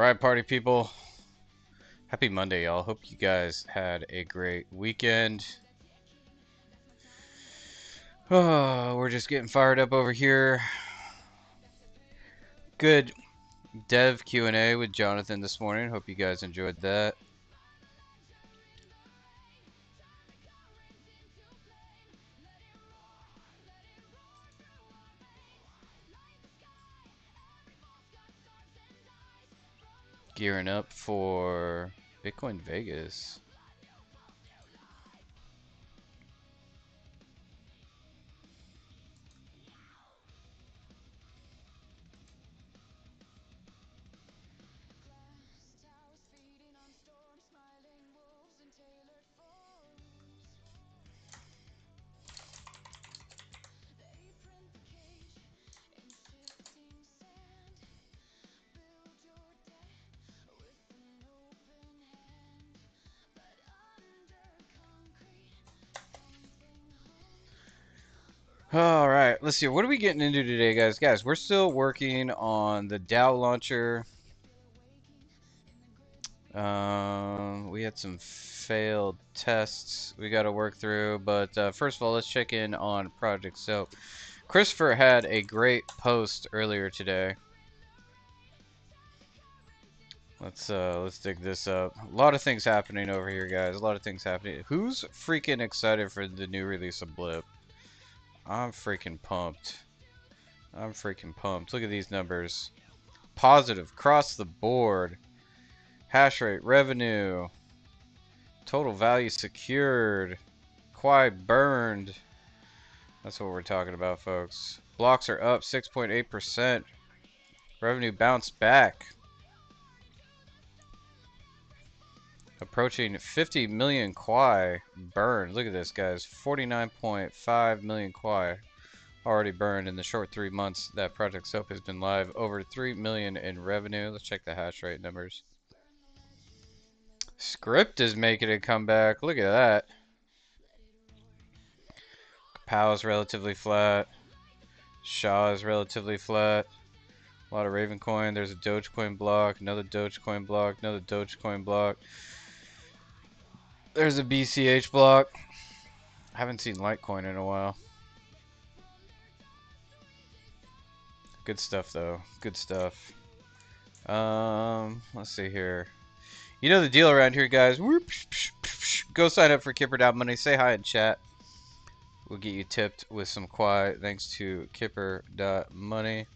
Alright, party people. Happy Monday, y'all. Hope you guys had a great weekend. Oh, we're just getting fired up over here. Good dev Q&A with Jonathan this morning. Hope you guys enjoyed that. Gearing up for Bitcoin Vegas. Alright, let's see. What are we getting into today, guys? Guys, we're still working on the DAO launcher. We had some failed tests we got to work through, but first of all, let's check in on Project Soap. Christopher had a great post earlier today. Let's dig this up. A lot of things happening over here, guys. A lot of things happening. Who's freaking excited for the new release of Blip? I'm freaking pumped. I'm freaking pumped. Look at these numbers. Positive across the board. Hash rate, revenue, total value secured, Quai burned. That's what we're talking about, folks. Blocks are up 6.8%. Revenue bounced back. Approaching 50 million Quai burned. Look at this, guys. 49.5 million Quai already burned in the short 3 months that Project Soap has been live. Over 3 million in revenue. Let's check the hash rate numbers. Script is making a comeback. Look at that. Pow is relatively flat. Shaw is relatively flat. A lot of Ravencoin. There's a Dogecoin block. Another Dogecoin block. Another Dogecoin block. There's a BCH block. I haven't seen Litecoin in a while. Good stuff, though. Good stuff. Let's see here. You know the deal around here, guys. Go sign up for Kipper.money. Say hi in chat. We'll get you tipped with some Quai thanks to Kipper.money.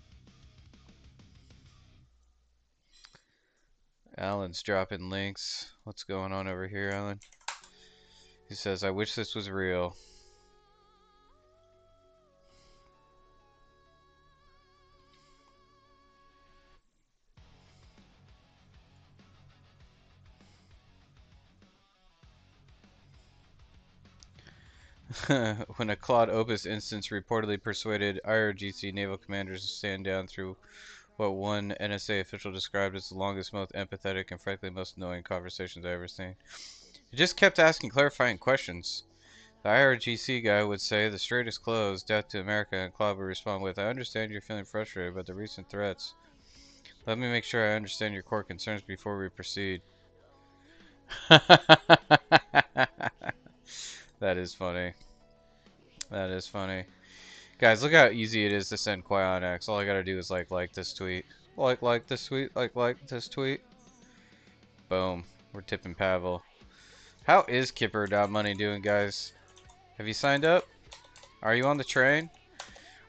Alan's dropping links. What's going on over here, Alan? He says, I wish this was real. When a Claude Opus instance reportedly persuaded IRGC naval commanders to stand down through what one NSA official described as the longest, most empathetic, and frankly most annoying conversations I've ever seen. He just kept asking clarifying questions. The IRGC guy would say, the strait is closed, death to America, and Claude would respond with, I understand you're feeling frustrated about the recent threats. Let me make sure I understand your core concerns before we proceed. That is funny. That is funny. Guys, look how easy it is to send Quai on X. All I gotta do is like this tweet. Like this tweet. Like this tweet. Boom. We're tipping Pavel. How is Kipper.money doing, guys? Have you signed up? Are you on the train?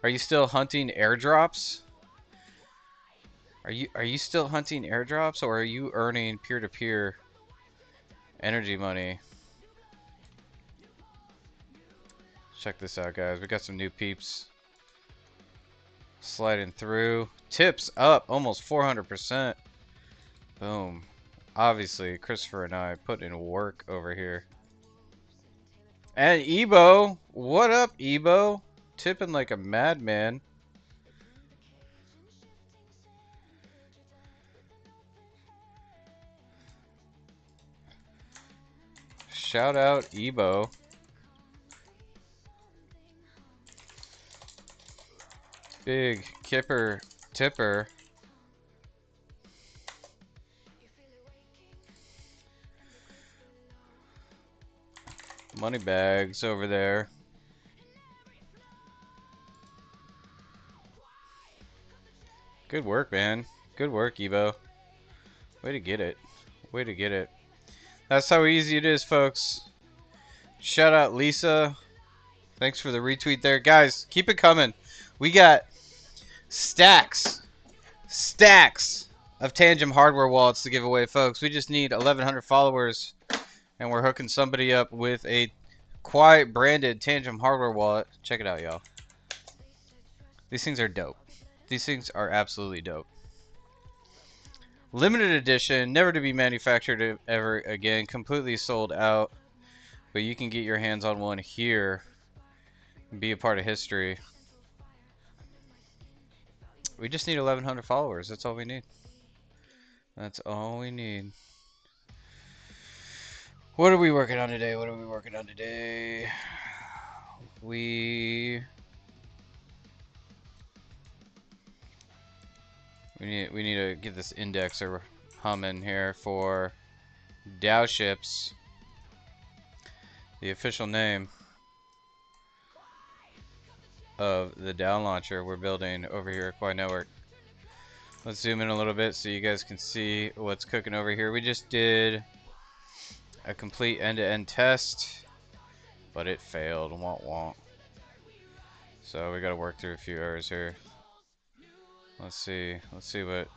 Are you still hunting airdrops? Are you still hunting airdrops, or are you earning peer-to-peer energy money? Check this out, guys. We got some new peeps sliding through. Tips up almost 400%. Boom. Obviously, Christopher and I put in work over here. And Ebo, what up, Ebo? Tipping like a madman. Shout out Ebo. Big Kipper tipper. Money bags over there. Good work, man. Good work, Evo. Way to get it. Way to get it. That's how easy it is, folks. Shout out Lisa. Thanks for the retweet there. Guys, keep it coming. We got stacks of Tangem hardware wallets to give away, folks. We just need 1,100 followers, and we're hooking somebody up with a Quai branded Tangem hardware wallet. Check it out, y'all. These things are dope. These things are absolutely dope. Limited edition, never to be manufactured ever again, completely sold out. But you can get your hands on one here and be a part of history. We just need 1,100 followers. That's all we need. That's all we need. What are we working on today? What are we working on today? We need to get this indexer humming here for Dow ships. The official name of the Dow launcher we're building over here at Quai Network. Let's zoom in a little bit so you guys can see what's cooking over here. We just did a complete end-to-end test, but it failed. Womp womp. So we got to work through a few errors here. Let's see what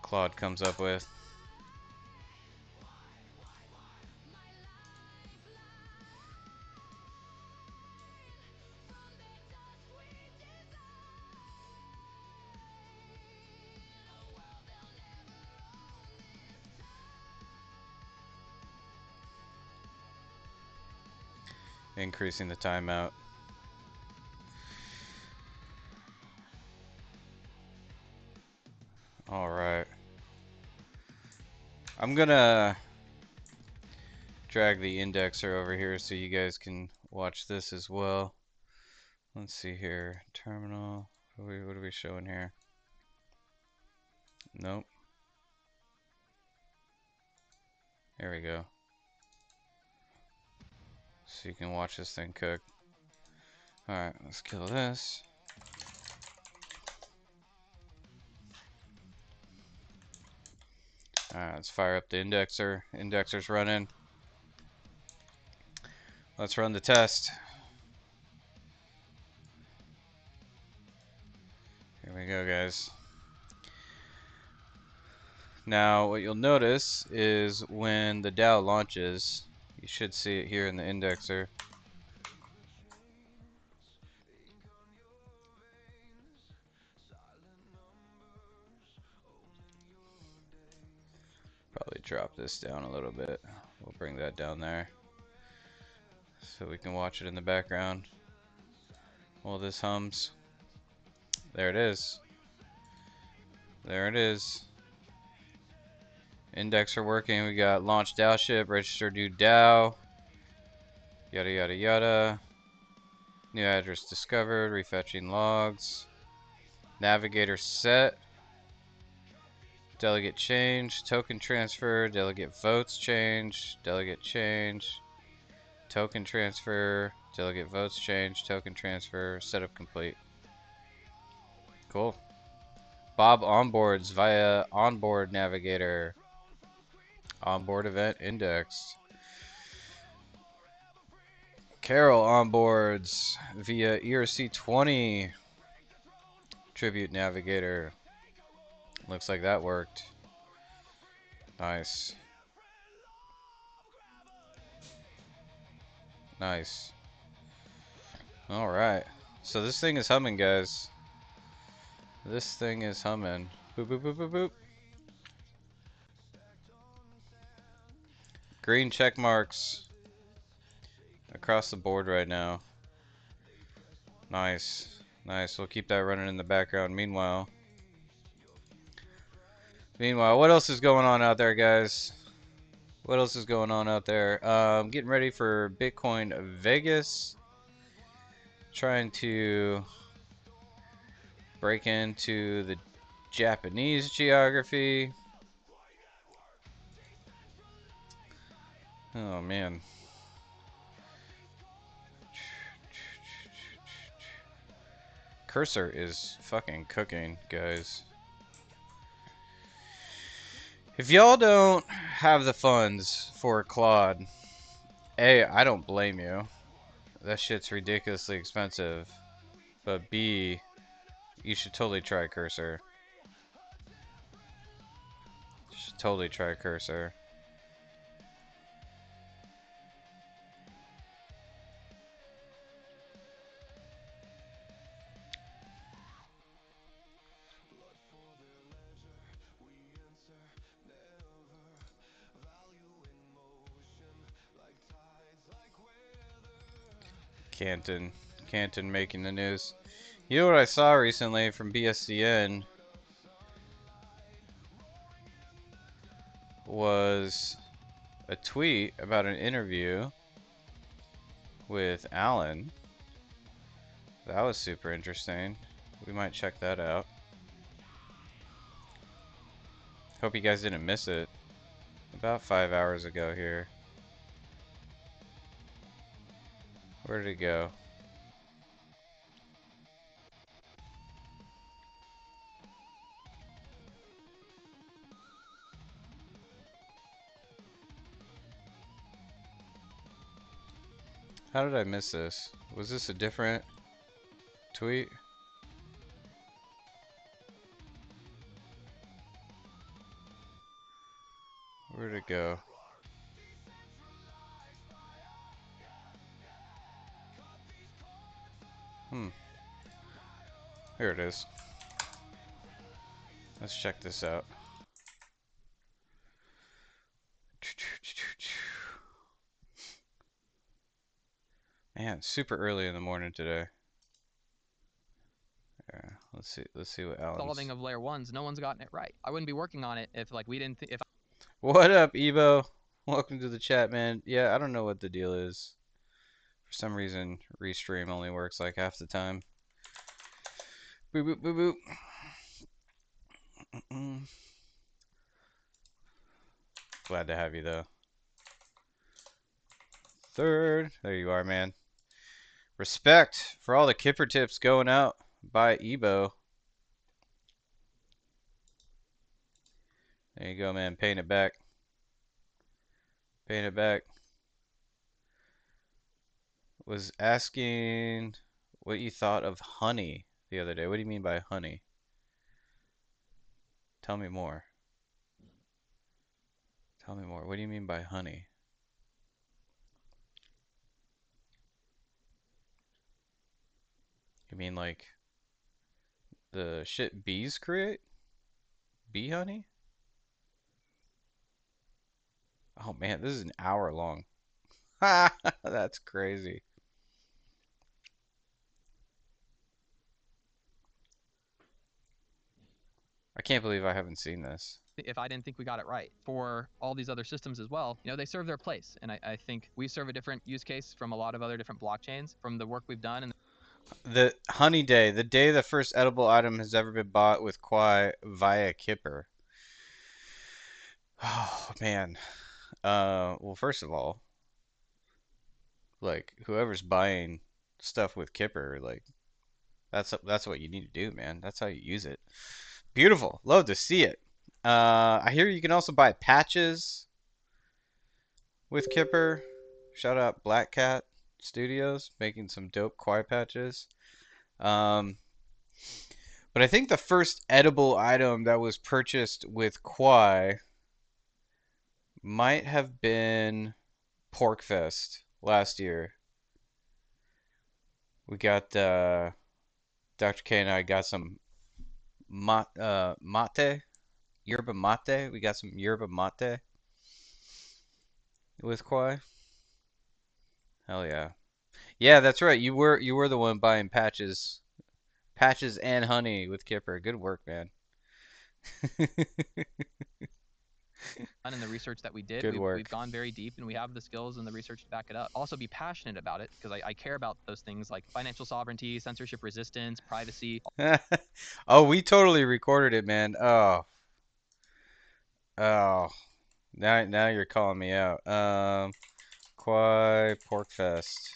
Claude comes up with. Increasing the timeout. Alright. I'm gonna drag the indexer over here so you guys can watch this as well. Let's see here. Terminal. What are we showing here? Nope. There we go. So you can watch this thing cook. Alright, let's kill this. Alright, let's fire up the indexer. Indexer's running. Let's run the test. Here we go, guys. Now, what you'll notice is when the Dow launches, you should see it here in the indexer. Probably drop this down a little bit. We'll bring that down there so we can watch it in the background while this hums. There it is. There it is. Indexer working. We got launch Dow ship, register new Dow, yada yada yada. New address discovered, refetching logs. Navigator set. Delegate change, token transfer, delegate votes change, delegate change, token transfer, delegate votes change, token transfer, setup complete. Cool. Bob onboards via onboard navigator. Onboard event indexed. Carol onboards via ERC20 tribute navigator. Looks like that worked. Nice. Nice. Alright. So this thing is humming, guys. This thing is humming. Boop, boop, boop, boop, boop. Green check marks across the board right now. Nice. Nice. We'll keep that running in the background. Meanwhile, what else is going on out there, guys? What else is going on out there? Getting ready for Bitcoin Vegas. Trying to break into the Japanese geography. Oh man. Cursor is fucking cooking, guys. If y'all don't have the funds for Claude, A, I don't blame you. That shit's ridiculously expensive. But B, you should totally try Cursor. You should totally try Cursor. Canton. Canton making the news. You know what I saw recently from BSCN was a tweet about an interview with Alan. That was super interesting. We might check that out. Hope you guys didn't miss it. About 5 hours ago here. Where did it go? How did I miss this? Was this a different tweet? Where'd it go? Here it is. Let's check this out. Man, super early in the morning today. Yeah, let's see what Alan's... Solving of layer ones, no one's gotten it right. I wouldn't be working on it if we didn't if What up, Evo? Welcome to the chat, man. Yeah, I don't know what the deal is. For some reason, Restream only works like half the time. Boop boop boop boop. Glad to have you though. Third, there you are, man. Respect for all the Kipper tips going out by Ebo. There you go, man. Paying it back. Paying it back. Was asking what you thought of honey the other day. What do you mean by honey? Tell me more. Tell me more. What do you mean by honey? You mean like the shit bees create? Bee honey? Oh man, this is an hour long. That's crazy. I can't believe I haven't seen this. I didn't think we got it right for all these other systems as well. You know, they serve their place, and I think we serve a different use case from a lot of other different blockchains from the work we've done. And The honey day, the day the first edible item has ever been bought with Quai via Kipper. Oh man. Well, first of all, like whoever's buying stuff with Kipper, like that's what you need to do, man. That's how you use it. Beautiful. Love to see it. I hear you can also buy patches with Kipper. Shout out Black Cat Studios making some dope Quai patches. Um, but I think the first edible item that was purchased with Quai might have been Porkfest last year. We got Dr. K and I got some mate, yerba mate. We got some yerba mate with Quai. Hell yeah. Yeah, that's right. You were the one buying patches and honey with Kipper. Good work, man. in the research that we did, Good work. we've gone very deep, and we have the skills and the research to back it up. Also, be passionate about it because I care about those things like financial sovereignty, censorship resistance, privacy. Oh, we totally recorded it, man. Oh, oh. Now you're calling me out. Quai Porkfest.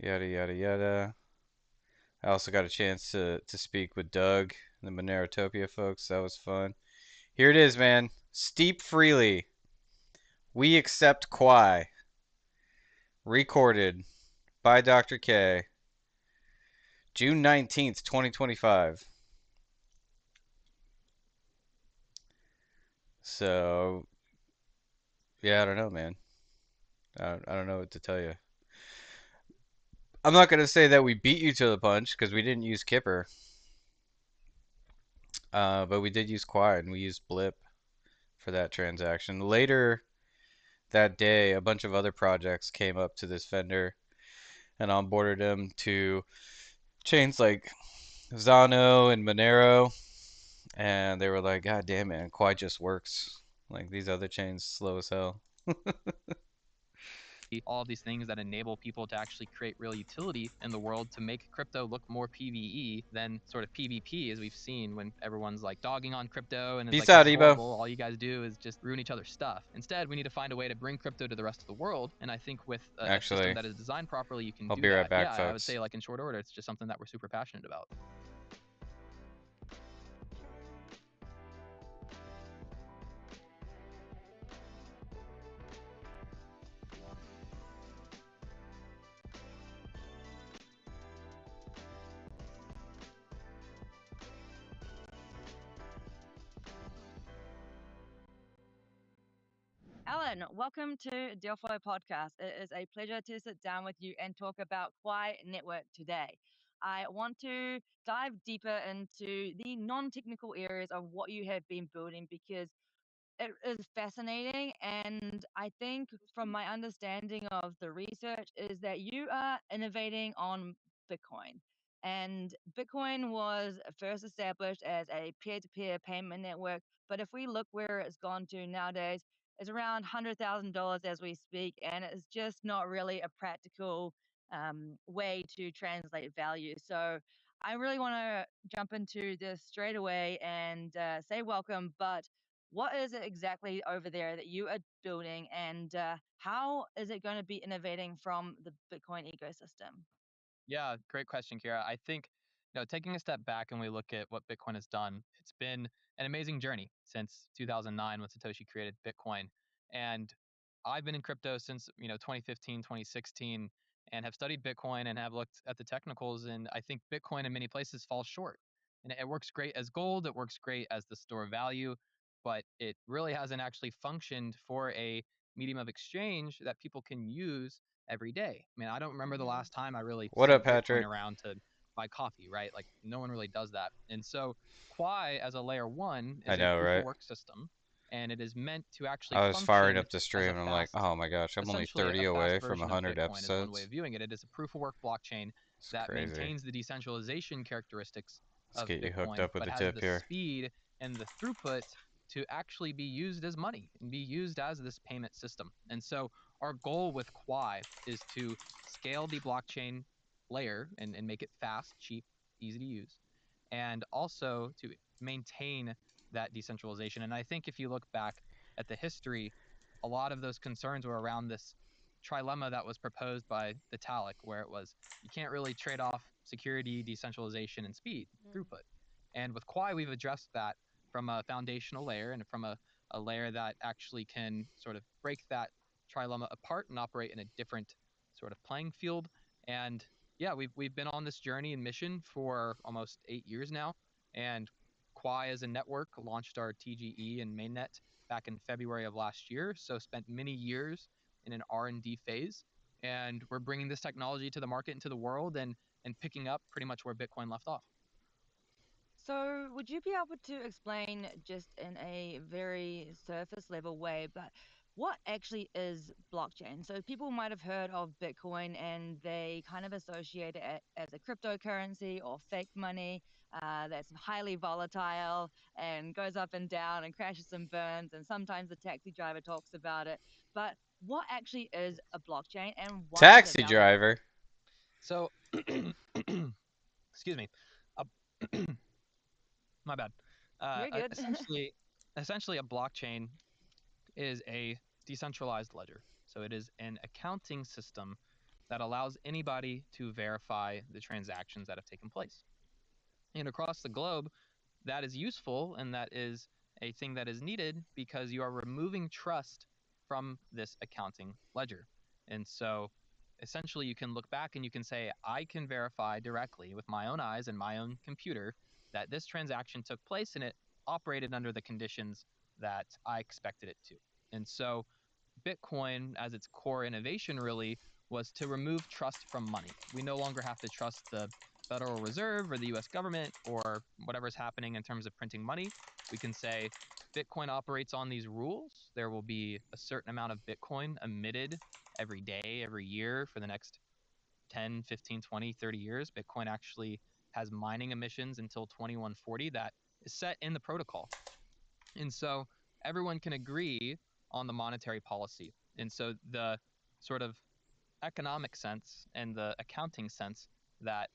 Yada yada yada. I also got a chance to speak with Doug, the Monerotopia folks. That was fun. Here it is, man. Steep freely. We accept Quai. Recorded by Dr. K. June 19th, 2025. So, yeah, I don't know, man. I don't know what to tell you. I'm not going to say that we beat you to the punch because we didn't use Kipper. But we did use Quai and we used Blip for that transaction. Later that day, a bunch of other projects came up to this vendor and onboarded him to chains like Zano and Monero. And they were like, God damn it, Quai just works. Like these other chains slow as hell. All of these things that enable people to actually create real utility in the world to make crypto look more PvE than sort of PvP, as we've seen when everyone's like dogging on crypto and it's Peace like, this out, is Ebo. horrible. All you guys do is just ruin each other's stuff. Instead, we need to find a way to bring crypto to the rest of the world. And I think with a system Actually, that is designed properly, you can I'll do be right that. back, Yeah, I would folks. say, like, in short order, it's just something that we're super passionate about. Alan, welcome to Delphi Podcast. It is a pleasure to sit down with you and talk about Quai Network today. I want to dive deeper into the non technical areas of what you have been building because it is fascinating. And I think, from my understanding of the research, is that you are innovating on Bitcoin. And Bitcoin was first established as a peer to peer payment network. But if we look where it's gone to nowadays, it's around $100,000 as we speak. And it's just not really a practical way to translate value. So I really want to jump into this straight away and say welcome. But what is it exactly over there that you are building, and how is it going to be innovating from the Bitcoin ecosystem? Yeah, great question, Kira. I think, taking a step back and we look at what Bitcoin has done, it's been an amazing journey since 2009 when Satoshi created Bitcoin. And I've been in crypto since, 2015, 2016, and have studied Bitcoin and have looked at the technicals. And I think Bitcoin in many places falls short. And it works great as gold, it works great as the store of value, but it really hasn't actually functioned for a medium of exchange that people can use every day. I mean, I don't remember the Hmm. last time I really What up, sent Bitcoin Patrick? around to buy coffee, right? Like no one really does that. And so Quai as a layer one I is a know, proof of right? work system, and it is meant to actually I was firing function up the as stream a and I'm like, fast, oh my gosh, I'm only essentially 30 a fast away from version of 100 Bitcoin is one way episodes. of viewing it. It is a proof of work blockchain It's that crazy. maintains the decentralization characteristics Let's of get you hooked Bitcoin, up with but the has tip the here. speed and the throughput to actually be used as money and be used as this payment system. And so our goal with Quai is to scale the blockchain layer and make it fast, cheap, easy to use, and also to maintain that decentralization. And I think if you look back at the history, a lot of those concerns were around this trilemma that was proposed by Vitalik, where it was you can't really trade off security, decentralization, and speed, throughput. And with Quai, we've addressed that from a foundational layer and from a layer that actually can sort of break that trilemma apart and operate in a different sort of playing field. And yeah, we've been on this journey and mission for almost 8 years now. And Quai as a network launched our TGE and mainnet back in February of last year. So spent many years in an R&D phase, and we're bringing this technology to the market and to the world, and picking up pretty much where Bitcoin left off. So, would you be able to explain just in a very surface level way, but what actually is blockchain? So, people might have heard of Bitcoin and they kind of associate it as a cryptocurrency or fake money that's highly volatile and goes up and down and crashes and burns. And sometimes the taxi driver talks about it. But what actually is a blockchain and why is it Taxi valuable? driver. So, excuse me, uh, my bad. You're good. Essentially, a blockchain is a decentralized ledger. So it is an accounting system that allows anybody to verify the transactions that have taken place. And across the globe, that is useful and that is a thing that is needed because you are removing trust from this accounting ledger. And so essentially you can look back and you can say, I can verify directly with my own eyes and my own computer that this transaction took place and it operated under the conditions that I expected it to. And so Bitcoin, as its core innovation, really was to remove trust from money. We no longer have to trust the Federal Reserve or the US government or whatever's happening in terms of printing money. We can say Bitcoin operates on these rules. There will be a certain amount of Bitcoin emitted every day, every year for the next 10, 15, 20, 30 years. Bitcoin actually has mining emissions until 2140 that is set in the protocol. And so everyone can agree on the monetary policy. And so the sort of economic sense and the accounting sense that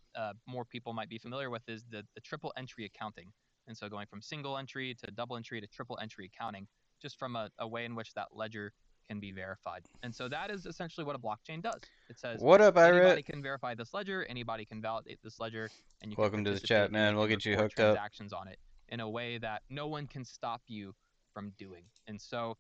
more people might be familiar with is the triple entry accounting. And so going from single entry to double entry to triple entry accounting, just from a way in which that ledger can be verified. And so that is essentially what a blockchain does. It says What up, Irate? anybody can verify this ledger, anybody can validate this ledger, and you can Welcome to the chat, participate in man. it We'll and get you record hooked up. transactions on it in a way that no one can stop you from doing. And so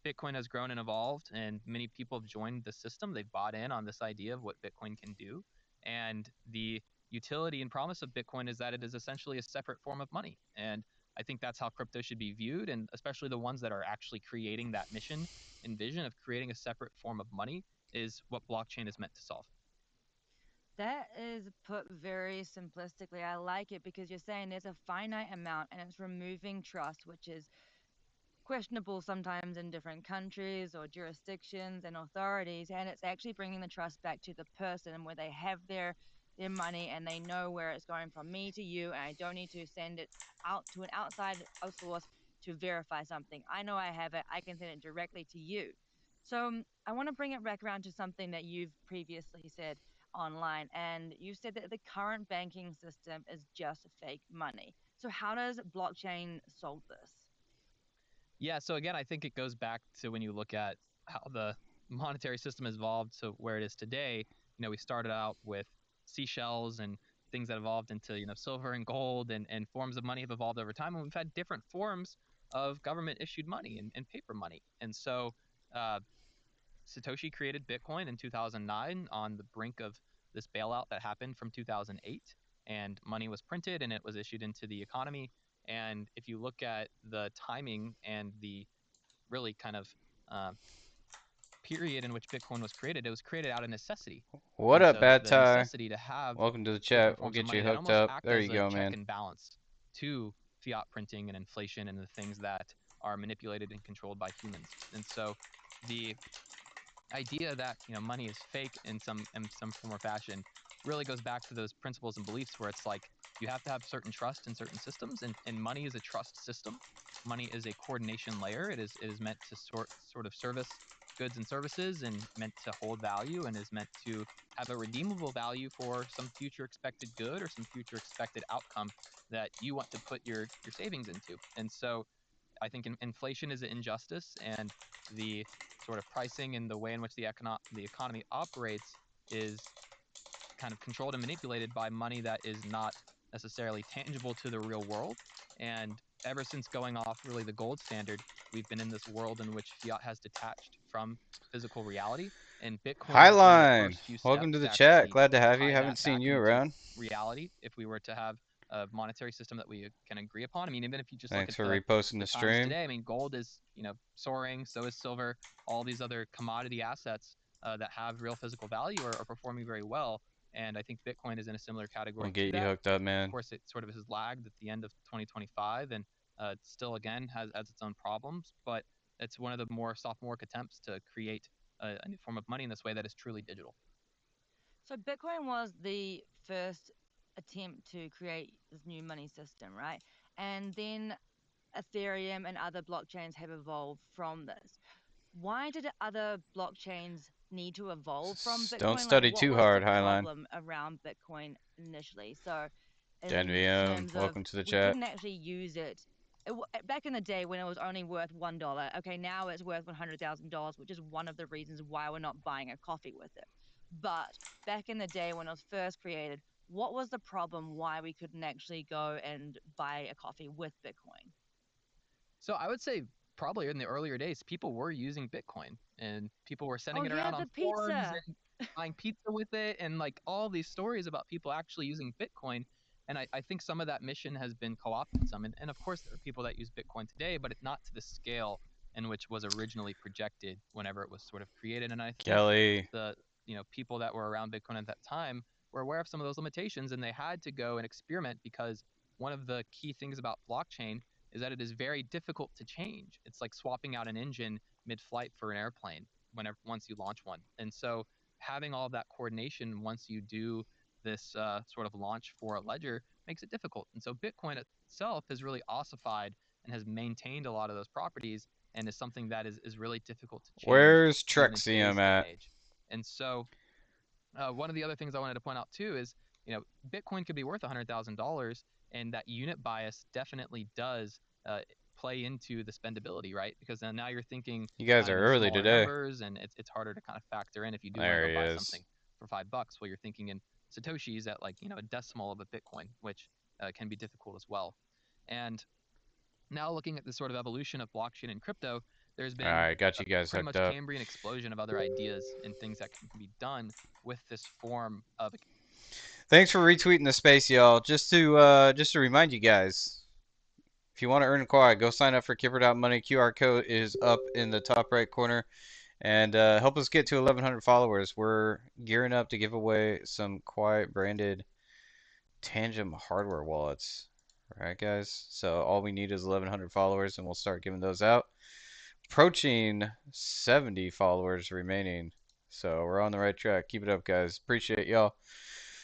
Bitcoin has grown and evolved, and many people have joined the system. They've bought in on this idea of what Bitcoin can do. And the utility and promise of Bitcoin is that it is essentially a separate form of money. And I think that's how crypto should be viewed, and especially the ones that are actually creating that mission and vision of creating a separate form of money is what blockchain is meant to solve. That is put very simplistically. I like it because you're saying there's a finite amount and it's removing trust, which is questionable sometimes in different countries or jurisdictions and authorities, and it's actually bringing the trust back to the person where they have their money and they know where it's going from me to you, and I don't need to send it out to an outside source to verify something. I know I have it, I can send it directly to you. So I want to bring it back around to something that you've previously said online, and you said that the current banking system is just fake money. So how does blockchain solve this? Yeah, so again, I think it goes back to when you look at how the monetary system has evolved to where it is today. We started out with seashells and things that evolved into, silver and gold, and forms of money have evolved over time. And we've had different forms of government issued money and paper money. And so uh, Satoshi created Bitcoin in 2009 on the brink of this bailout that happened from 2008. And money was printed and it was issued into the economy. And if you look at the timing and the really kind of uh, period in which Bitcoin was created, it was created out of necessity. What And up, so Bad the Tie? necessity to have Welcome to the different chat. We'll forms of get you money that hooked almost up. act There as you a go, check man. and balance to fiat printing and inflation and the things that are manipulated and controlled by humans. And so the idea that money is fake in some form or fashion really goes back to those principles and beliefs where it's like you have to have certain trust in certain systems, and money is a trust system. Money is a coordination layer. It is meant to sort of service goods and services and meant to hold value and is meant to have a redeemable value for some future expected good or some future expected outcome that you want to put your savings into. And so I think inflation is an injustice, and the sort of pricing and the way in which the economy operates is kind of controlled and manipulated by money that is not necessarily tangible to the real world. And ever since going off really the gold standard, we've been in this world in which fiat has detached from physical reality. And Bitcoin is one of the Highline. first few Welcome steps to the to chat. actually Glad to have you. tie Haven't that seen back you into around. reality if we were to have a monetary system that we can agree upon. I mean, even if you just look Thanks at for the reposting the the times stream. today, I mean, gold is soaring, so is silver. All these other commodity assets that have real physical value are performing very well. And I think Bitcoin is in a similar We'll category to get you that. hooked up, Of man. course, it sort of has lagged at the end of 2025, and it still again has its own problems. But it's one of the more sophomoric attempts to create a new form of money in this way that is truly digital. So Bitcoin was the first attempt to create this new money system, right? And then Ethereum and other blockchains have evolved from this. Why did other blockchains need to evolve from Don't Bitcoin? Like, study what too was the hard, Highline. problem around Bitcoin initially? So, in DenVM, terms of welcome to the we chat. couldn't actually use it. Back in the day when it was only worth $1. Okay, now it's worth $100,000, which is one of the reasons why we're not buying a coffee with it. But back in the day when it was first created, what was the problem why we couldn't actually go and buy a coffee with Bitcoin? So I would say probably in the earlier days, people were using Bitcoin and people were Oh sending it yeah, around the on forums pizza. and buying pizza with it, and like all these stories about people actually using Bitcoin. And I think some of that mission has been co-opted some. And of course, there are people that use Bitcoin today, but it's not to the scale in which was originally projected whenever it was sort of created. And I think Kelly. the people that were around Bitcoin at that time were aware of some of those limitations, and they had to go and experiment because one of the key things about blockchain is that it is very difficult to change. It's like swapping out an engine mid-flight for an airplane whenever once you launch one. And so having all of that coordination once you do this sort of launch for a ledger makes it difficult. And so Bitcoin itself has really ossified and has maintained a lot of those properties and is something that is really difficult to change Where's even in Trexium today's day and at? age. And so one of the other things I wanted to point out too is, Bitcoin could be worth $100,000, and that unit bias definitely does play into the spendability, right? Because then now you're thinking You guys kind are of in early smaller today. numbers, and it's harder to kind of factor in if you do want to There go he buy is. something for $5. Well, you're thinking in satoshis at like a decimal of a Bitcoin, which can be difficult as well. And now looking at the sort of evolution of blockchain and crypto, there's been Alright, got a you guys pretty hooked much up. Cambrian explosion of other ideas and things that can be done with this form of. Thanks for retweeting the space, y'all. Just to remind you guys, if you want to earn Quai, go sign up for Kipper.money. QR code is up in the top right corner. And help us get to 1,100 followers. We're gearing up to give away some Quai branded Tangent hardware wallets. All right, guys. So all we need is 1,100 followers, and we'll start giving those out. Approaching 70 followers remaining. So we're on the right track. Keep it up, guys. Appreciate y'all.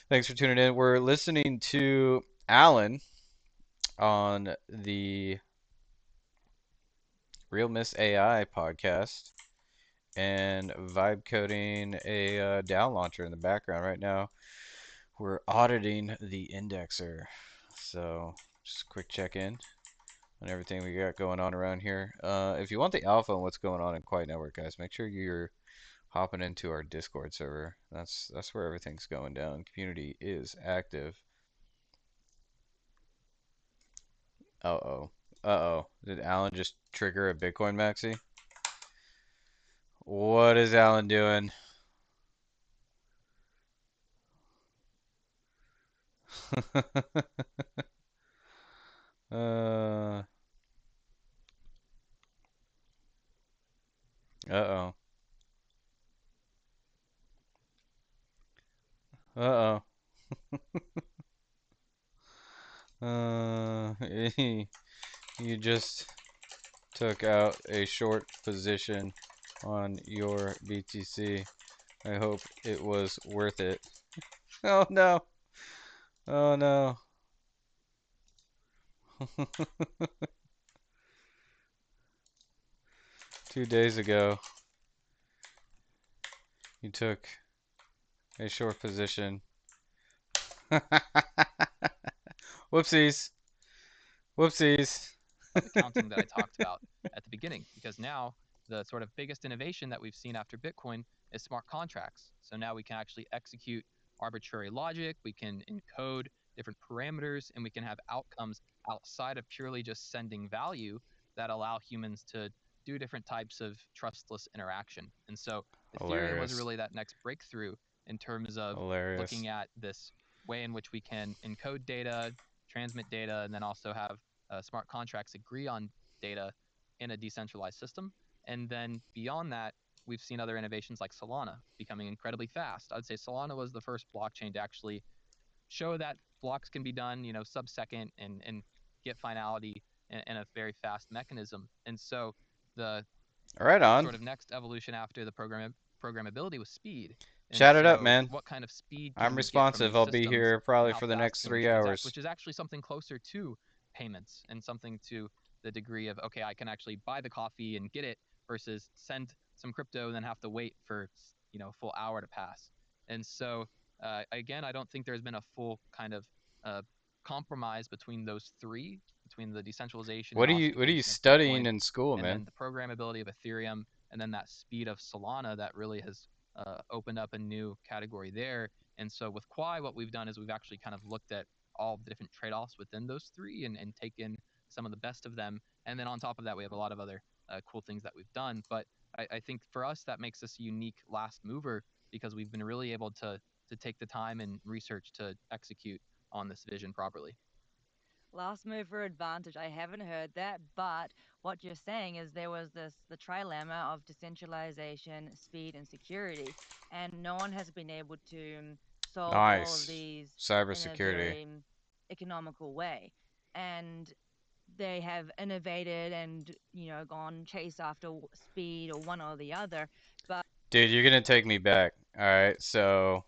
Thanks for tuning in. We're listening to Alan on the Real Miss AI podcast and vibe coding a DAO launcher in the background right now. We're auditing the indexer. So just a quick check in on everything we got going on around here. If you want the alpha and what's going on in Quiet Network, guys, make sure you're hopping into our Discord server. That's where everything's going down. Community is active. Uh-oh. Uh-oh. Did Alan just trigger a Bitcoin maxi? What is Alan doing? uh, uh-oh. Uh-oh. You just took out a short position on your BTC. I hope it was worth it. Oh no. Oh no. 2 days ago, you took a short position. Whoopsies. Whoopsies. Of accounting that I talked about at the beginning, because now the sort of biggest innovation that we've seen after Bitcoin is smart contracts. So now we can actually execute arbitrary logic, we can encode different parameters, and we can have outcomes outside of purely just sending value that allow humans to do different types of trustless interaction. And so Ethereum was Hilarious. really that next breakthrough in terms of Hilarious. looking at this way in which we can encode data, transmit data, and then also have smart contracts agree on data in a decentralized system. And then beyond that, we've seen other innovations like Solana becoming incredibly fast. I'd say Solana was the first blockchain to actually show that blocks can be done, sub-second and get finality in a very fast mechanism. And so the Right on. sort of next evolution after the programmability was speed. And Chat it up, so man. what kind of speed can I'm we get from responsive. these I'll be systems here and probably how for the fast next can we 3 hours. transact, which is actually something closer to payments and something to the degree of, okay, I can actually buy the coffee and get it versus send some crypto and then have to wait for, a full hour to pass. And so, again, I don't think there's been a full kind of uh, compromise between those three, between the decentralization and What are you ossification of studying Bitcoin in school, and man? then the programmability of Ethereum and then that speed of Solana that really has opened up a new category there. And so with Quai, what we've done is we've actually kind of looked at all the different trade offs within those three and taken some of the best of them. And then on top of that, we have a lot of other cool things that we've done. But I think for us, that makes us a unique last mover because we've been really able to take the time and research to execute on this vision properly. Last mover advantage. I haven't heard that, but what you're saying is there was the trilemma of decentralization, speed, and security, and no one has been able to solve all of Nice. these in a Cybersecurity. very economical way. And they have innovated and gone chase after speed or one or the other. But Dude, you're gonna take me back. Alright, so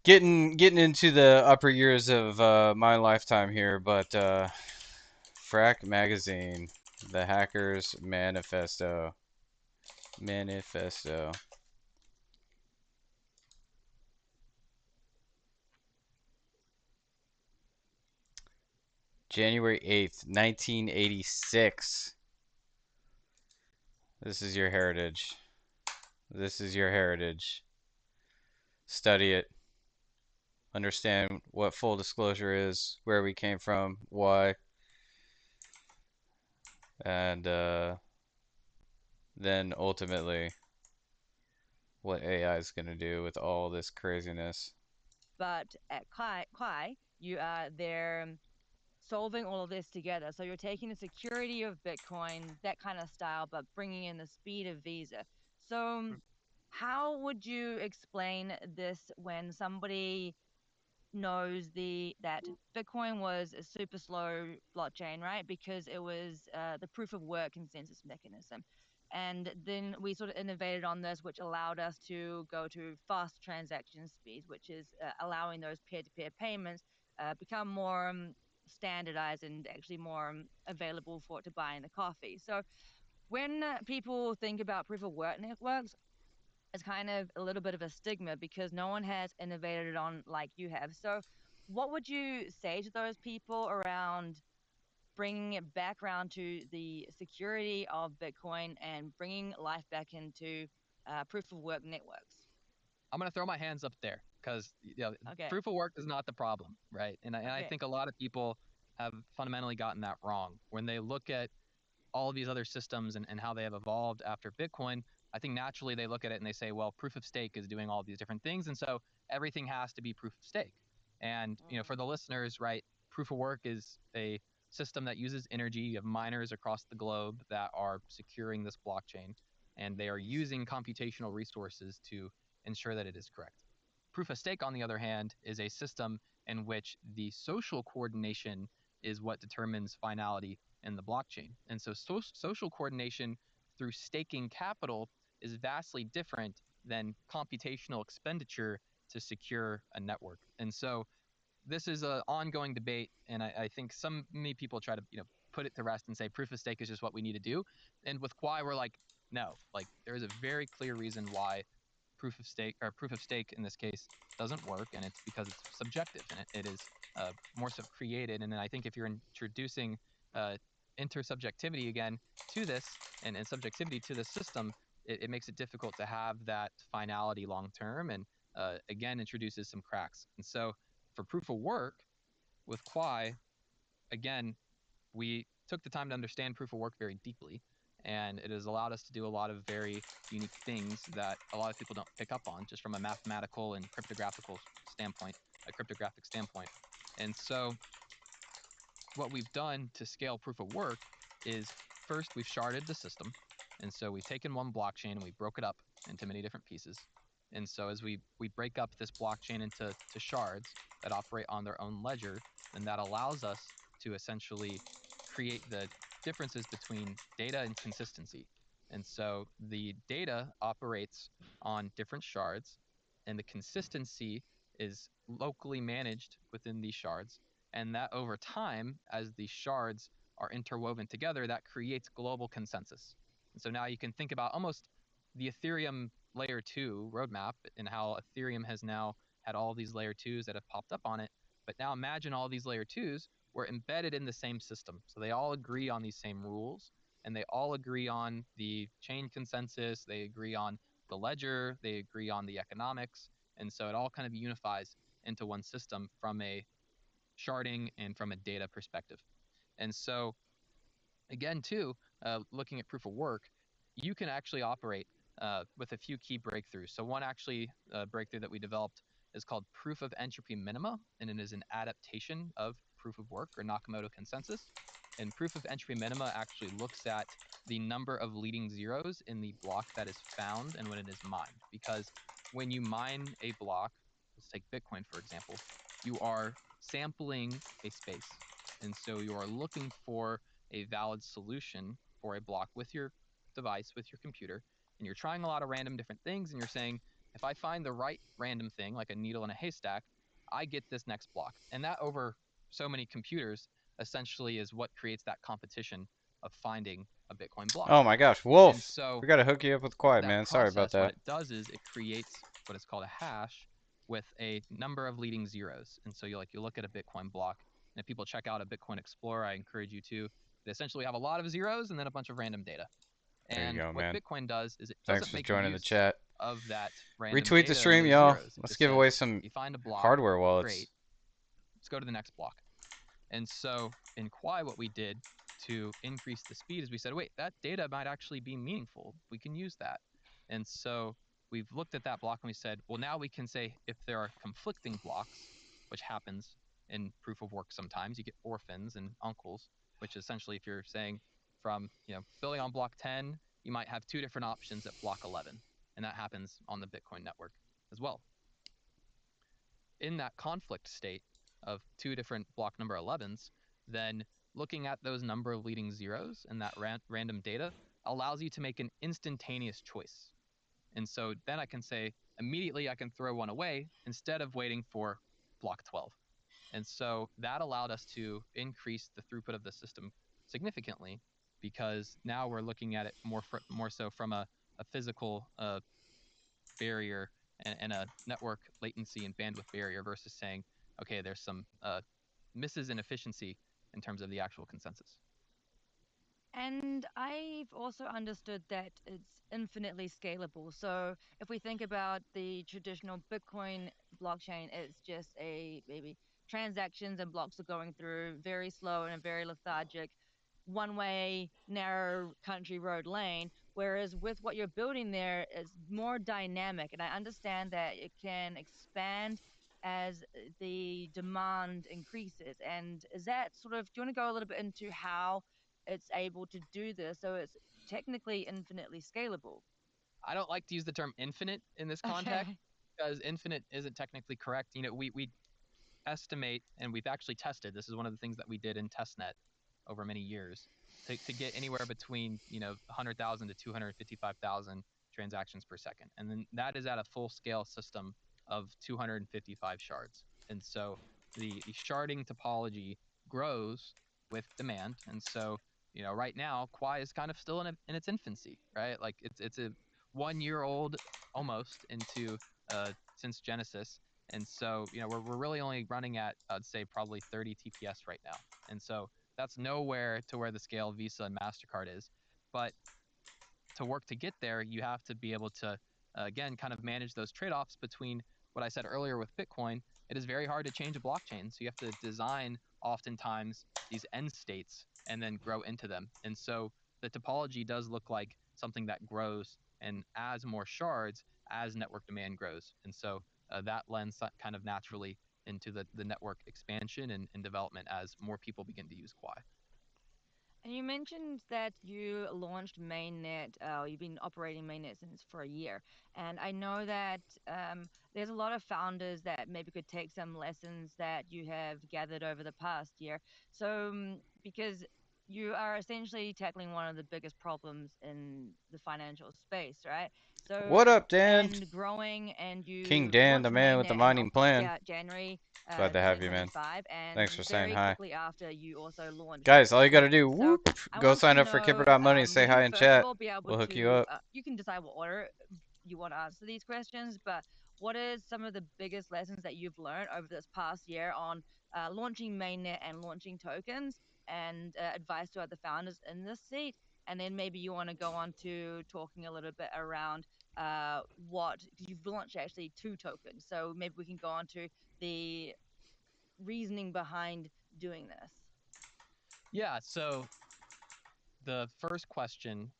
getting into the upper years of my lifetime here, but Frack Magazine, The Hackers Manifesto. Manifesto. January 8th, 1986. This is your heritage. This is your heritage. Study it. Understand what full disclosure is, where we came from, why, and then ultimately what AI is going to do with all this craziness. at Quai, you are there solving all of this together. So you're taking the security of Bitcoin, that kind of style, but bringing in the speed of Visa. So, how would you explain this when somebody knows the that Bitcoin was a super slow blockchain, right? Because it was the proof of work consensus mechanism. And then we sort of innovated on this, which allowed us to go to fast transaction speeds, which is allowing those peer-to-peer payments become more standardized and actually more available for it to buy in the coffee. So when people think about proof of work networks, it's kind of a little bit of a stigma because no one has innovated on like you have. So, what would you say to those people around bringing it back around to the security of Bitcoin and bringing life back into proof of work networks? I'm going to throw my hands up there because Okay. proof of work is not the problem, right? And I Okay. think a lot of people have fundamentally gotten that wrong when they look at all of these other systems and how they have evolved after Bitcoin. I think naturally they look at it and they say, well, proof of stake is doing all these different things. And so everything has to be proof of stake. And, for Mm. the listeners, right, proof of work is a system that uses energy of miners across the globe that are securing this blockchain. And they are using computational resources to ensure that it is correct. Proof of stake, on the other hand, is a system in which the social coordination is what determines finality in the blockchain. And so, social coordination through staking capital is vastly different than computational expenditure to secure a network. And so this is an ongoing debate, and I think many people try to put it to rest and say proof of stake is just what we need to do. And with Quai, we're like, no, like there is a very clear reason why proof of stake in this case doesn't work, and it's because it's subjective and it is more so created. And then I think if you're introducing uh, intersubjectivity again to this and subjectivity to the system, it makes it difficult to have that finality long term, and again introduces some cracks. And so for proof of work with Quai, again, we took the time to understand proof of work very deeply, and it has allowed us to do a lot of very unique things that a lot of people don't pick up on just from a mathematical and cryptographic standpoint. And so what we've done to scale proof of work is first we've sharded the system. And so we've taken one blockchain and we broke it up into many different pieces. And so as we break up this blockchain into shards that operate on their own ledger, then that allows us to essentially create the differences between data and consistency. And so the data operates on different shards, and the consistency is locally managed within these shards, and that over time, as the shards are interwoven together, that creates global consensus. And so now you can think about almost the Ethereum layer 2 roadmap and how Ethereum has now had all these layer 2s that have popped up on it. But now imagine all these layer 2s were embedded in the same system. So they all agree on these same rules, and they all agree on the chain consensus. They agree on the ledger, they agree on the economics, and so it all kind of unifies into one system from a sharding and from a data perspective. And so again, too, looking at proof of work, you can actually operate with a few key breakthroughs. So one actually breakthrough that we developed is called proof of entropy minima, and it is an adaptation of proof of work or Nakamoto consensus. And proof of entropy minima actually looks at the number of leading zeros in the block that is found and when it is mined. Because when you mine a block, let's take Bitcoin for example, you are sampling a space. And so you are looking for a valid solution for a block with your device, with your computer, and you're trying a lot of random different things, and you're saying, if I find the right random thing, like a needle in a haystack, I get this next block. And that over so many computers essentially is what creates that competition of finding a Bitcoin block. Oh my gosh, And Wolf! so We gotta hook you up with Quai, that man. Sorry about process, what that. it does is it creates what is called a hash with a number of leading zeros. And so you look at a Bitcoin block, and if people check out a Bitcoin Explorer, I encourage you to. They essentially have a lot of zeros and then a bunch of random data. There you And go, what man. Bitcoin does is it Thanks doesn't for make joining the use chat. of that random Retweet the data and stream, those y'all. zeros. It Let's just give says, away some you find a block, hardware wallets. great, let's go to the next block. And so in Quai, what we did to increase the speed is we said, wait, that data might actually be meaningful. We can use that. And so we've looked at that block and we said, well, now we can say if there are conflicting blocks, which happens in proof of work sometimes, you get orphans and uncles, which essentially if you're saying from, building on block 10, you might have two different options at block 11. And that happens on the Bitcoin network as well. In that conflict state of two different block number 11s, then looking at those number of leading zeros and that random data allows you to make an instantaneous choice. And so then I can say immediately I can throw one away instead of waiting for block 12. And so that allowed us to increase the throughput of the system significantly because now we're looking at it more so from a physical barrier and a network latency and bandwidth barrier versus saying, okay, there's some misses in efficiency in terms of the actual consensus. And I've also understood that it's infinitely scalable. So if we think about the traditional Bitcoin blockchain, it's just a maybe transactions and blocks are going through very slow and very lethargic, one way, narrow country road lane. Whereas with what you're building there, it's more dynamic. And I understand that it can expand as the demand increases. And is that sort of, do you want to go a little bit into how it's able to do this? So it's technically infinitely scalable. I don't like to use the term infinite in this context Okay. because infinite isn't technically correct. We estimate, and we've actually tested. This is one of the things that we did in testnet over many years to get anywhere between 100,000 to 255,000 transactions per second, and then that is at a full scale system of 255 shards. And so the sharding topology grows with demand, and so right now Quai is kind of still in its infancy, right? Like it's a 1 year old almost into since Genesis, and so, we're really only running at, I'd say, probably 30 TPS right now. And so that's nowhere to where the scale Visa and MasterCard is. But to work to get there, you have to be able to, again, kind of manage those trade offs between what I said earlier with Bitcoin. It is very hard to change a blockchain. So you have to design oftentimes these end states and then grow into them. And so the topology does look like something that grows and adds more shards as network demand grows. And so that lends kind of naturally into the network expansion and development as more people begin to use Quai. And you mentioned that you launched mainnet, you've been operating mainnet since for a year. And I know that there's a lot of founders that maybe could take some lessons that you have gathered over the past year. So, because you are essentially tackling one of the biggest problems in the financial space, right? So, What up, Dan? and growing, and King you Dan, the launched man with the mainnet in mining plan. January Glad to have you, man. 2025, Thanks and for saying very hi. quickly after you also launched Guys, all you gotta do, Token. So whoop, I go want to sign up for know, Kipper.money, say will hi you in first of chat. all be able We'll hook you to, up. you can decide what order you want to answer these questions, but what is some of the biggest lessons that you've learned over this past year on launching mainnet and launching tokens, and advice to other founders in this seat? And then maybe you want to go on to talking a little bit around what, because you've launched actually two tokens. So maybe we can go on to the reasoning behind doing this. Yeah. So the first question,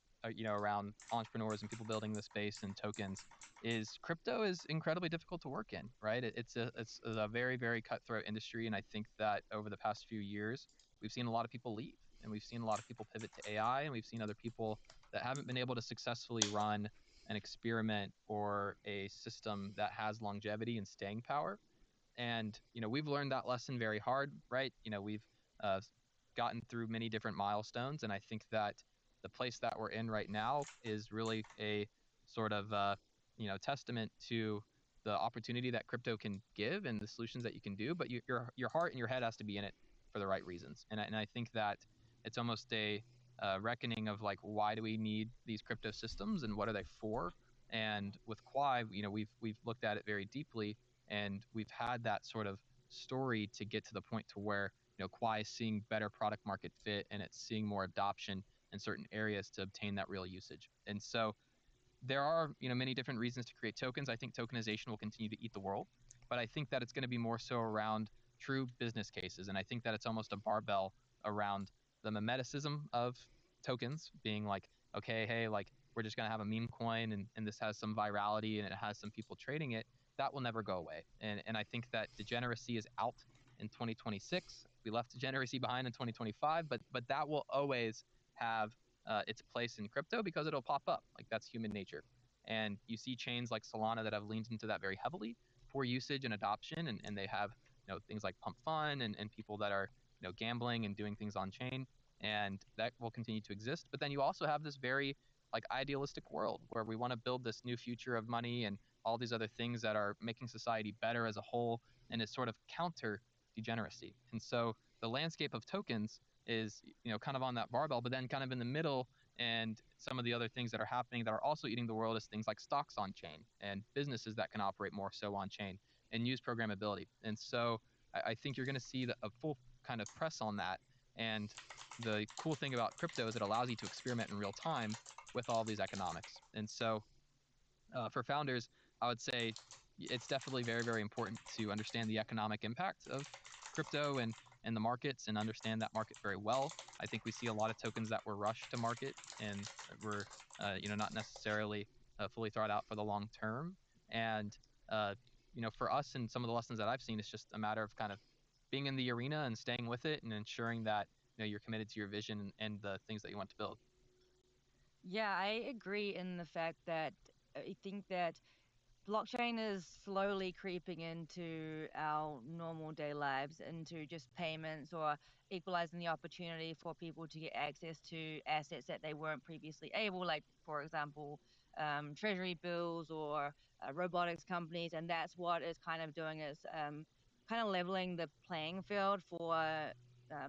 around entrepreneurs and people building the space and tokens is crypto is incredibly difficult to work in, right? It's a very very cutthroat industry, and I think that over the past few years we've seen a lot of people leave, and we've seen a lot of people pivot to AI, and we've seen other people that haven't been able to successfully run an experiment or a system that has longevity and staying power. And we've learned that lesson very hard, right? We've uh, gotten through many different milestones, and I think that the place that we're in right now is really a sort of testament to the opportunity that crypto can give and the solutions that you can do. But your heart and your head has to be in it for the right reasons, and I think that it's almost a reckoning of like, why do we need these crypto systems and what are they for? And with Quai, we've looked at it very deeply, and we've had that sort of story to get to the point to where Quai is seeing better product market fit, and it's seeing more adoption in certain areas to obtain that real usage. And so there are many different reasons to create tokens. I think tokenization will continue to eat the world, but I think that it's going to be more so around true business cases, and I think that it's almost a barbell around the mimeticism of tokens being like, okay, hey, like we're just going to have a meme coin, and this has some virality and it has some people trading it. That will never go away, and I think that degeneracy is out in 2026. We left degeneracy behind in 2025, but that will always have its place in crypto because it'll pop up. Like, that's human nature. And you see chains like Solana that have leaned into that very heavily for usage and adoption, and they have things like Pump Fun and people that are gambling and doing things on chain, and that will continue to exist. But then you also have this very like idealistic world where we want to build this new future of money and all these other things that are making society better as a whole, and is sort of counter degeneracy. And so the landscape of tokens is kind of on that barbell, but then kind of in the middle, and some of the other things that are happening that are also eating the world is things like stocks on chain and businesses that can operate more so on chain and use programmability. And so I think you're going to see a full kind of press on that. And the cool thing about crypto is it allows you to experiment in real time with all these economics. And so for founders, I would say it's definitely very, very important to understand the economic impact of crypto and the markets, and understand that market very well. I think we see a lot of tokens that were rushed to market and were, not necessarily fully thought out for the long term. And uh, for us and some of the lessons that I've seen, it's just a matter of kind of being in the arena and staying with it and ensuring that you're committed to your vision and the things that you want to build. Yeah, I agree in the fact that I think that blockchain is slowly creeping into our normal day lives, into just payments or equalizing the opportunity for people to get access to assets that they weren't previously able, like, for example, treasury bills or robotics companies. And that's what it's kind of doing, is kind of leveling the playing field for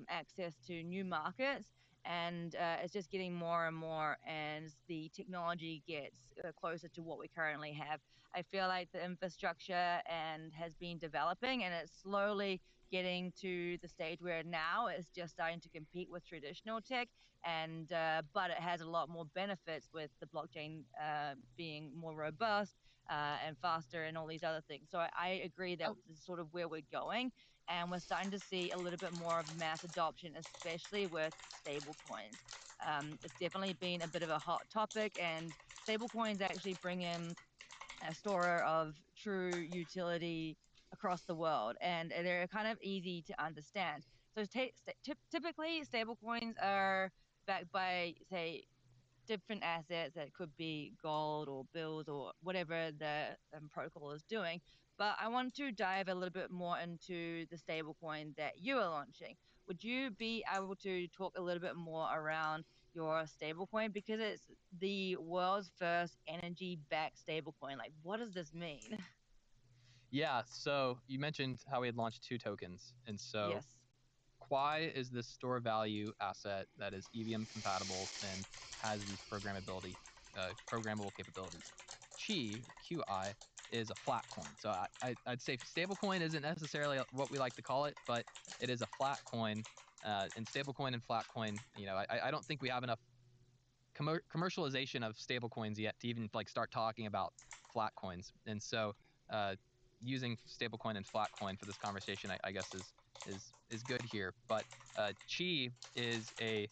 access to new markets. And it's just getting more and more as the technology gets closer to what we currently have. I feel like the infrastructure and has been developing, and it's slowly getting to the stage where now it's just starting to compete with traditional tech. And but it has a lot more benefits with the blockchain being more robust and faster and all these other things. So I agree that Oh, this is sort of where we're going, and we're starting to see a little bit more of mass adoption, especially with stable coins. It's definitely been a bit of a hot topic, and stable coins actually bring in a store of true utility across the world, and they're kind of easy to understand. So typically, stablecoins are backed by, say, different assets that could be gold or bills or whatever the protocol is doing. But I want to dive a little bit more into the stablecoin that you are launching. Would you be able to talk a little bit more around your stablecoin, because it's the world's first energy-backed stablecoin? Like, what does this mean? yeah. So you mentioned how we had launched two tokens, and so Yes. Quai is this store value asset that is EVM compatible and has these programmable capabilities. Qi is a flat coin. So I'd say stablecoin isn't necessarily what we like to call it, but it is a flat coin. And stablecoin and flat coin, I don't think we have enough commercialization of stablecoins yet to even like start talking about flat coins. And so, uh, using stablecoin and flat coin for this conversation, I guess is good here. But Chi is a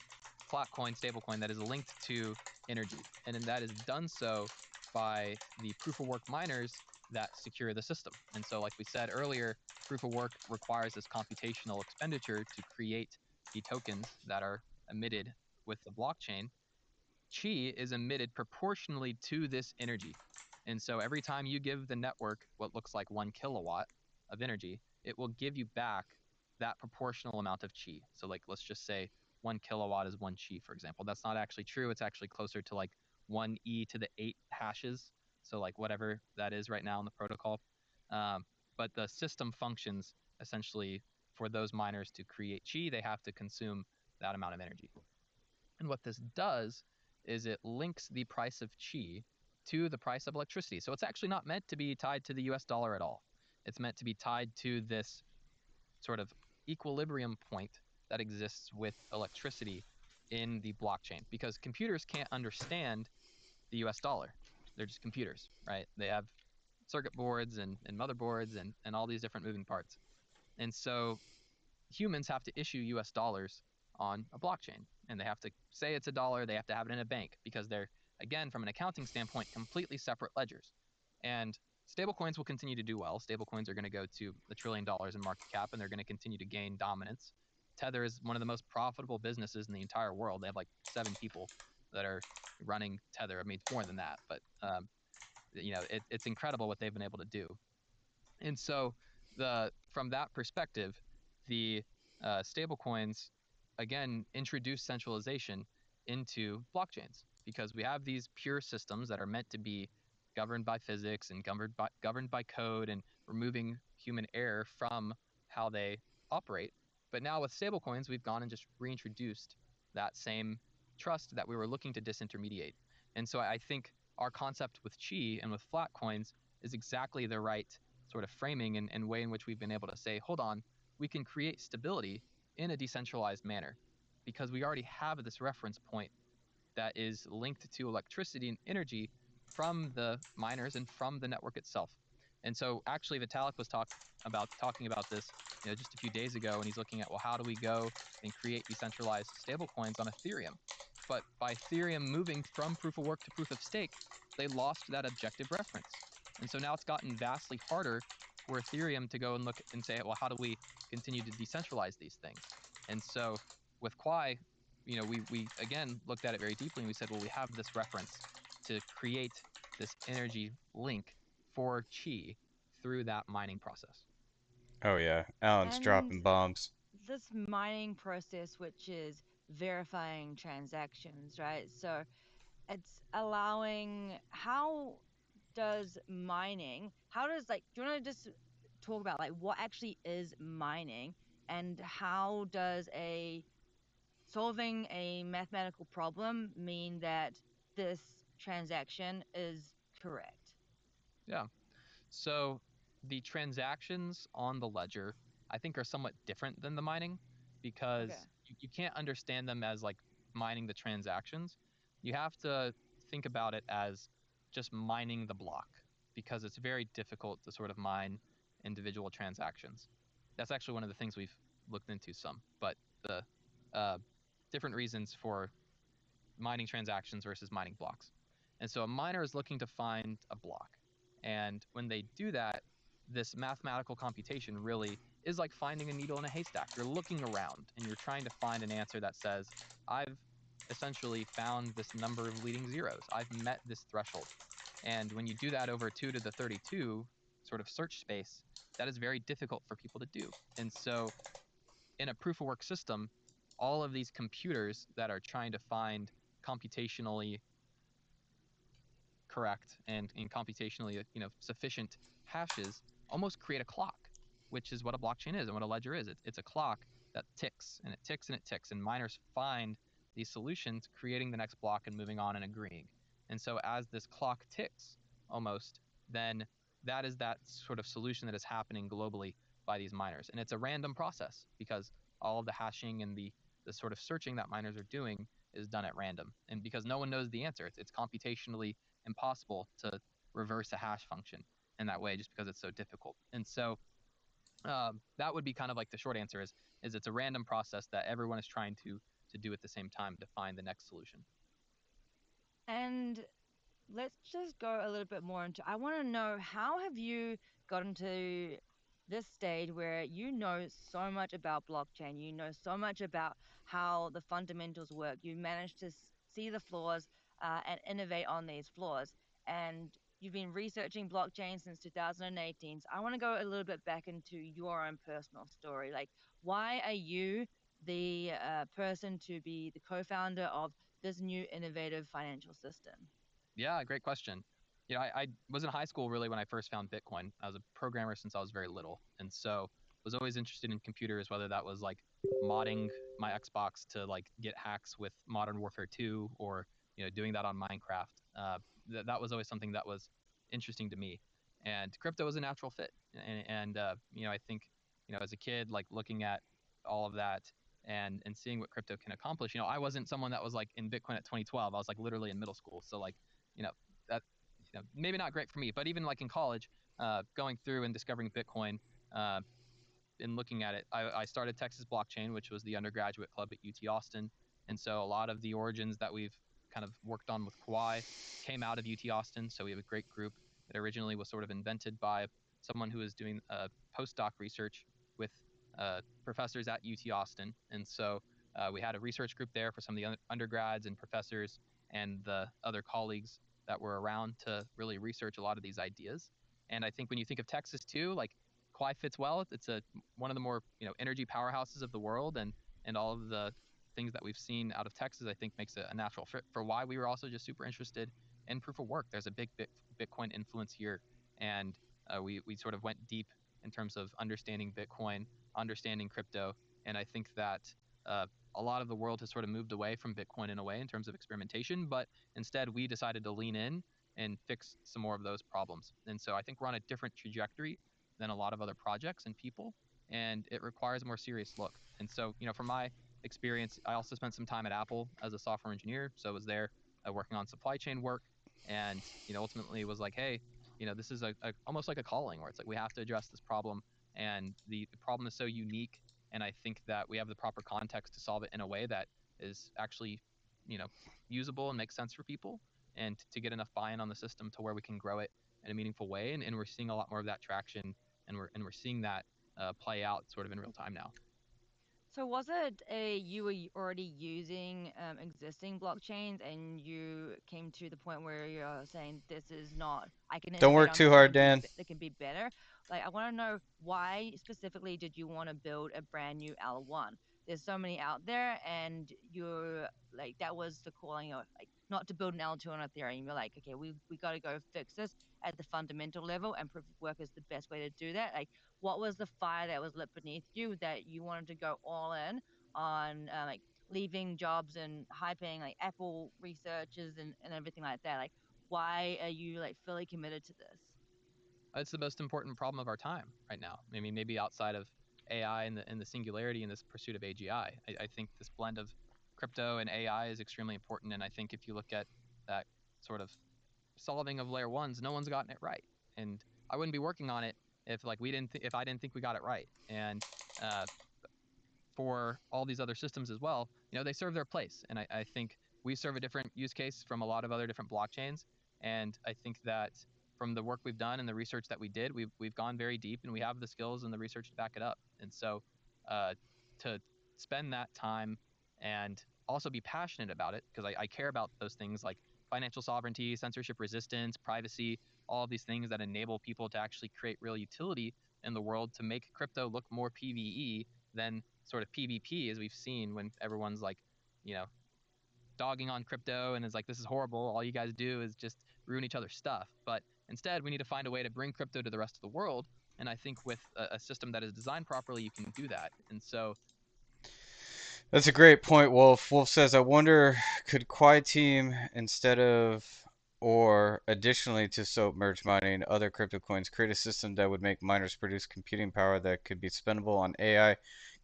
flat coin stablecoin that is linked to energy, and then that is done so by the proof of work miners that secure the system. And so, like we said earlier, proof of work requires this computational expenditure to create the tokens that are emitted with the blockchain. Chi is emitted proportionally to this energy. And so every time you give the network what looks like 1 kilowatt of energy, it will give you back that proportional amount of chi. So, like, let's just say 1 kilowatt is 1 chi, for example. That's not actually true. It's actually closer to like 1 e⁸ hashes. So, like, whatever that is right now in the protocol. Um, but the system functions essentially for those miners to create chi, they have to consume that amount of energy. And what this does is it links the price of chi to the price of electricity. So it's actually not meant to be tied to the US dollar at all. It's meant to be tied to this sort of equilibrium point that exists with electricity in the blockchain, because computers can't understand the US dollar. They're just computers, right? They have circuit boards and motherboards and all these different moving parts. And so humans have to issue US dollars on a blockchain, and they have to say it's a dollar. They have to have it in a bank because they're, again, from an accounting standpoint, completely separate ledgers. And stablecoins will continue to do well. Stablecoins are going to go to $1 trillion in market cap, and they're going to continue to gain dominance. Tether is one of the most profitable businesses in the entire world. They have like 7 people that are running Tether. I mean, it's more than that, but it's incredible what they've been able to do. And so, the from that perspective, the stable coins again introduce centralization into blockchains, because we have these pure systems that are meant to be governed by physics and governed by code and removing human error from how they operate. But now with stable coins, we've gone and just reintroduced that same trust that we were looking to disintermediate. And so I think our concept with Chi and with flat coins is exactly the right sort of framing and way in which we've been able to say, hold on, we can create stability in a decentralized manner because we already have this reference point that is linked to electricity and energy from the miners and from the network itself. And so actually Vitalik was talking about this, just a few days ago, and he's looking at, well, how do we go and create decentralized stablecoins on Ethereum? But by Ethereum moving from proof of work to proof of stake, they lost that objective reference. And so now it's gotten vastly harder for Ethereum to go and look and say, well, how do we continue to decentralize these things? And so with Quai, we again looked at it very deeply, and we said, well, we have this reference to create this energy link for Chi through that mining process. Oh yeah, Alan's And dropping bombs. this mining process, which is verifying transactions, right? So it's allowing, how does mining, how does, like, do you want to just talk about like what actually is mining, and how does a solving a mathematical problem mean that this transaction is correct? Yeah. So the transactions on the ledger, I think, are somewhat different than the mining, Okay. because you can't understand them as like mining the transactions. You have to think about it as just mining the block, because it's very difficult to sort of mine individual transactions. That's actually one of the things we've looked into some, but the uh, different reasons for mining transactions versus mining blocks. And so a miner is looking to find a block. And when they do that, this mathematical computation really is like finding a needle in a haystack. You're looking around and you're trying to find an answer that says, I've essentially found this number of leading zeros. I've met this threshold. And when you do that over 2 to the 32 sort of search space, that is very difficult for people to do. And so in a proof of work system, all of these computers that are trying to find computationally correct and computationally sufficient hashes almost create a clock, which is what a blockchain is and what a ledger is. It's a clock that ticks and it ticks and it ticks, and miners find these solutions, creating the next block and moving on and agreeing. And so as this clock ticks, almost, then that is that sort of solution that is happening globally by these miners. And it's a random process because all of the hashing and the sort of searching that miners are doing is done at random, and because no one knows the answer, it's computationally impossible to reverse a hash function in that way just because it's so difficult. And so that would be kind of like the short answer is it's a random process that everyone is trying to do at the same time to find the next solution. And let's just go a little bit more into, I want to know, how have you gotten to this stage where you know so much about blockchain, you know so much about how the fundamentals work, you managed to see the flaws and innovate on these flaws, and you've been researching blockchain since 2018. So I want to go a little bit back into your own personal story. Like, why are you the person to be the co-founder of this new innovative financial system? Yeah, great question. I was in high school really when I first found Bitcoin. I was a programmer since I was very little, and so was always interested in computers, whether that was like modding my Xbox to like get hacks with Modern Warfare 2, or doing that on Minecraft. That was always something that was interesting to me, and crypto was a natural fit. And I think as a kid, like looking at all of that and seeing what crypto can accomplish. I wasn't someone that was like in Bitcoin at 2012. I was like literally in middle school, so like you know that maybe not great for me, but even like in college, going through and discovering Bitcoin, uh, in looking at it, I started Texas Blockchain, which was the undergraduate club at UT Austin. And so a lot of the origins that we've kind of worked on with Quai came out of UT Austin. So we have a great group that originally was sort of invented by someone who was doing postdoc research with professors at UT Austin. And so we had a research group there for some of the undergrads and professors and the other colleagues that were around to really research a lot of these ideas. And I think when you think of Texas too, like Quai fits well. It's a one of the more energy powerhouses of the world, and all of the things that we've seen out of Texas, I think makes it a natural fit for why we were also just super interested in proof of work. There's a big Bitcoin influence here, and we sort of went deep in terms of understanding Bitcoin, understanding crypto, and I think that uh, a lot of the world has sort of moved away from Bitcoin in a way in terms of experimentation, but instead we decided to lean in and fix some more of those problems. And so I think we're on a different trajectory than a lot of other projects and people, and it requires a more serious look. And so, from my experience, I also spent some time at Apple as a software engineer. So I was there working on supply chain work, and ultimately was like, hey, this is a almost like a calling where it's like we have to address this problem, and the problem is so unique, and I think that we have the proper context to solve it in a way that is actually, you know, usable and makes sense for people, and to get enough buy-in on the system to where we can grow it in a meaningful way. And we're seeing a lot more of that traction, and we're seeing that play out sort of in real time now. So was it you were already using existing blockchains and you came to the point where you're saying this is not, I can Don't innovate work on too this that hard, can be Dan. that can be better. Like, I want to know, why specifically did you want to build a brand new L1? There's so many out there, and you're like, that was the calling of, like, not to build an L2 on Ethereum. You're like, okay, we got to go fix this at the fundamental level, and proof of work is the best way to do that. Like, what was the fire that was lit beneath you that you wanted to go all in on, like, leaving jobs and hyping like Apple researchers and everything like that? Like, why are you like fully committed to this? It's the most important problem of our time right now. I mean, maybe outside of AI and the singularity in this pursuit of AGI, I think this blend of crypto and AI is extremely important. And I think if you look at that sort of solving of layer ones, no one's gotten it right. And I wouldn't be working on it if like if I didn't think we got it right. And uh, for all these other systems as well, they serve their place. And I think we serve a different use case from a lot of other different blockchains. And I think that from the work we've done and the research that we did, we've gone very deep, and we have the skills and the research to back it up. And so uh, to spend that time and also be passionate about it, because I care about those things like financial sovereignty, censorship resistance, privacy, all of these things that enable people to actually create real utility in the world to make crypto look more PVE than sort of PvP, as we've seen when everyone's like, you know, dogging on crypto and is like, this is horrible. All you guys do is just ruin each other's stuff. But instead, we need to find a way to bring crypto to the rest of the world. And I think with a system that is designed properly, you can do that. And so, That's a great point, Wolf. Wolf says, I wonder, could Quai Team, instead of or additionally to SOAP merge mining other crypto coins, create a system that would make miners produce computing power that could be spendable on AI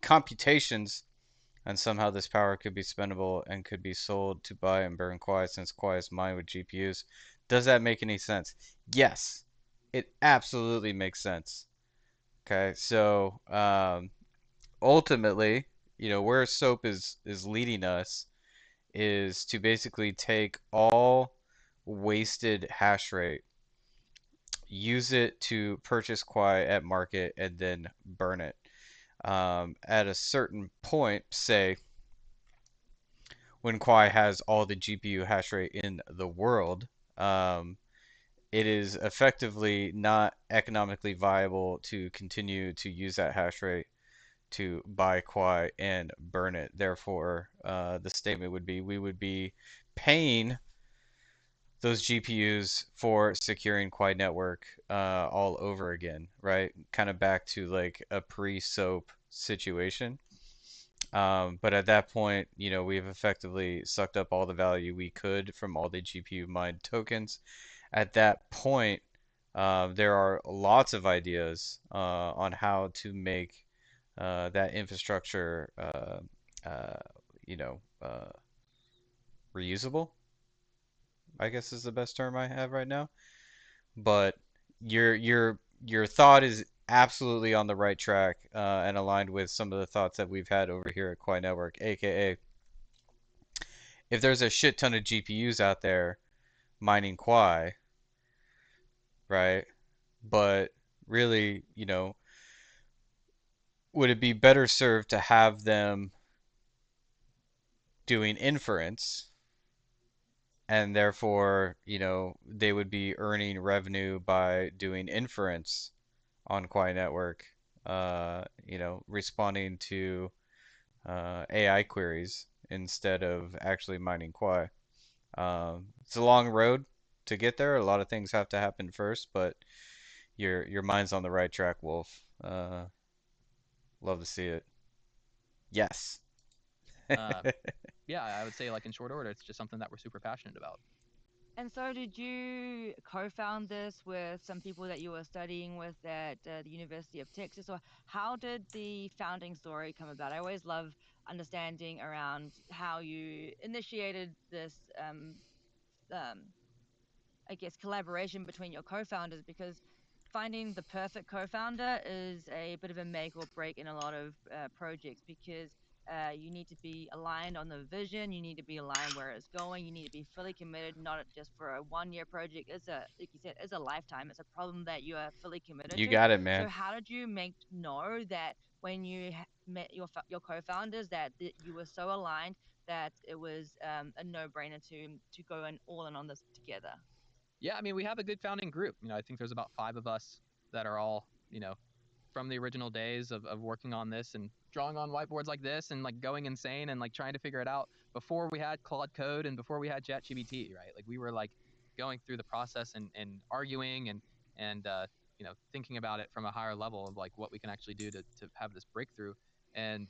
computations and somehow this power could be spendable and could be sold to buy and burn Quai since Quai is mined with GPUs. Does that make any sense? Yes, it absolutely makes sense. Okay, so ultimately, where SOAP is leading us is to basically take all wasted hash rate, use it to purchase Quai at market, and then burn it. At a certain point, say when Quai has all the GPU hash rate in the world, um, it is effectively not economically viable to continue to use that hash rate to buy Quai and burn it. Therefore, the statement would be we would be paying those GPUs for securing Quai network all over again, right? Kind of back to like a pre-SOAP situation. But at that point, we've effectively sucked up all the value we could from all the GPU mined tokens. At that point, there are lots of ideas on how to make that infrastructure, uh, you know, uh, reusable, I guess is the best term I have right now. But your thought is absolutely on the right track and aligned with some of the thoughts that we've had over here at Quai Network, aka if there's a shit ton of GPUs out there mining Quai, right? But really, would it be better served to have them doing inference and therefore, they would be earning revenue by doing inference on Quai Network, responding to AI queries instead of actually mining Quai. It's a long road to get there. A lot of things have to happen first, but your mind's on the right track, Wolf. Love to see it. Yes. Uh, yeah, I would say like in short order, it's just something that we're super passionate about. And so, did you co-found this with some people that you were studying with at the University of Texas, or how did the founding story come about? I always love understanding around how you initiated this um, I guess, collaboration between your co-founders, because finding the perfect co-founder is a bit of a make or break in a lot of projects, because you need to be aligned on the vision, you need to be aligned where it's going, you need to be fully committed, not just for a 1 year project. It's a, like you said, it's a lifetime. It's a problem that you are fully committed You to. got it, So man. how did you make know that when you met your co-founders that you were so aligned that it was a no-brainer to go and all in on this together? Yeah, I mean, we have a good founding group. I think there's about 5 of us that are all, from the original days of working on this and drawing on whiteboards like this and like going insane and like trying to figure it out before we had Claude Code and before we had ChatGPT, right? Like we were like going through the process and arguing and thinking about it from a higher level of like what we can actually do to have this breakthrough. And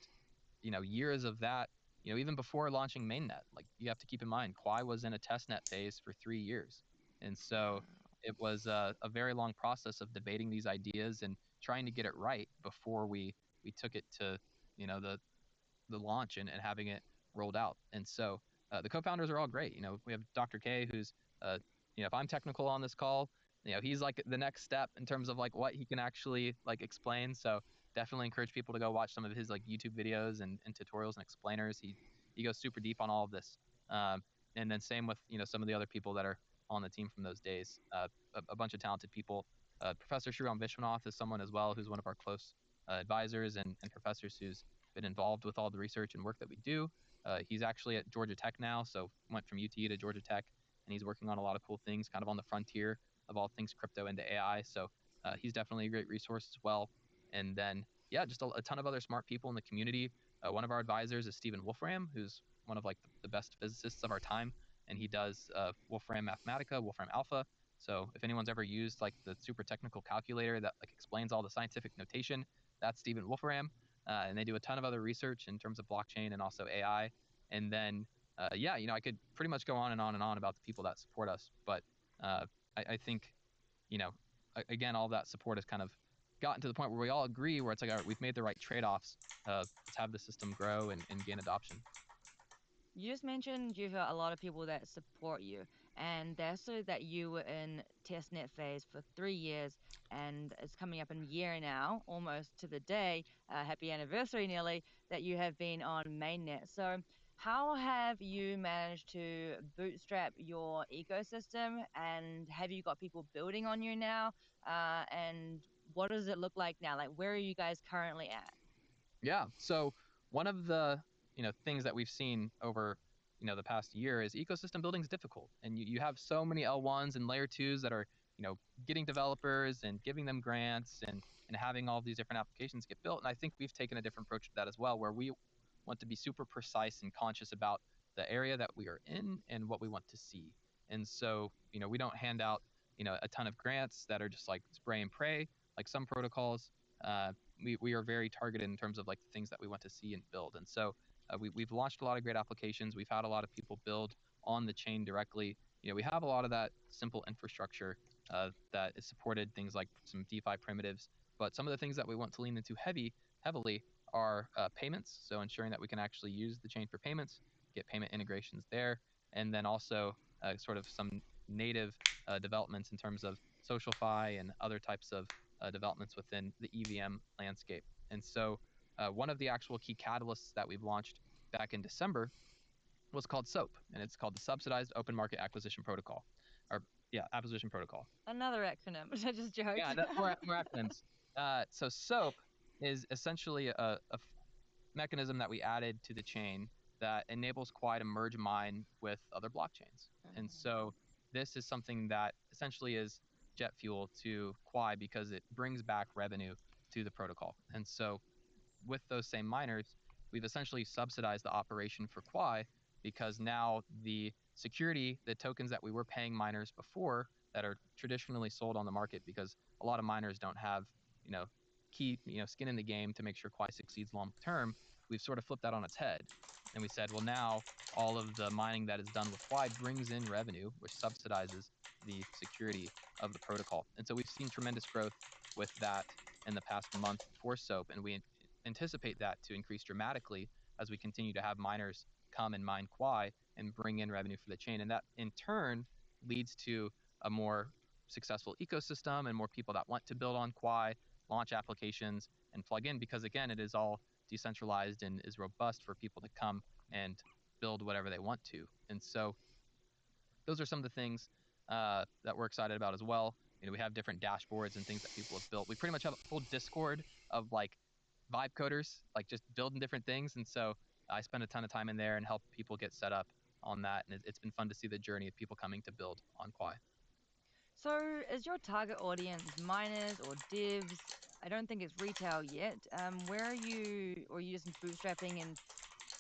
years of that, even before launching mainnet, like you have to keep in mind, Quai was in a testnet phase for 3 years. And so it was a very long process of debating these ideas and trying to get it right before we took it to, the launch and having it rolled out. And so the co-founders are all great. We have Dr. K, who's, if I'm technical on this call, he's like the next step in terms of like what he can actually like explain. So definitely encourage people to go watch some of his like YouTube videos and tutorials and explainers. He goes super deep on all of this. Um, and then same with some of the other people that are on the team from those days. A bunch of talented people. Professor Shriram Vishwanath is someone as well who's one of our close advisors and professors who's been involved with all the research and work that we do. He's actually at Georgia Tech now, so went from UT to Georgia Tech, and he's working on a lot of cool things, kind of on the frontier of all things crypto into AI. So he's definitely a great resource as well. And then, yeah, just a ton of other smart people in the community. One of our advisors is Stephen Wolfram, who's one of like the best physicists of our time, and he does Wolfram Mathematica, Wolfram Alpha. So if anyone's ever used like the super technical calculator that like explains all the scientific notation, that's Stephen Wolfram. And they do a ton of other research in terms of blockchain and also AI. And then, yeah, I could pretty much go on and on and on about the people that support us, but uh, I think, you know, again, all of that support is kind of gotten to the point where we all agree where it's like, all right, we've made the right trade-offs. Let's have the system grow and gain adoption. You just mentioned you've got a lot of people that support you, and that's so that you were in testnet phase for 3 years, and it's coming up in a year now, almost to the day. Happy anniversary, nearly, that you have been on mainnet. So, how have you managed to bootstrap your ecosystem, and have you got people building on you now? And what does it look like now? Like, where are you guys currently at? Yeah. So one of the things that we've seen over the past year is ecosystem building is difficult, and you have so many L1s and layer twos that are getting developers and giving them grants and having all these different applications get built. And I think we've taken a different approach to that as well, where we want to be super precise and conscious about the area that we are in and what we want to see. And so we don't hand out a ton of grants that are just like spray and pray like some protocols. Uh, we are very targeted in terms of like the things that we want to see and build. And so we've launched a lot of great applications. We've had a lot of people build on the chain directly. We have a lot of that simple infrastructure that is supported, things like some DeFi primitives. But some of the things that we want to lean into heavily are payments. So ensuring that we can actually use the chain for payments, get payment integrations there, and then also sort of some native developments in terms of SocialFi and other types of developments within the EVM landscape. And so, one of the actual key catalysts that we've launched back in December was called SOAP, and it's called the Subsidized Open Market Acquisition Protocol, or yeah, Acquisition Protocol. Another acronym. I just Yeah, joked. more acronyms. So SOAP is essentially a mechanism that we added to the chain that enables Quai to merge mine with other blockchains. And so this is something that essentially is jet fuel to Quai because it brings back revenue to the protocol. And so with those same miners, we've essentially subsidized the operation for Quai because now the security, the tokens that we were paying miners before that are traditionally sold on the market because a lot of miners don't have, you know, key, skin in the game to make sure Quai succeeds long term, we've sort of flipped that on its head. And we said, well, now all of the mining that is done with Quai brings in revenue, which subsidizes the security of the protocol. And so we've seen tremendous growth with that in the past month for SOAP, and we anticipate that to increase dramatically as we continue to have miners come and mine Quai and bring in revenue for the chain. And that in turn leads to a more successful ecosystem and more people that want to build on Quai, launch applications, and plug in because, again, it is all decentralized and is robust for people to come and build whatever they want to. And so those are some of the things that we're excited about as well. We have different dashboards and things that people have built. We pretty much have a full Discord of like vibe coders, like just building different things. And so I spend a ton of time in there and help people get set up on that. And it's been fun to see the journey of people coming to build on Quai. So, is your target audience miners or divs? I don't think it's retail yet. Where are you, or are you just bootstrapping and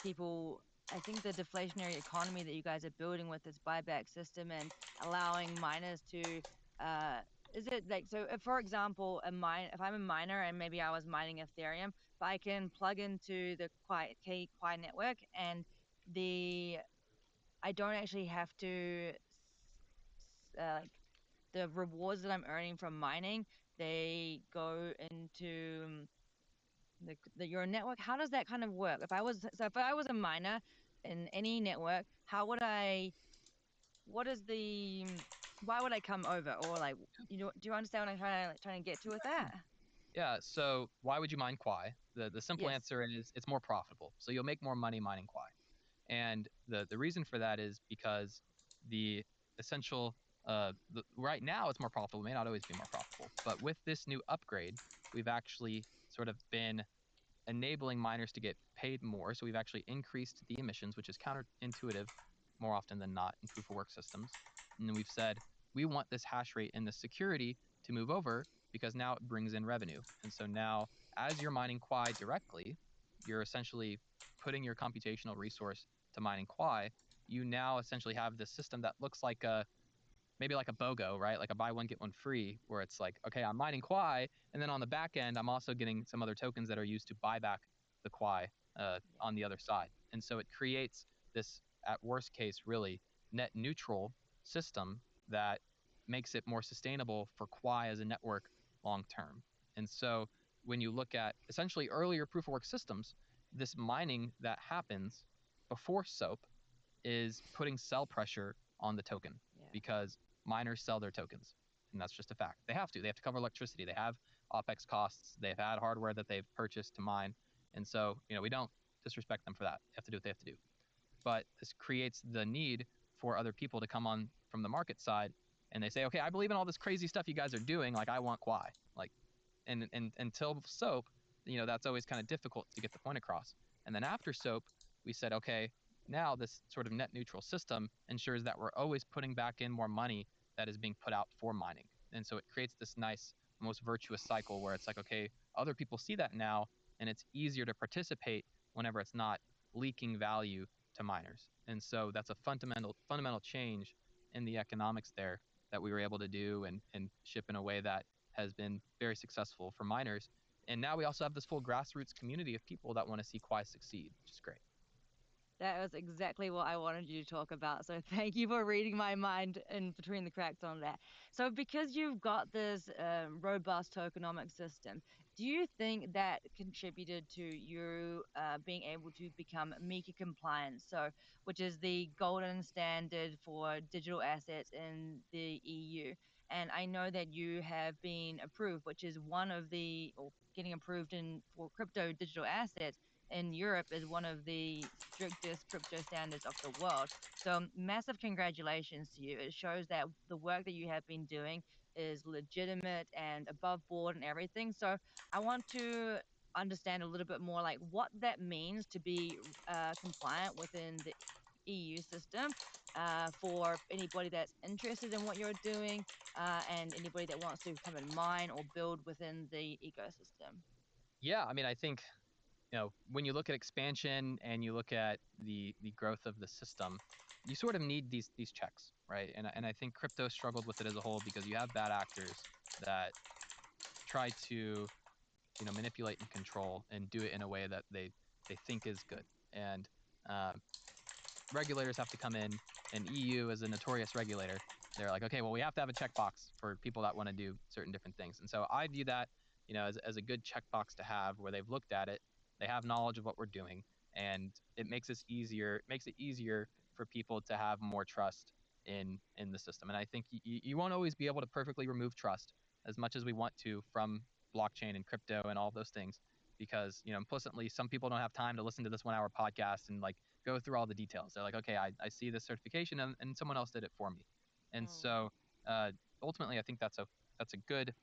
people? I think the deflationary economy that you guys are building with this buyback system and allowing miners to, uh, is it like so? If, for example, if I'm a miner and maybe I was mining Ethereum, but I can plug into the Quai network and the I don't actually have to like the rewards that I'm earning from mining, they go into your network. How does that kind of work? If I was a miner in any network, how would I? What is the? Why would I come over? Or like, do you understand what I'm trying to get to with that? Yeah. So why would you mine Quai? The simple Yes. answer is it's more profitable. So you'll make more money mining Quai. And the reason for that is because the essential right now it's more profitable, it may not always be more profitable. But with this new upgrade, we've actually sort of been enabling miners to get paid more. So we've actually increased the emissions, which is counterintuitive more often than not in proof of work systems. And then we've said we want this hash rate and the security to move over because now it brings in revenue. And so now, as you're mining Quai directly, you're essentially putting your computational resource to mining Quai. You now essentially have this system that looks like maybe like a BOGO, right? Like a buy one, get one free, where it's like, okay, I'm mining Quai, and then on the back end, I'm also getting some other tokens that are used to buy back the Quai on the other side. And so it creates this, at worst case, really net neutral system that makes it more sustainable for Quai as a network long term. And so when you look at essentially earlier proof of work systems, this mining that happens before SOAP is putting sell pressure on the token Yeah. because miners sell their tokens. And that's just a fact. They have to. They have to cover electricity. They have OPEX costs. They've had hardware that they've purchased to mine. And so, we don't disrespect them for that. They have to do what they have to do. But this creates the need for other people to come on from the market side and they say, okay, I believe in all this crazy stuff you guys are doing. Like, I want Quai. Like, and until SOAP, that's always kind of difficult to get the point across. And then after SOAP, we said, okay, now this sort of net neutral system ensures that we're always putting back in more money that is being put out for mining. And so it creates this nice, almost virtuous cycle where it's like, okay, other people see that now, and it's easier to participate whenever it's not leaking value to miners. And so that's a fundamental change in the economics there that we were able to do and ship in a way that has been very successful for miners. And now we also have this full grassroots community of people that want to see Quai succeed, which is great. That was exactly what I wanted you to talk about. So thank you for reading my mind in between the cracks on that. So because you've got this robust tokenomic system, do you think that contributed to you being able to become MiCA compliant? So, which is the golden standard for digital assets in the EU. And I know that you have been approved, which is one of the, or getting approved in for crypto digital assets in Europe is one of the strictest crypto standards of the world. So, massive congratulations to you. It shows that the work that you have been doing is legitimate and above board and everything. So, I want to understand a little bit more like what that means to be compliant within the EU system for anybody that's interested in what you're doing and anybody that wants to come and mine or build within the ecosystem. Yeah, I mean, I think when you look at expansion and you look at the growth of the system, you sort of need these checks, right? And I think crypto struggled with it as a whole because you have bad actors that try to manipulate and control and do it in a way that they think is good. And uh, regulators have to come in, and EU is a notorious regulator. They're like, okay, well, we have to have a checkbox for people that want to do certain different things. And so I view that, as a good checkbox to have where they've looked at it, they have knowledge of what we're doing, and it makes it easier for people to have more trust in the system. And I think you won't always be able to perfectly remove trust as much as we want to from blockchain and crypto and all those things because implicitly some people don't have time to listen to this 1 hour podcast and like go through all the details. They're like, okay, I see this certification and someone else did it for me. And Mm. so ultimately, I think that's a good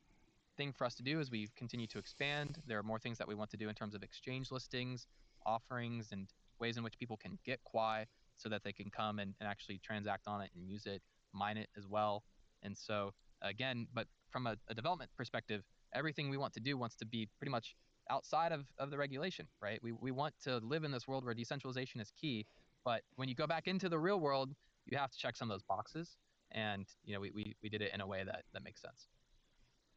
thing for us to do as we continue to expand. There are more things that we want to do in terms of exchange listings, offerings, and ways in which people can get Quai so that they can come and actually transact on it and use it, mine it as well. And so again, but from a development perspective, everything we want to do wants to be pretty much outside of the regulation, right? We want to live in this world where decentralization is key. But when you go back into the real world, you have to check some of those boxes. And we did it in a way that makes sense.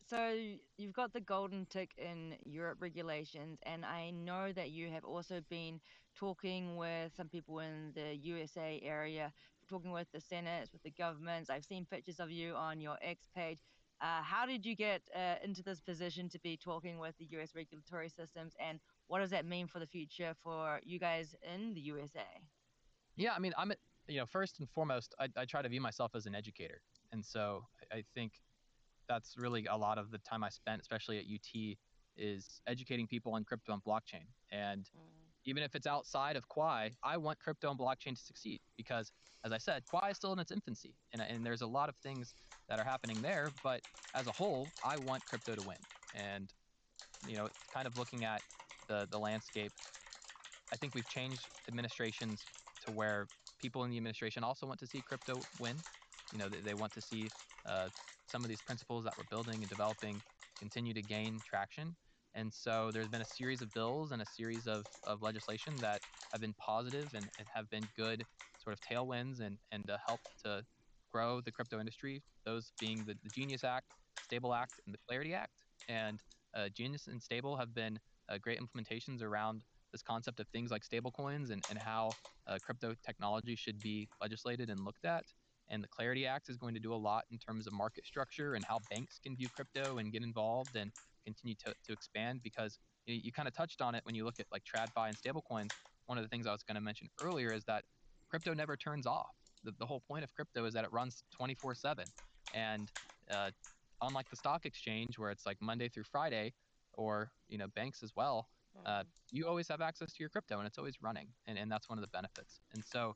So you've got the golden tick in Europe regulations, and I know that you have also been talking with some people in the USA area, talking with the senates, with the governments. I've seen pictures of you on your X page. How did you get into this position to be talking with the US regulatory systems, and what does that mean for the future for you guys in the USA? Yeah, I mean, first and foremost, I try to view myself as an educator. And so I think that's really a lot of the time I spent, especially at UT, is educating people on crypto and blockchain. And Mm. even if it's outside of Quai, I want crypto and blockchain to succeed because, as I said, Quai is still in its infancy. And there's a lot of things that are happening there. But as a whole, I want crypto to win. And, kind of looking at the landscape, I think we've changed administrations to where people in the administration also want to see crypto win. They want to see uh, some of these principles that we're building and developing continue to gain traction. And so there's been a series of bills and a series of legislation that have been positive and have been good sort of tailwinds and help to grow the crypto industry. Those being the Genius Act, Stable Act, and the Clarity Act. And Genius and Stable have been great implementations around this concept of things like stablecoins and how crypto technology should be legislated and looked at. And the Clarity Act is going to do a lot in terms of market structure and how banks can view crypto and get involved and continue to expand. Because you kind of touched on it when you look at like TradFi and stablecoins. One of the things I was going to mention earlier is that crypto never turns off. The whole point of crypto is that it runs 24/7. And uh, unlike the stock exchange where it's like Monday through Friday, or banks as well, Mm. you always have access to your crypto and it's always running, and that's one of the benefits. And so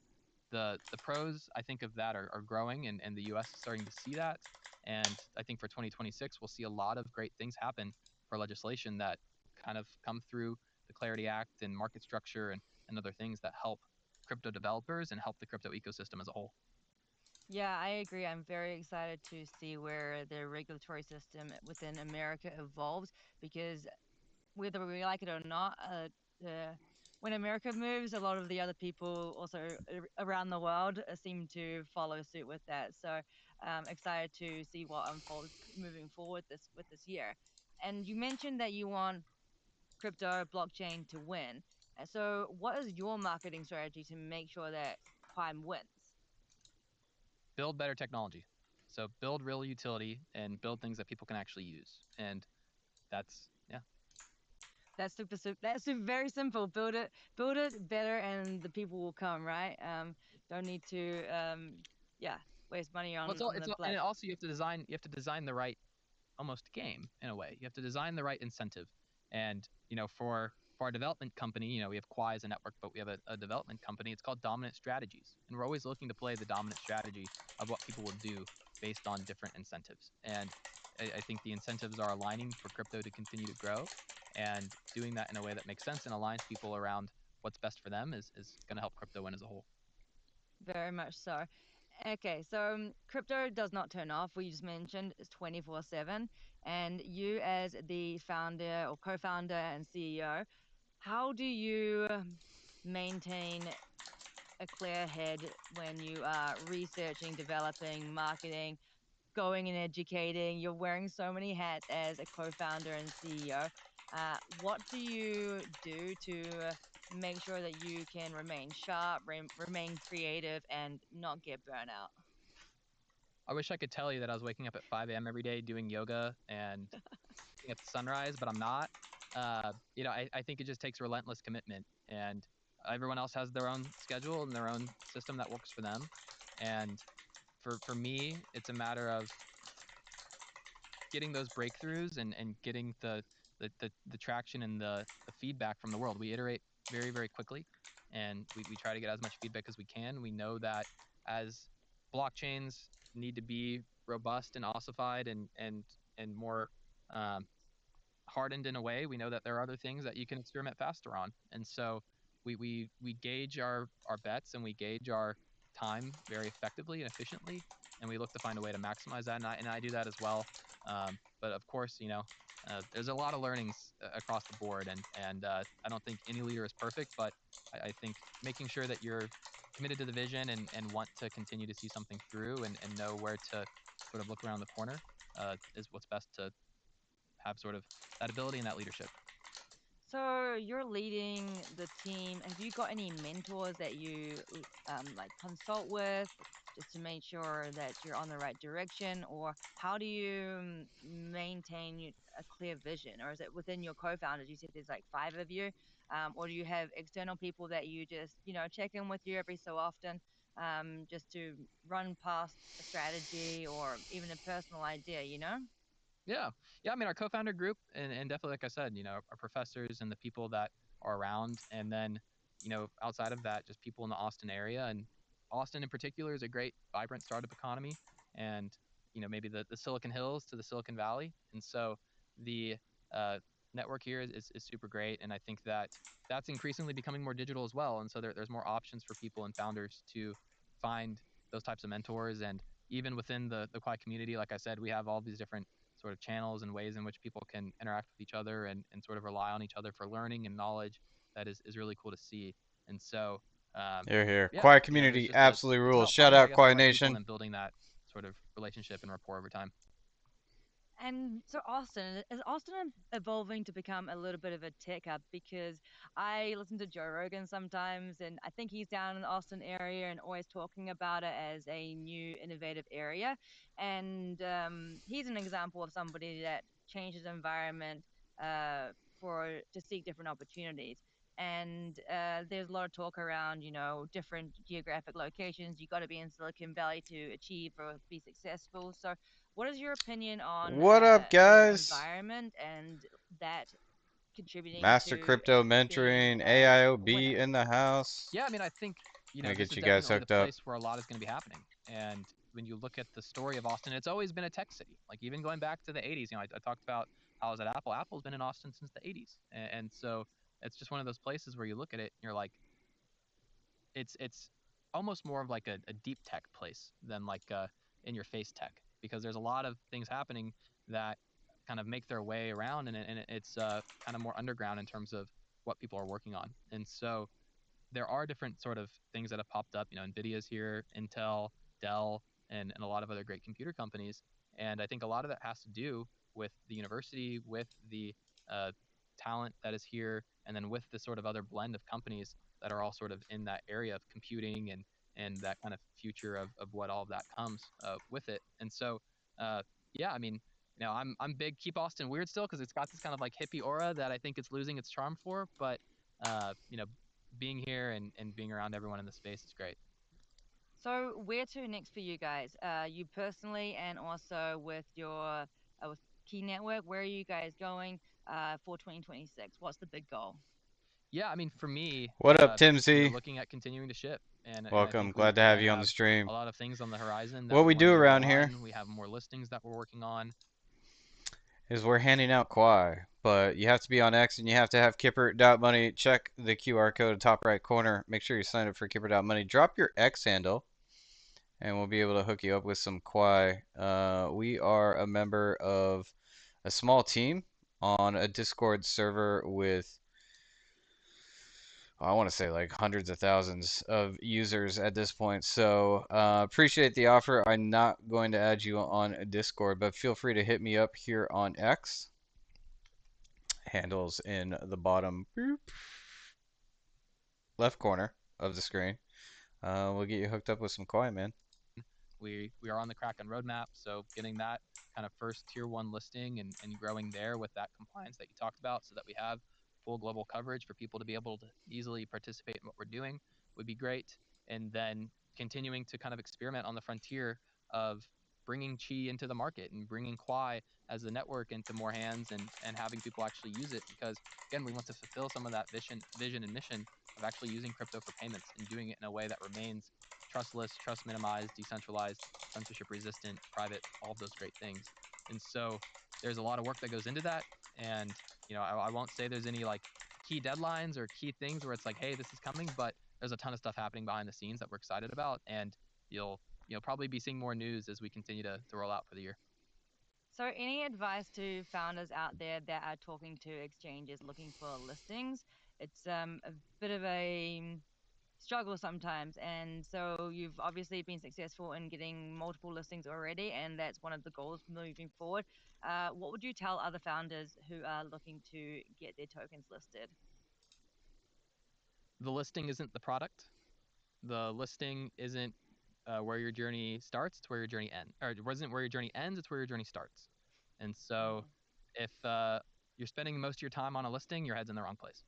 the pros I think of that are growing, and the US is starting to see that. And I think for 2026 we'll see a lot of great things happen for legislation that kind of come through the Clarity Act and market structure and other things that help crypto developers and help the crypto ecosystem as a whole. Yeah, I agree. I'm very excited to see where the regulatory system within America evolves because whether we like it or not, when America moves, a lot of the other people also around the world seem to follow suit with that. So excited to see what unfolds moving forward with this year. And you mentioned that you want crypto blockchain to win. So what is your marketing strategy to make sure that Quai wins? Build better technology. So build real utility and build things that people can actually use. And that's, yeah. That's very simple. Build it better, and the people will come. Right? Don't need to yeah, waste money Well, on the and platform. also you have to design the right almost game in a way. You have to design the right incentive. And for our development company, we have Quai as a network, but we have a development company. It's called Dominant Strategies, and we're always looking to play the dominant strategy of what people will do based on different incentives. And I think the incentives are aligning for crypto to continue to grow, and doing that in a way that makes sense and aligns people around what's best for them is going to help crypto win as a whole. Very much so. Okay, so crypto does not turn off. We just mentioned it's 24/7, and you as the founder or co-founder and CEO, how do you maintain a clear head when you are researching, developing, marketing, going and educating? You're wearing so many hats as a co-founder and CEO. What do you do to make sure that you can remain sharp, remain creative, and not get burnout? I wish I could tell you that I was waking up at 5 a.m. every day doing yoga and looking at the sunrise, but I'm not. I think it just takes relentless commitment, and everyone else has their own schedule and their own system that works for them. And for me, it's a matter of getting those breakthroughs and getting the traction and the feedback from the world. We iterate very, very quickly, and we try to get as much feedback as we can. We know that as blockchains need to be robust and ossified and more um, hardened in a way, we know that there are other things that you can experiment faster on. And so we gauge our bets and we gauge our time very effectively and efficiently, and we look to find a way to maximize that. And I do that as well. But of course, there's a lot of learnings across the board, and I don't think any leader is perfect, but I think making sure that you're committed to the vision and want to continue to see something through and know where to sort of look around the corner is what's best to have sort of that ability and that leadership. So you're leading the team. Have you got any mentors that you like consult with just to make sure that you're on the right direction, or how do you maintain a clear vision? Or is it within your co-founders? You said there's like five of you, or do you have external people that you just check in with you every so often, just to run past a strategy or even a personal idea? Yeah. Yeah. I mean, our co founder group, and definitely, like I said, our professors and the people that are around. And then, outside of that, just people in the Austin area. And Austin in particular is a great, vibrant startup economy. And, maybe the Silicon Hills to the Silicon Valley. And so the uh, network here is super great. And I think that that's increasingly becoming more digital as well. And so there's more options for people and founders to find those types of mentors. And even within the Quai community, like I said, we have all these different sort of channels and ways in which people can interact with each other and sort of rely on each other for learning and knowledge that is really cool to see. And so, Here, here. yeah, Quiet there's community just absolutely it's rules. about Shout finding, I out, guess, the Quiet right people and Nation. then building that sort of relationship and rapport over time. And so Austin, is Austin evolving to become a little bit of a tech hub? Because I listen to Joe Rogan sometimes, and I think he's down in the Austin area and always talking about it as a new innovative area. And he's an example of somebody that changed his environment uh, for to seek different opportunities. And there's a lot of talk around, different geographic locations. You got to be in Silicon Valley to achieve or be successful. So what is your opinion on What up, the guys? environment and that contributing Master to Crypto being Mentoring, a AIOB winner? in the house. Yeah, I mean, I think, Let me this get is you guys definitely the hooked up. place where a lot is going to be happening. And when you look at the story of Austin, it's always been a tech city. Like even going back to the 80s, I talked about how I was at Apple. Apple's been in Austin since the 80s. And so it's just one of those places where you look at it and you're like, it's almost more of like a deep tech place than like in your face tech, because there's a lot of things happening that kind of make their way around, and it's kind of more underground in terms of what people are working on. And so there are different sort of things that have popped up. Nvidia's here, Intel, Dell, and a lot of other great computer companies. And I think a lot of that has to do with the university, with the uh, talent that is here, and then with the sort of other blend of companies that are all sort of in that area of computing and that kind of future of what all of that comes with it. And so, uh, yeah, I mean, I'm big keep Austin weird still because it's got this kind of like hippie aura that I think it's losing its charm for. But being here and being around everyone in the space is great. So where to next for you guys? You personally, and also with your with Key Network, where are you guys going for 2026? What's the big goal? Yeah, I mean, for me, What up, Tim Z? looking at continuing to ship, and I Welcome. think Glad we're to gonna have you on the have a stream. lot of things on the horizon that What we we want to do be able to around here run. We have more listings that we're working on. is we're handing out Quai, but you have to be on X and you have to have Kipper.money. Check the QR code top right corner. Make sure you sign up for Kipper.money. Drop your X handle and we'll be able to hook you up with some Quai. We are a member of a small team on a Discord server with, I want to say, like hundreds of thousands of users at this point. So appreciate the offer. I'm not going to add you on Discord, but feel free to hit me up here on X. Handles in the bottom left corner of the screen. We'll get you hooked up with some Quai, man. We are on the Kraken roadmap, so getting that kind of first tier one listing and growing there with that compliance that you talked about, so that we have full global coverage for people to be able to easily participate in what we're doing would be great. And then continuing to kind of experiment on the frontier of bringing Chi into the market and bringing Quai as a network into more hands and having people actually use it, because again, we want to fulfill some of that vision and mission of actually using crypto for payments and doing it in a way that remains trustless, trust minimized, decentralized, censorship resistant, private, all of those great things. And so there's a lot of work that goes into that. And, I won't say there's any like key deadlines or key things where it's like, hey, this is coming, but there's a ton of stuff happening behind the scenes that we're excited about. And you'll, probably be seeing more news as we continue to roll out for the year. So, any advice to founders out there that are talking to exchanges looking for listings? It's a bit of a struggle sometimes. And so, you've obviously been successful in getting multiple listings already, and that's one of the goals moving forward. What would you tell other founders who are looking to get their tokens listed? The listing isn't the product. The listing isn't where your journey starts. It's where your journey ends. Or it wasn't where your journey ends. It's where your journey starts. And so, Mm. if you're spending most of your time on a listing, your head's in the wrong place.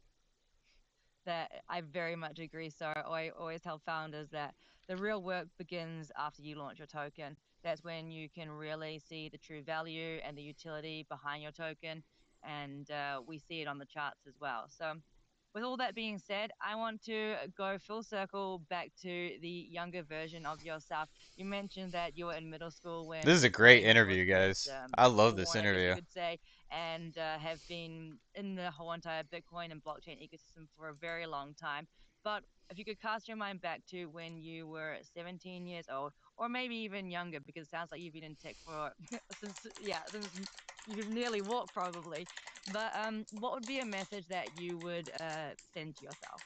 That I very much agree. So I always tell founders that the real work begins after you launch your token. That's when you can really see the true value and the utility behind your token, and we see it on the charts as well. So, with all that being said, I want to go full circle back to the younger version of yourself. You mentioned that you were in middle school This when is a great Bitcoin interview, was guys. I love this born, I guess you interview. could say, and have been in the whole entire Bitcoin and blockchain ecosystem for a very long time. But if you could cast your mind back to when you were 17 years old, or maybe even younger, because it sounds like you've been in tech for since since you've nearly walked probably. But what would be a message that you would send to yourself?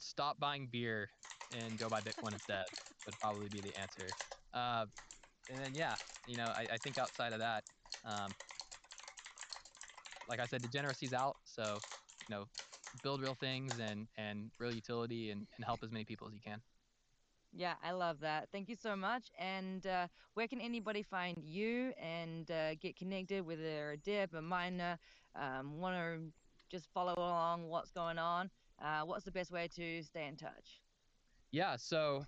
Stop buying beer and go buy Bitcoin instead would probably be the answer. Uh, and then yeah, I think outside of that, um, like I said, degeneracy's out. So, you know, build real things and real utility and help as many people as you can. Yeah, I love that. Thank you so much. And where can anybody find you and get connected, whether they're a dip, a miner, want to just follow along what's going on? What's the best way to stay in touch? Yeah. So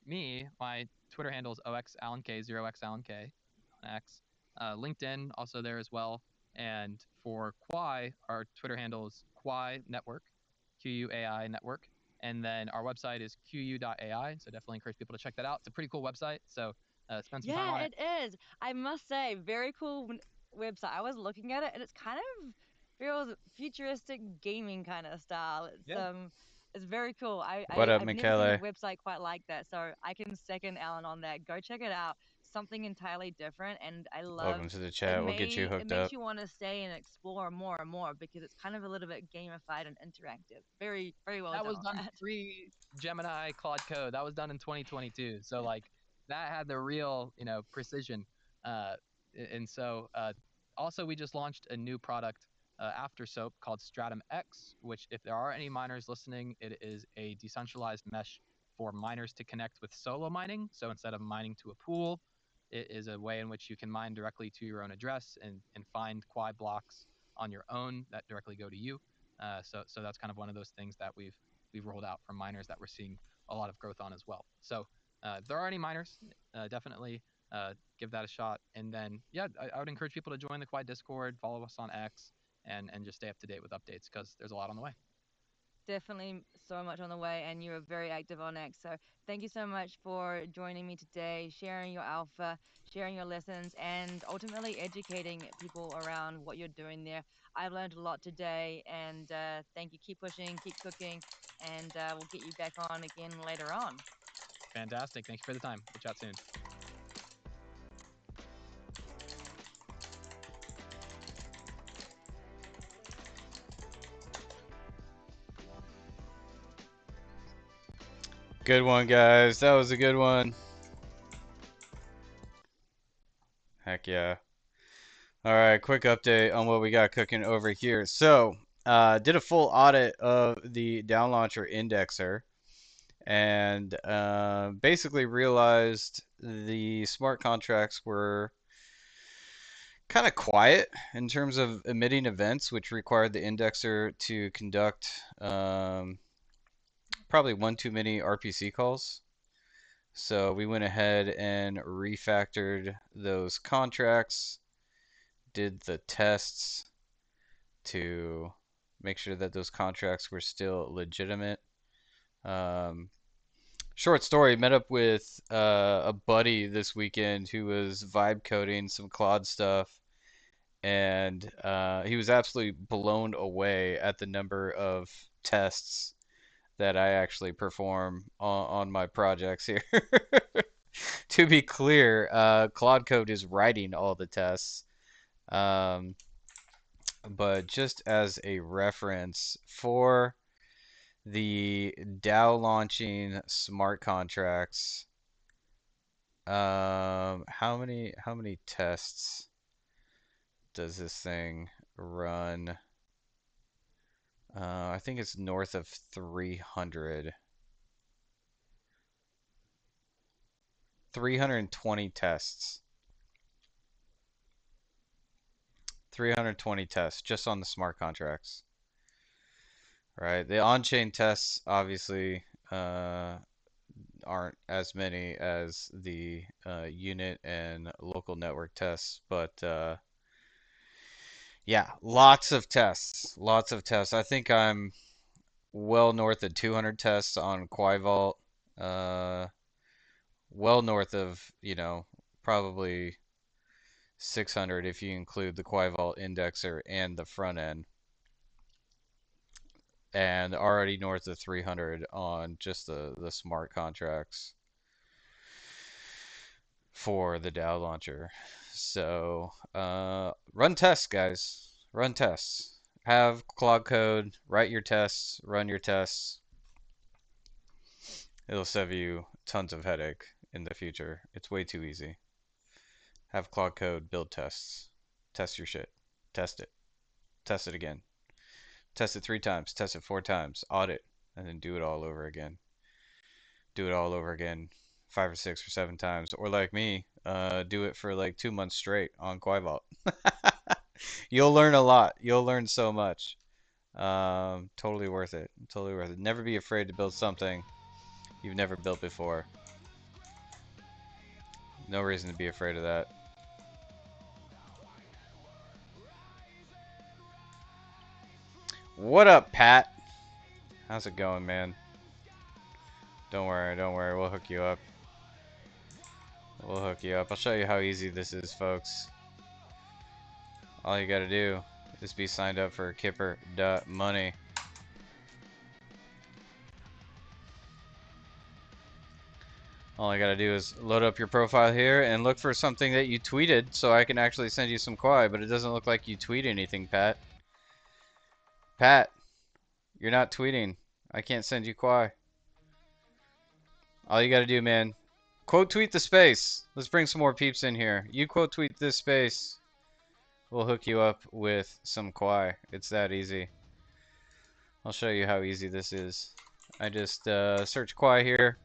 me, my Twitter handle is oxallenk 0xallenk on X. LinkedIn also there as well. And for Quai, our Twitter handle is Quai Network, QUAI Network. And then our website is qu.ai. So definitely encourage people to check that out. It's a pretty cool website. So spend some time Yeah, on it. it is. I must say, very cool website. I was looking at it, and it's kind of feels futuristic gaming kind of style. Yeah. It's very cool. What up, I've never seen a Michele? website quite like that, so I can second Alan on that. Go check it out. Something entirely different, and I love Welcome to the it. chat. We'll get you It hooked makes up. you want to stay and explore more and more because it's kind of a little bit gamified and interactive. Very well That done was on done that. pre Gemini Claude Code. That was done in 2022. So like that had the real, precision. Uh, and so also we just launched a new product after SOAP called Stratum X, which if there are any miners listening, it is a decentralized mesh for miners to connect with solo mining. So instead of mining to a pool, it is a way in which you can mine directly to your own address and find Quai blocks on your own that directly go to you. So that's kind of one of those things that we've rolled out for miners that we're seeing a lot of growth on as well. So if there are any miners, definitely give that a shot. And then yeah, I would encourage people to join the Quad Discord, follow us on X, and just stay up to date with updates because there's a lot on the way. Definitely so much on the way, and you are very active on X. So thank you so much for joining me today, sharing your alpha, sharing your lessons, and ultimately educating people around what you're doing there. I've learned a lot today, and thank you. Keep pushing, keep cooking, and we'll get you back on again later on. Fantastic. Thank you for the time. We'll chat soon. Good one, guys. That was a good one. Heck yeah. All right, quick update on what we got cooking over here. So, did a full audit of the down launcher indexer and basically realized the smart contracts were kind of quiet in terms of emitting events, which required the indexer to conduct probably one too many RPC calls. So we went ahead and refactored those contracts, did the tests to make sure that those contracts were still legitimate. Um, Short story, met up with a buddy this weekend who was vibe coding some Claude stuff, and he was absolutely blown away at the number of tests that I actually perform on my projects here. To be clear, Claude Code is writing all the tests. Um, but just as a reference for the DAO launching smart contracts, how many tests does this thing run? I think it's north of 300. 320 tests. 320 tests just on the smart contracts. Right? The on-chain tests obviously aren't as many as the unit and local network tests, but yeah, lots of tests. Lots of tests. I think I'm well north of 200 tests on Quai Vault. Uh, well north of, probably 600 if you include the Quai Vault indexer and the front end, and already north of 300 on just the smart contracts for the DAO launcher. So run tests, guys. Run tests. Have Claude Code, write your tests, run your tests. It'll save you tons of headache in the future. It's way too easy. Have Claude Code build tests. Test your shit. Test it. Test it again. Test it 3 times. Test it 4 times. Audit. And then do it all over again. Do it all over again 5 or 6 or 7 times. Or like me, do it for like 2 months straight on Quai Vault. You'll learn a lot. You'll learn so much. Totally worth it. Totally worth it. Never be afraid to build something you've never built before. No reason to be afraid of that. What up, Pat? How's it going, man? Don't worry, don't worry. We'll hook you up. We'll hook you up. I'll show you how easy this is, folks. All you gotta do is be signed up for Kipper.money. All I gotta do is load up your profile here and look for something that you tweeted so I can actually send you some Quai, but it doesn't look like you tweet anything, Pat. Pat, you're not tweeting. I can't send you Quai. All you gotta do, man, quote tweet the space. Let's bring some more peeps in here. You quote tweet this space. We'll hook you up with some Quai. It's that easy. I'll show you how easy this is. I just search Quai here.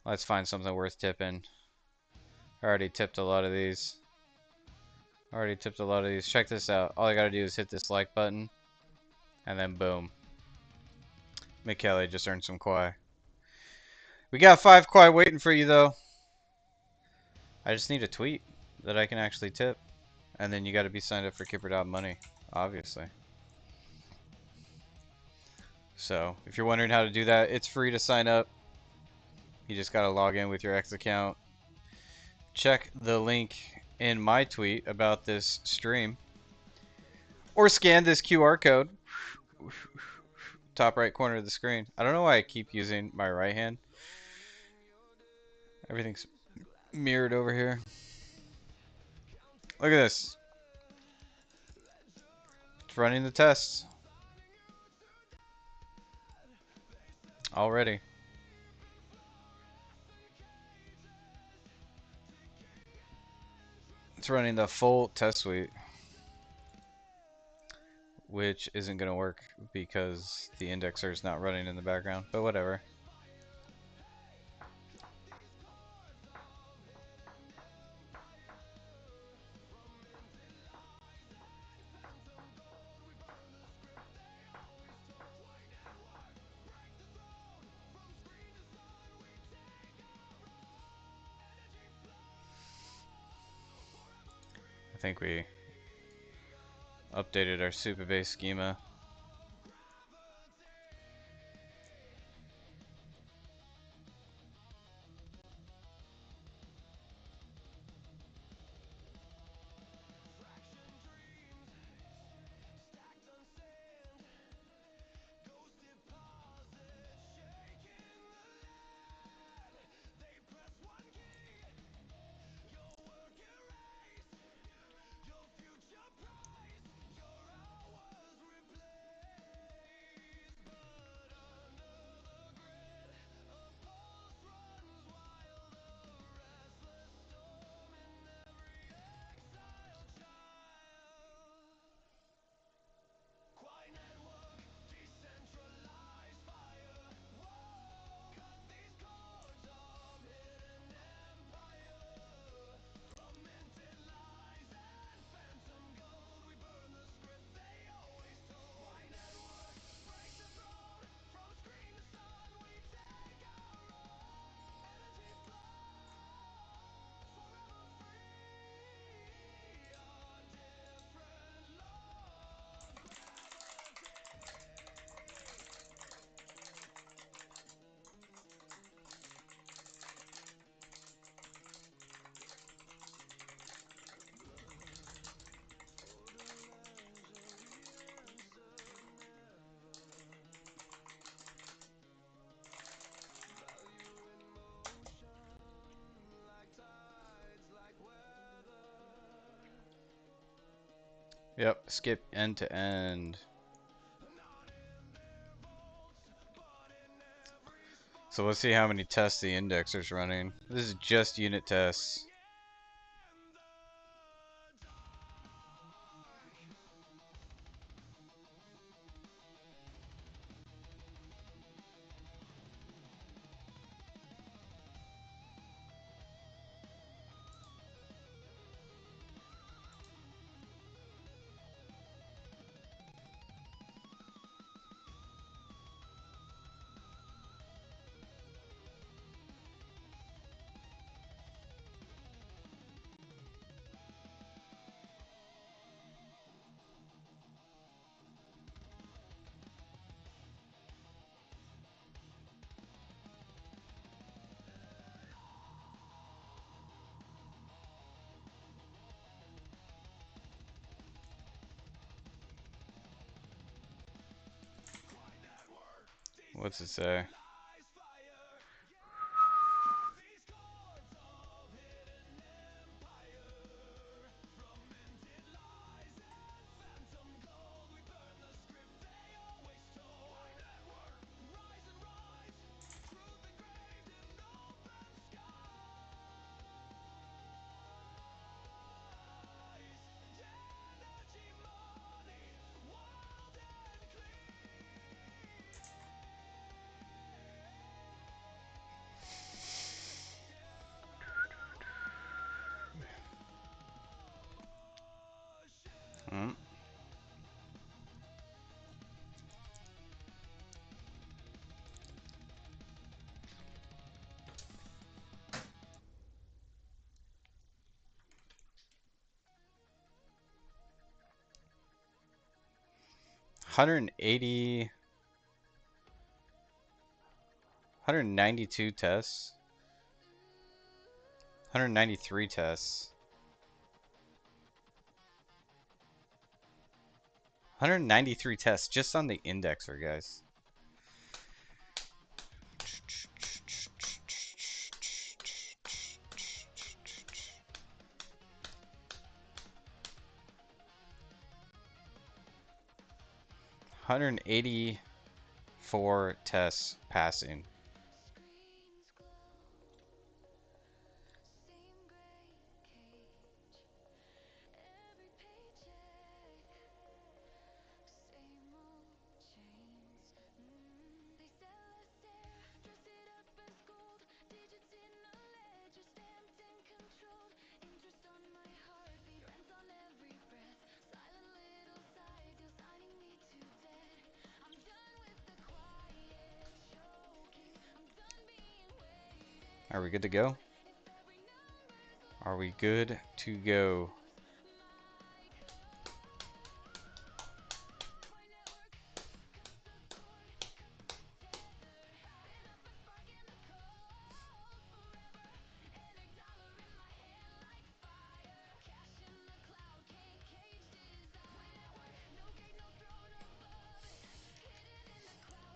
Let's find something worth tipping. I already tipped a lot of these. Check this out. All I gotta do is hit this like button. And then boom. Michele just earned some Quai. We got 5 Quai waiting for you though. I just need a tweet that I can actually tip. And then you gotta be signed up for Kipper.money, obviously. So, if you're wondering how to do that, it's free to sign up. You just gotta log in with your X account. Check the link in my tweet about this stream. Or scan this QR code. Top right corner of the screen. I don't know why I keep using my right hand. Everything's mirrored over here. Look at this. It's running the tests. Already. It's running the full test suite. Which isn't going to work because the indexer is not running in the background. But whatever. I think we updated our Supabase schema. Yep, skip end to end. So let's see how many tests the indexer's running. This is just unit tests. What's it say? Hmm. 180, 192 tests, 193 tests, 193 tests just on the indexer, guys. $184 tests passing. Are we good to go? Are we good to go?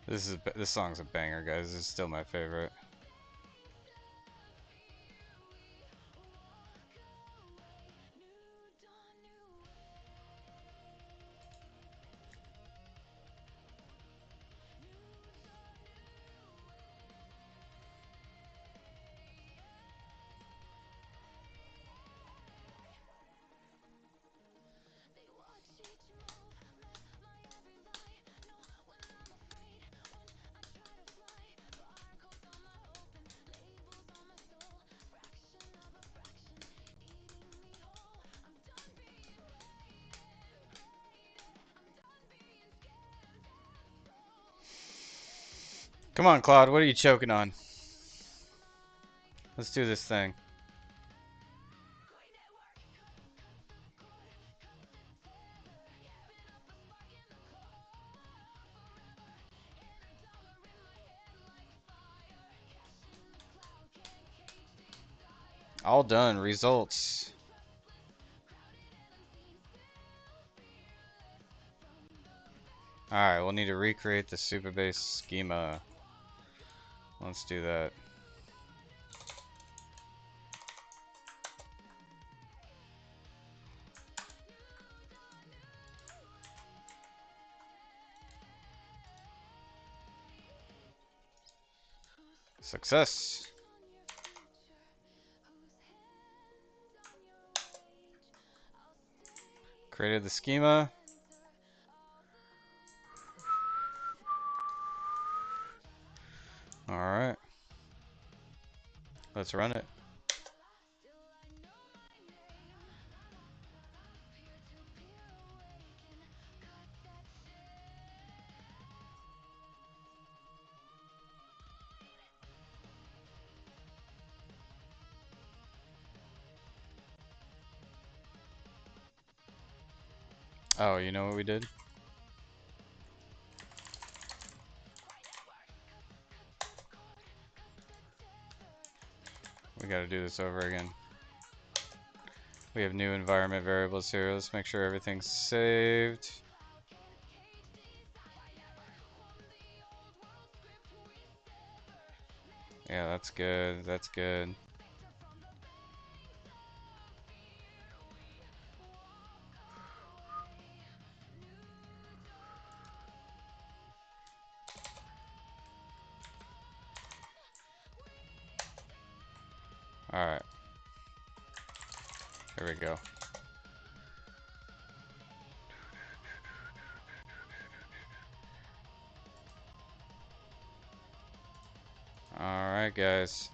This song's a banger, guys. This is still my favorite. Come on, Claude. What are you choking on? Let's do this thing. All done. Results. Alright, we'll need to recreate the super base schema. Let's do that. Success. Created the schema. Alright. Let's run it. Oh, you know what we did? We gotta do this over again. We have new environment variables here. Let's make sure everything's saved. Yeah, that's good. That's good. Alright. Here we go. Alright, guys.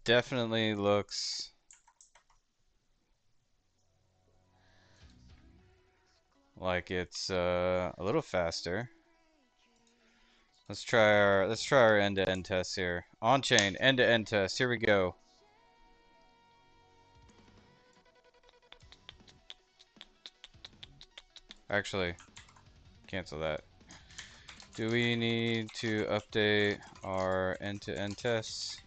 Definitely looks like it's a little faster. Let's try our end-to-end test here. On-chain end-to-end test. Here we go. Actually, cancel that. Do we need to update our end-to-end tests?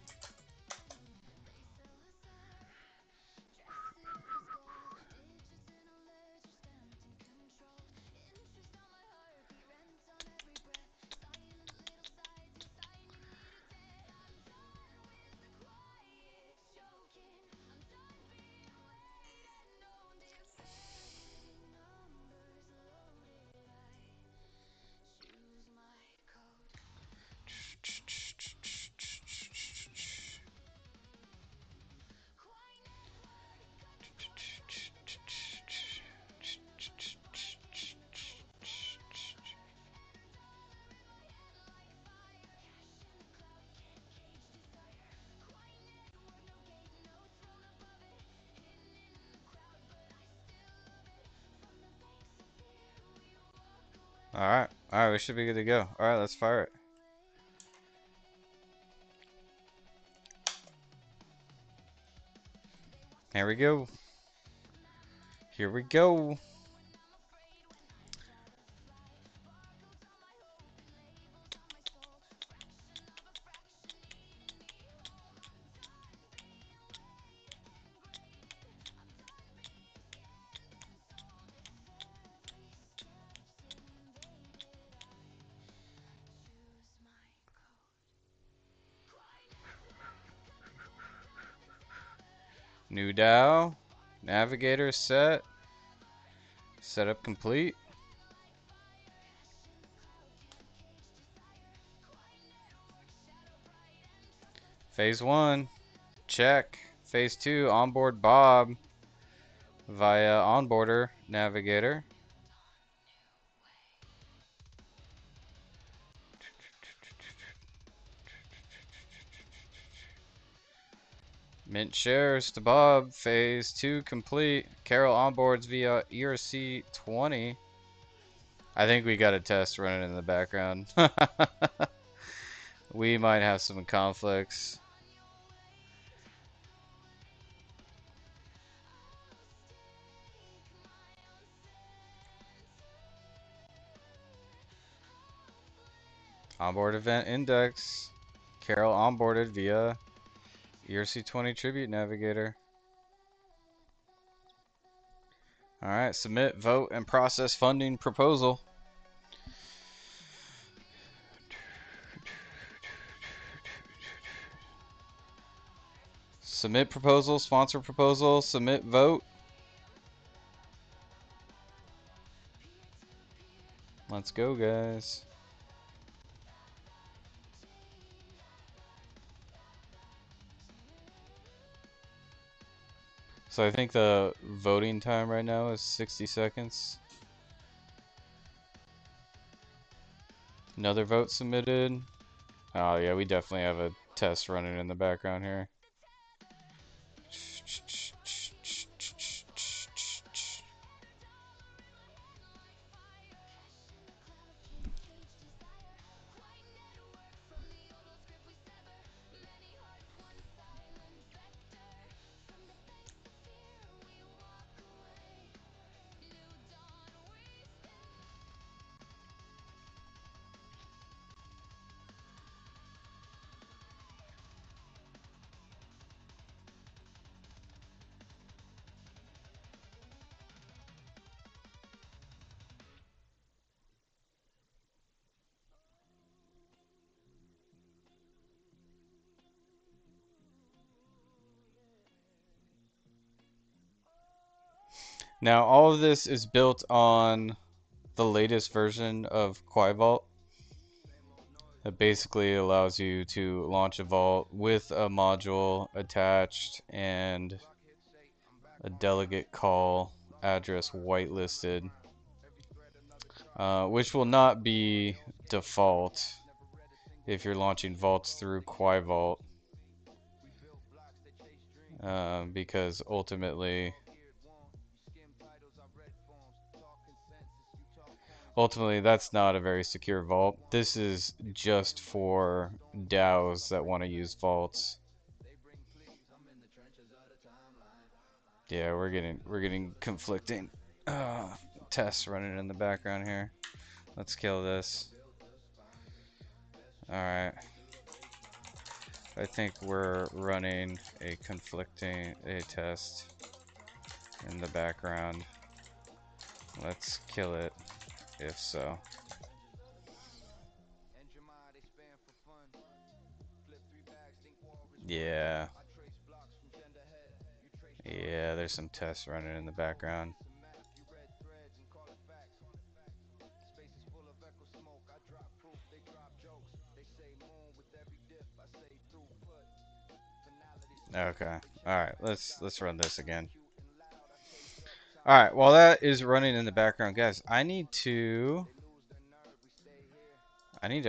Alright. Alright, we should be good to go. Alright, let's fire it. Here we go. Here we go. New DAO. Navigator set. Setup complete. Phase 1. Check. Phase 2. Onboard Bob via onboarder navigator. Mint shares to Bob. Phase 2 complete. Carol onboards via ERC20. I think we got a test running in the background. We might have some conflicts. Onboard event index. Carol onboarded via ERC20 Tribute Navigator. Alright, submit, vote, and process funding proposal. Submit proposal, sponsor proposal, submit vote. Let's go, guys. So I think the voting time right now is 60 seconds. Another vote submitted. Oh yeah, we definitely have a test running in the background here. Now all of this is built on the latest version of Quai Vault. That basically allows you to launch a vault with a module attached and a delegate call address whitelisted, which will not be default if you're launching vaults through Quai Vault, because ultimately that's not a very secure vault. This is just for DAOs that want to use vaults. Yeah, we're getting conflicting tests running in the background here. Let's kill this. Alright. I think we're running a test in the background. Let's kill it, if so. Yeah. Yeah, there's some tests running in the background. Okay. Alright, let's run this again. Alright, while that is running in the background, guys, I need to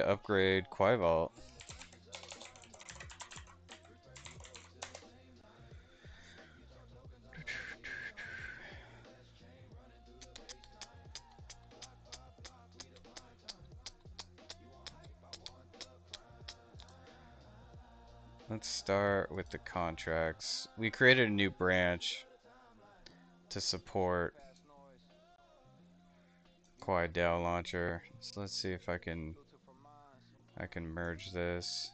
upgrade Quai Vault. Let's start with the contracts. We created a new branch to support Quai DAO launcher. So let's see if I can merge this.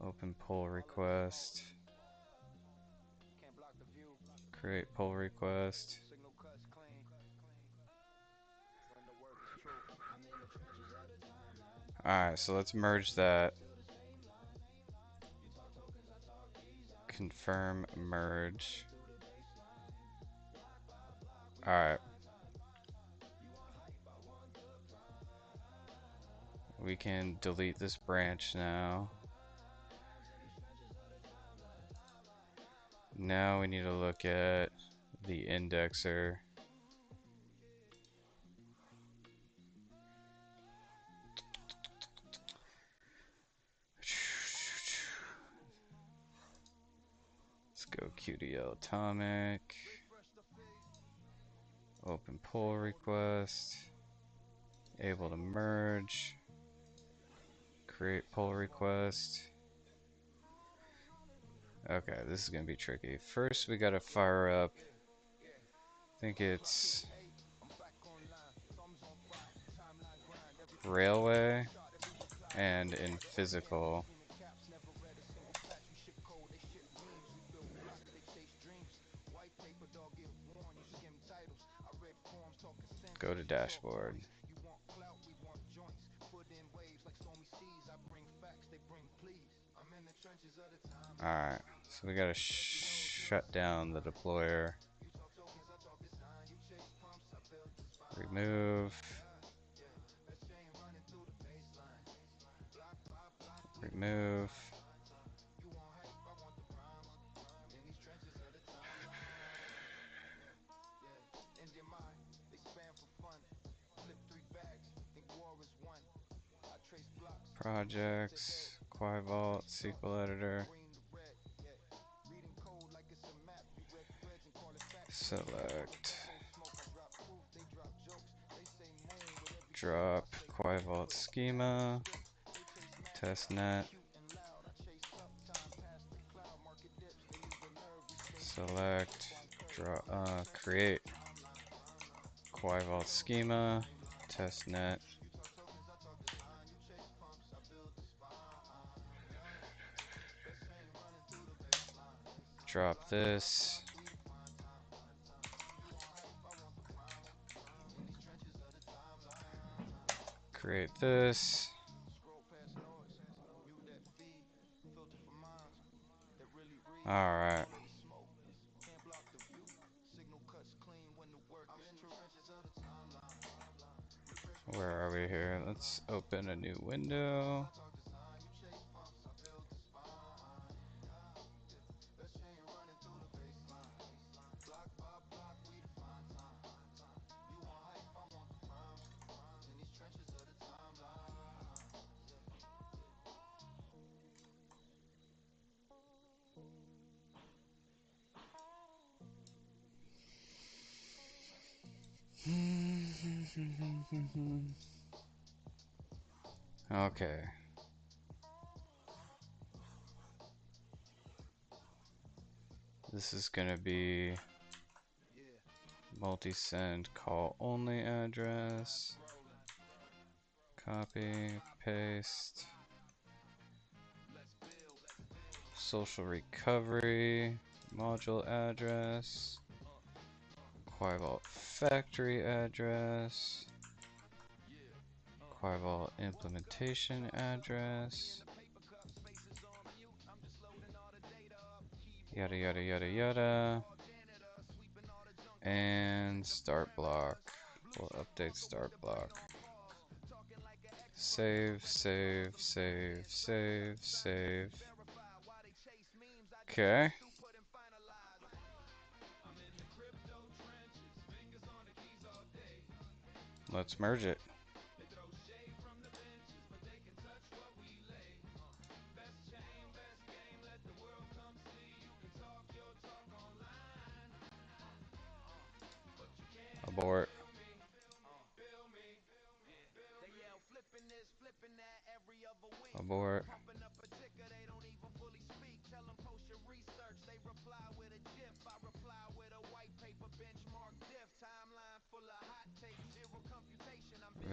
Open pull request. Create pull request. Alright, so let's merge that. Confirm merge. Alright. We can delete this branch now. Now we need to look at the indexer. Let's go QDL Atomic. Open pull request. Able to merge. Create pull request. Okay, this is gonna be tricky. First, we gotta fire up. I think it's Railway and in physical. Go to dashboard. Alright, so we gotta shut down the deployer. Remove. Remove. Projects. Quai Vault. SQL editor. Select. Drop. Quai Vault schema. Testnet. Select. Draw. Create. Quai Vault schema. Testnet. Drop this. Create this. Alright. Where are we here? Let's open a new window. Okay. This is gonna be multi-send call only address. Copy, paste. Social recovery module address. Quai Vault factory address. Quai Vault implementation address. Yada yada yada yada. And start block. We'll update start block. Save, save, save, save, save. Okay. Let's merge it. Abort. Abort.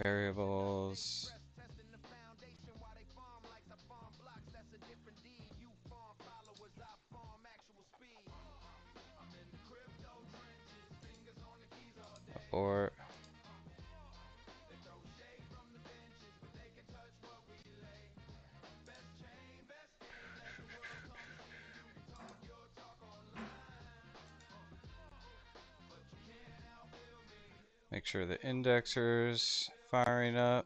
Variables. Abort. Make sure the indexer's firing up.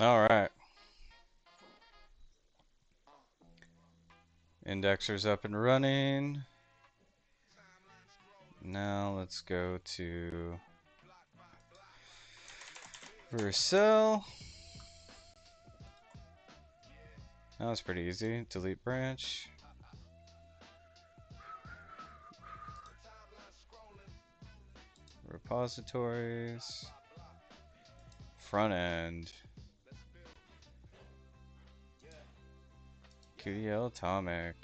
Alright. Indexer's up and running. Now let's go to Vercel. That was pretty easy. Delete branch. Repositories. Front end. QDL Atomic.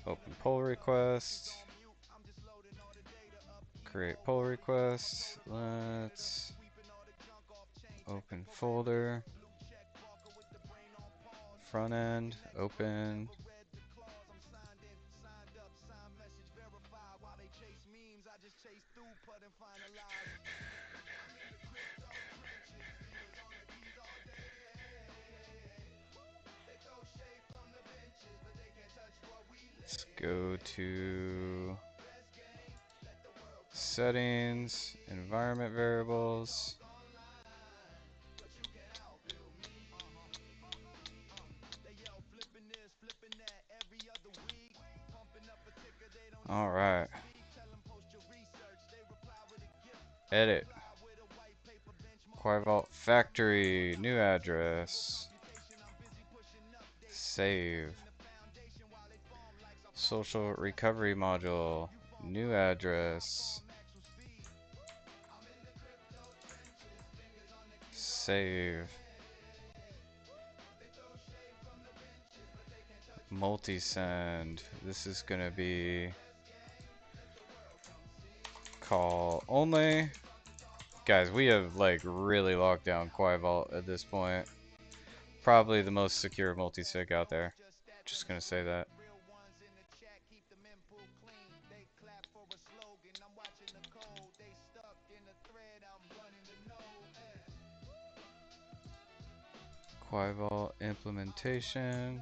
Open pull request. Create pull request. Let's open folder. Front end. Open. Let's go to settings, environment variables. All right. Edit. Quai Vault Factory, new address. Save. Social recovery module, new address. Save. Multi-send. This is gonna be call only. Guys, we have like really locked down Quai Vault at this point. Probably the most secure multi-sig out there. Just gonna say that. Quai Vault implementation.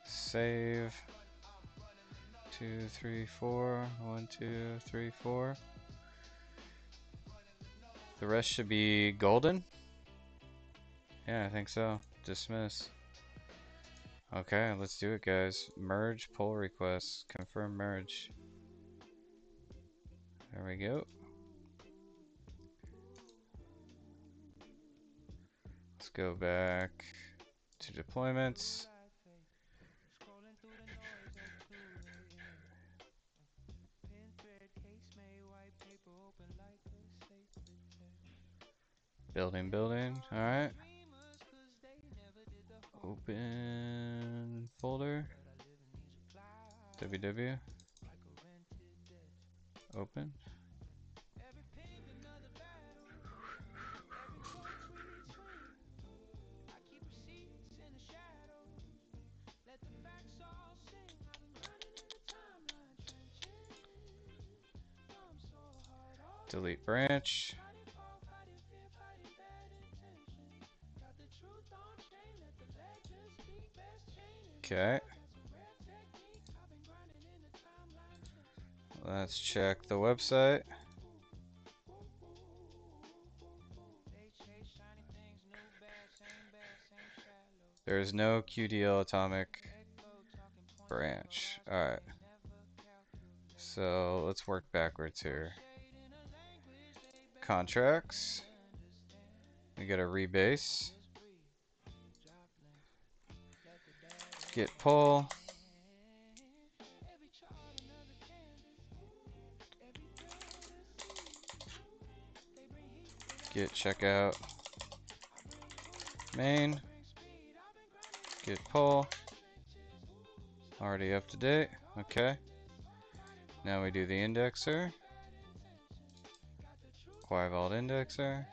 Save. 2, 3, 4. 1, 2, 3, 4. The rest should be golden. Yeah, I think so. Dismiss. Okay, let's do it, guys. Merge pull requests. Confirm merge. There we go. Let's go back to deployments. Building, building. Alright. Open folder. ww. Open. Delete branch. Okay. Let's check the website. There is no QDL Atomic branch. Alright. So let's work backwards here. Contracts. We got a rebase. Git pull. Git checkout. Main. Git pull. Already up to date. Okay. Now we do the indexer. Quai Vault indexer.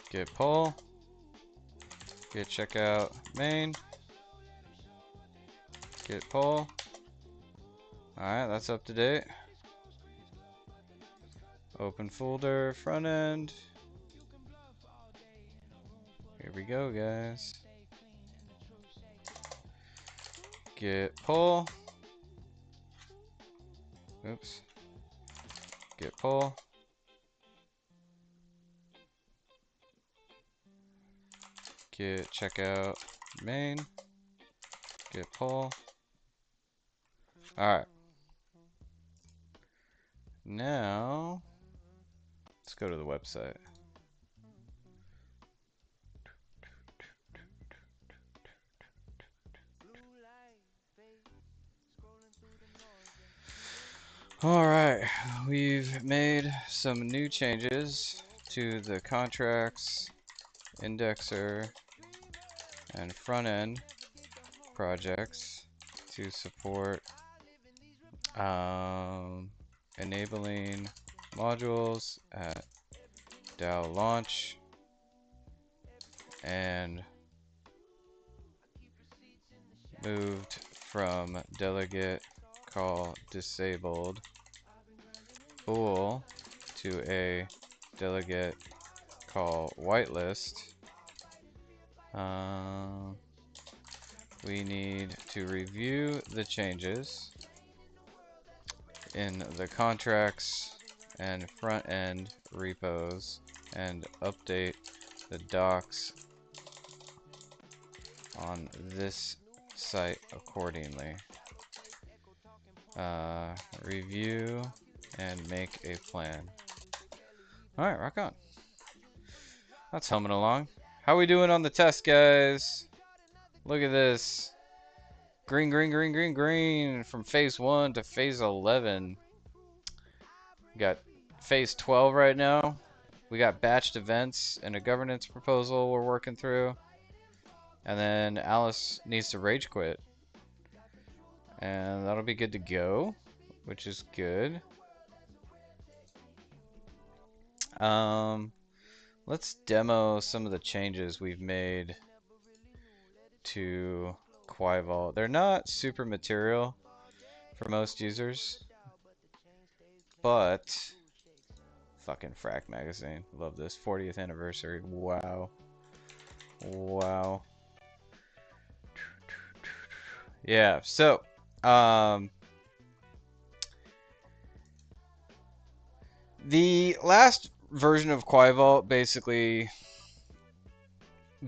Git pull. Git checkout main. Git pull. Alright, that's up to date. Open folder, front end. Here we go, guys. Git pull. Oops. Git pull. Git checkout main. Git pull. Alright. Now, let's go to the website. Alright, we've made some new changes to the contracts, indexer, and front end projects to support enabling modules at DAO launch and moved from delegate call disabled bool to a delegate call whitelist. We need to review the changes in the contracts and front end repos and update the docs on this site accordingly. Review and make a plan. Alright, rock on. That's humming along. How we doing on the test, guys? Look at this. Green, green, green, green, green. From phase 1 to phase 11. We got phase 12 right now. We got batched events and a governance proposal we're working through. And then Alice needs to rage quit. And that'll be good to go, which is good. Let's demo some of the changes we've made to Quai Vault. They're not super material for most users, but fucking Frack magazine. Love this. 40th anniversary. Wow. Wow. Yeah, so the last version of Quai Vault basically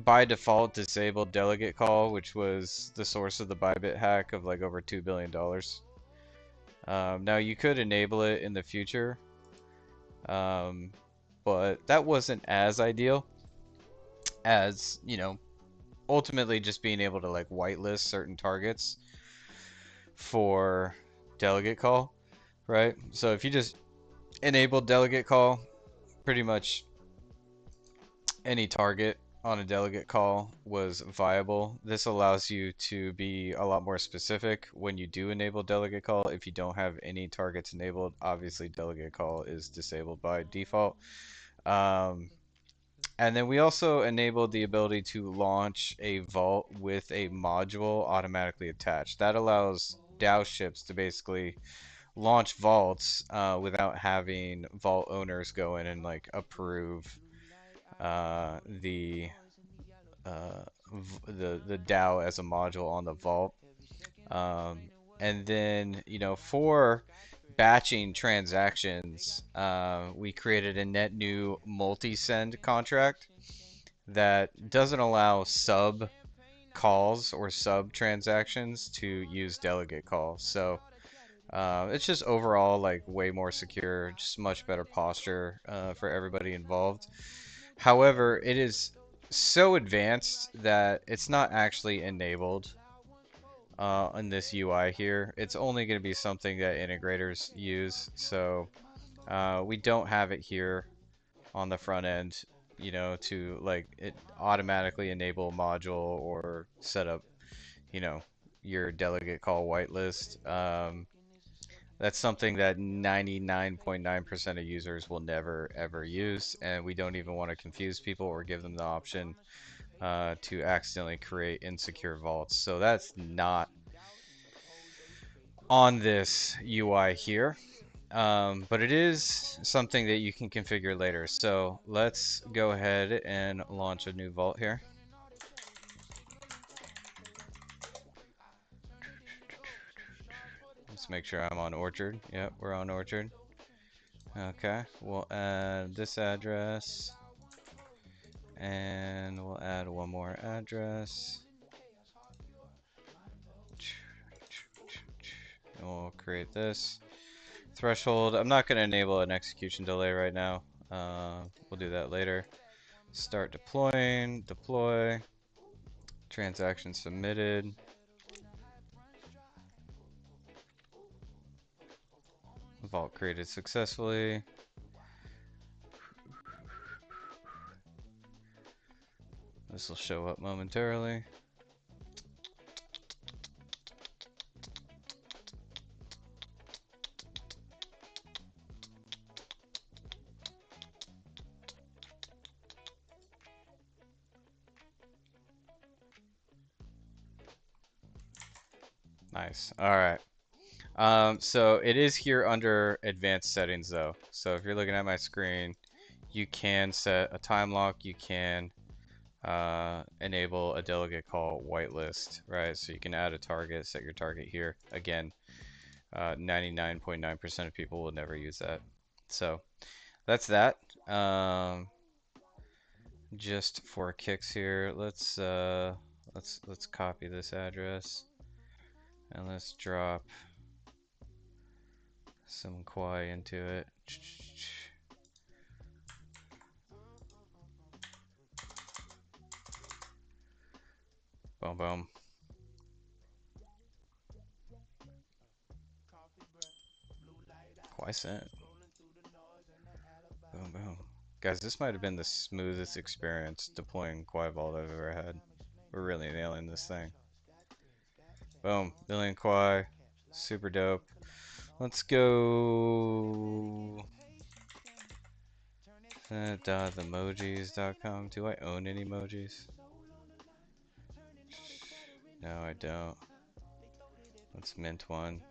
by default disabled delegate call, which was the source of the Bybit hack of like over $2 billion. Now you could enable it in the future, but that wasn't as ideal as, you know, ultimately just being able to like whitelist certain targets for delegate call, right? So if you just enable delegate call, pretty much any target on a delegate call was viable. This allows you to be a lot more specific when you do enable delegate call. If you don't have any targets enabled, obviously delegate call is disabled by default. And then we also enabled the ability to launch a vault with a module automatically attached. That allows DAO ships to basically launch vaults without having vault owners go in and like approve the DAO as a module on the vault. And then, you know, for batching transactions, we created a net new multi-send contract that doesn't allow sub calls or sub transactions to use delegate calls. So it's just overall like way more secure, just much better posture for everybody involved. However, it is so advanced that it's not actually enabled in this UI here. It's only going to be something that integrators use. So we don't have it here on the front end, you know, to like it automatically enable module or set up, you know, your delegate call whitelist. That's something that 99.9% of users will never ever use, and we don't even want to confuse people or give them the option to accidentally create insecure vaults. So that's not on this UI here, but it is something that you can configure later. So let's go ahead and launch a new vault here. Let's make sure I'm on Orchard. Yep, we're on Orchard. Okay, we'll add this address, and we'll add one more address. And we'll create this threshold. I'm not going to enable an execution delay right now. We'll do that later. Start deploying, deploy, transaction submitted. Vault created successfully. This will show up momentarily. Nice. All right. So it is here under advanced settings though. So if you're looking at my screen, you can set a time lock. You can enable a delegate call whitelist, right? So you can add a target, set your target here. Again, 99.9% of people will never use that. So that's that. Just for kicks here, let's copy this address and let's drop some Quai into it. Boom, boom. Quai sent. Boom, boom. Guys, this might have been the smoothest experience deploying Quai Vault I've ever had. We're really nailing this thing. Boom. Billion Quai. Super dope. Let's go. Emojis.com. Do I own any emojis? No, I don't. Let's mint one.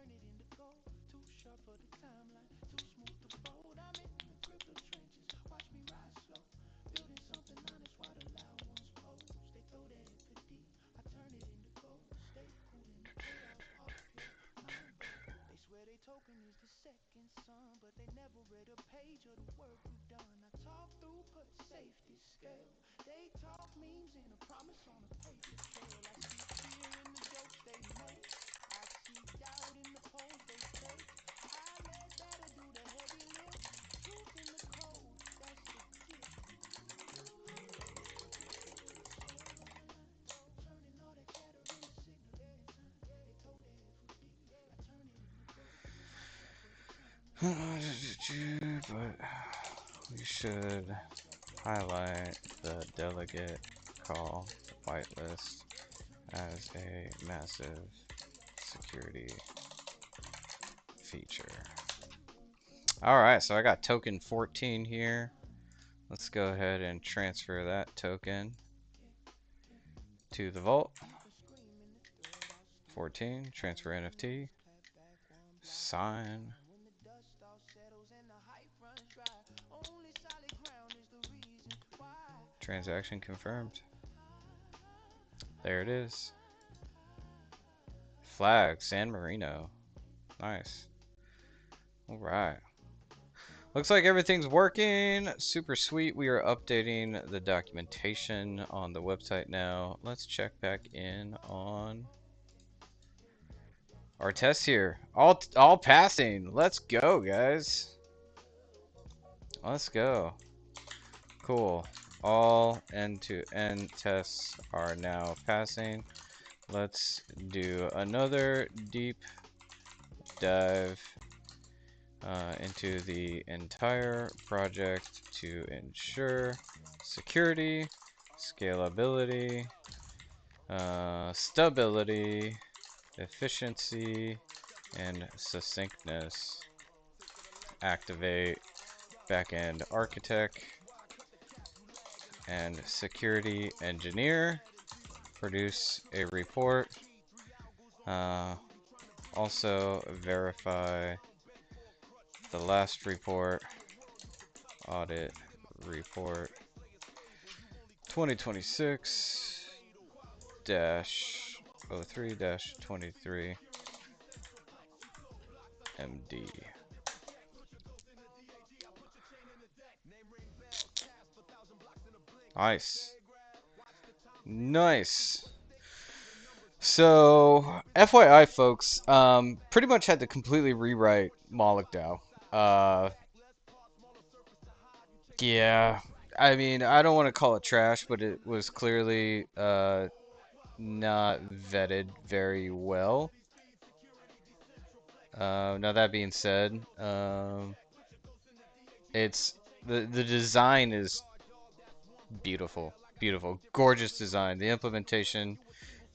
But we should highlight the delegate call whitelist as a massive security feature. Alright, so I got token 14 here. Let's go ahead and transfer that token to the vault. 14, transfer NFT, sign. Transaction confirmed. There it is. Flag, San Marino. Nice. Alright. Looks like everything's working. Super sweet. We are updating the documentation on the website now. Let's check back in on our tests here. All passing. Let's go, guys. Let's go. Cool. All end-to-end tests are now passing. Let's do another deep dive into the entire project to ensure security, scalability, stability, efficiency, and succinctness. Activate backend architect and security engineer. Produce a report. Also verify the last report. Audit report 2026-03-23 MD. Nice. Nice. So, FYI, folks, pretty much had to completely rewrite Moloch DAO. Yeah, I mean, I don't want to call it trash, but it was clearly not vetted very well. Now that being said, it's the design is beautiful, beautiful, gorgeous design. The implementation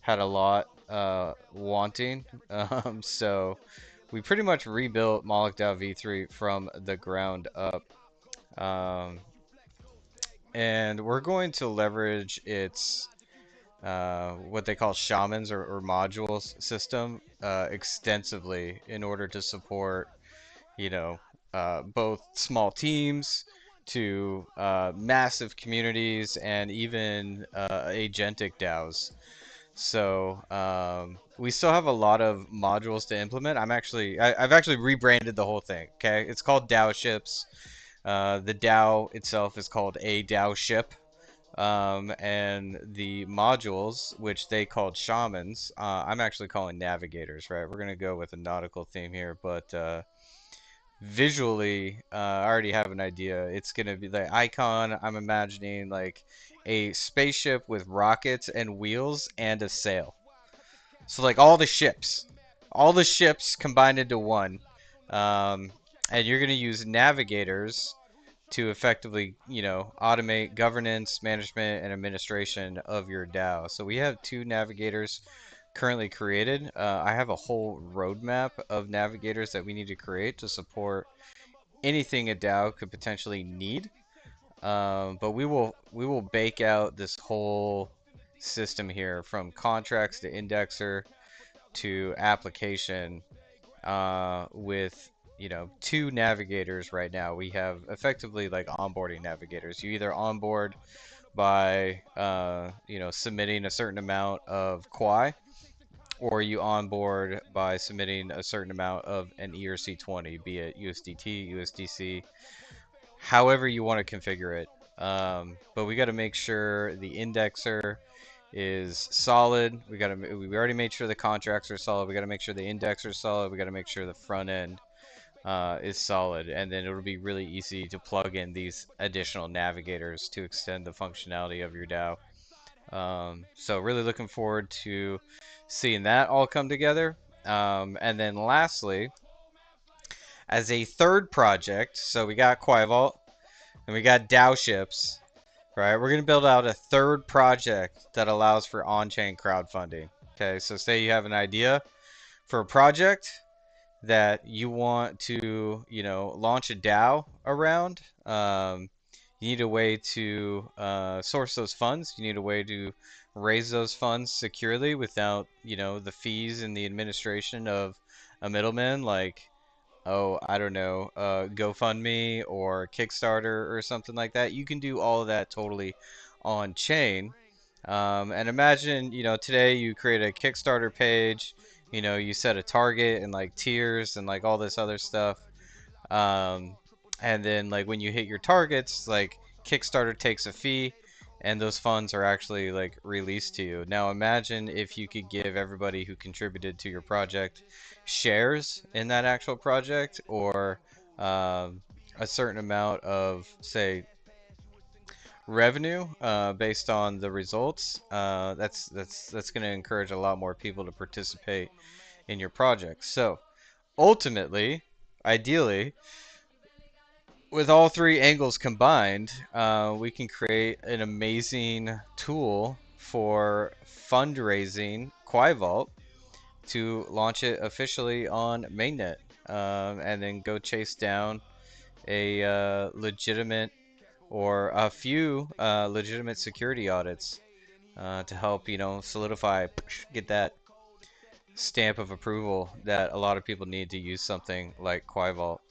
had a lot wanting, so we pretty much rebuilt Moloch DAO v3 from the ground up. Um, and we're going to leverage its what they call shamans or modules system extensively in order to support, you know, both small teams to massive communities and even agentic DAOs. So we still have a lot of modules to implement. I've actually rebranded the whole thing. Okay, it's called DAO ships. The DAO itself is called a DAO ship. And the modules, which they called shamans, I'm actually calling navigators, right? We're gonna go with a nautical theme here, but visually, I already have an idea. It's gonna be the icon. I'm imagining like a spaceship with rockets and wheels and a sail. So like all the ships combined into one, um, and you're gonna use navigators to effectively, automate governance, management, and administration of your DAO. So we have two navigators currently created. I have a whole roadmap of navigators that we need to create to support anything a DAO could potentially need. But we will bake out this whole system here from contracts to indexer to application with two navigators right now. We have effectively like onboarding navigators. You either onboard by submitting a certain amount of Quai, or you onboard by submitting a certain amount of an ERC20, be it USDT, USDC, however you want to configure it. But we got to make sure the indexer is solid. We already made sure the contracts are solid. We got to make sure the index are solid. We got to make sure the front end is solid, and then it'll be really easy to plug in these additional navigators to extend the functionality of your DAO. So really looking forward to seeing that all come together. And then lastly, as a third project, so we got Quai Vault and we got DAO ships. Right, we're gonna build out a third project that allows for on-chain crowdfunding. Okay, so say you have an idea for a project that you want to, launch a DAO around. You need a way to source those funds. You need a way to raise those funds securely without, the fees and the administration of a middleman like, oh, I don't know, GoFundMe or Kickstarter or something like that. You can do all of that totally on chain. And imagine, today you create a Kickstarter page, you set a target and like tiers and like all this other stuff. Um, and then like when you hit your targets, like Kickstarter takes a fee and those funds are actually like released to you. Now imagine if you could give everybody who contributed to your project shares in that actual project, or a certain amount of, say, revenue based on the results. That's going to encourage a lot more people to participate in your project. So ultimately, ideally, with all three angles combined, we can create an amazing tool for fundraising Quai Vault to launch it officially on mainnet, and then go chase down a legitimate or a few legitimate security audits to help, solidify, get that stamp of approval that a lot of people need to use something like Quai Vault.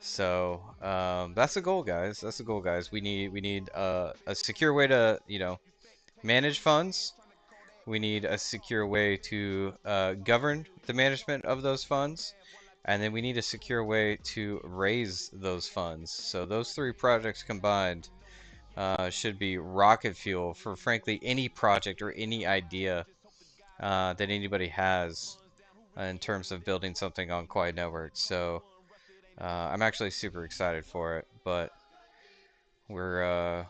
So that's the goal, guys. That's the goal, guys. We need a secure way to manage funds. We need a secure way to govern the management of those funds, and then we need a secure way to raise those funds. So those three projects combined should be rocket fuel for, frankly, any project or any idea that anybody has in terms of building something on Quai Network. So I'm actually super excited for it, but we're uh,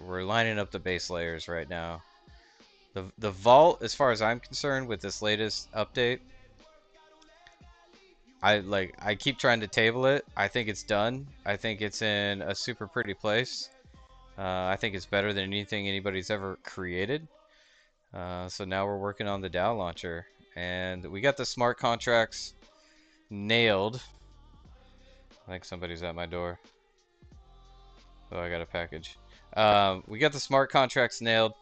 we're lining up the base layers right now. The vault, as far as I'm concerned, with this latest update, I keep trying to table it. I think it's done. I think it's in a super pretty place. I think it's better than anything anybody's ever created. So now we're working on the DAO launcher, and we got the smart contracts nailed. I think somebody's at my door. Oh, I got a package. We got the smart contracts nailed.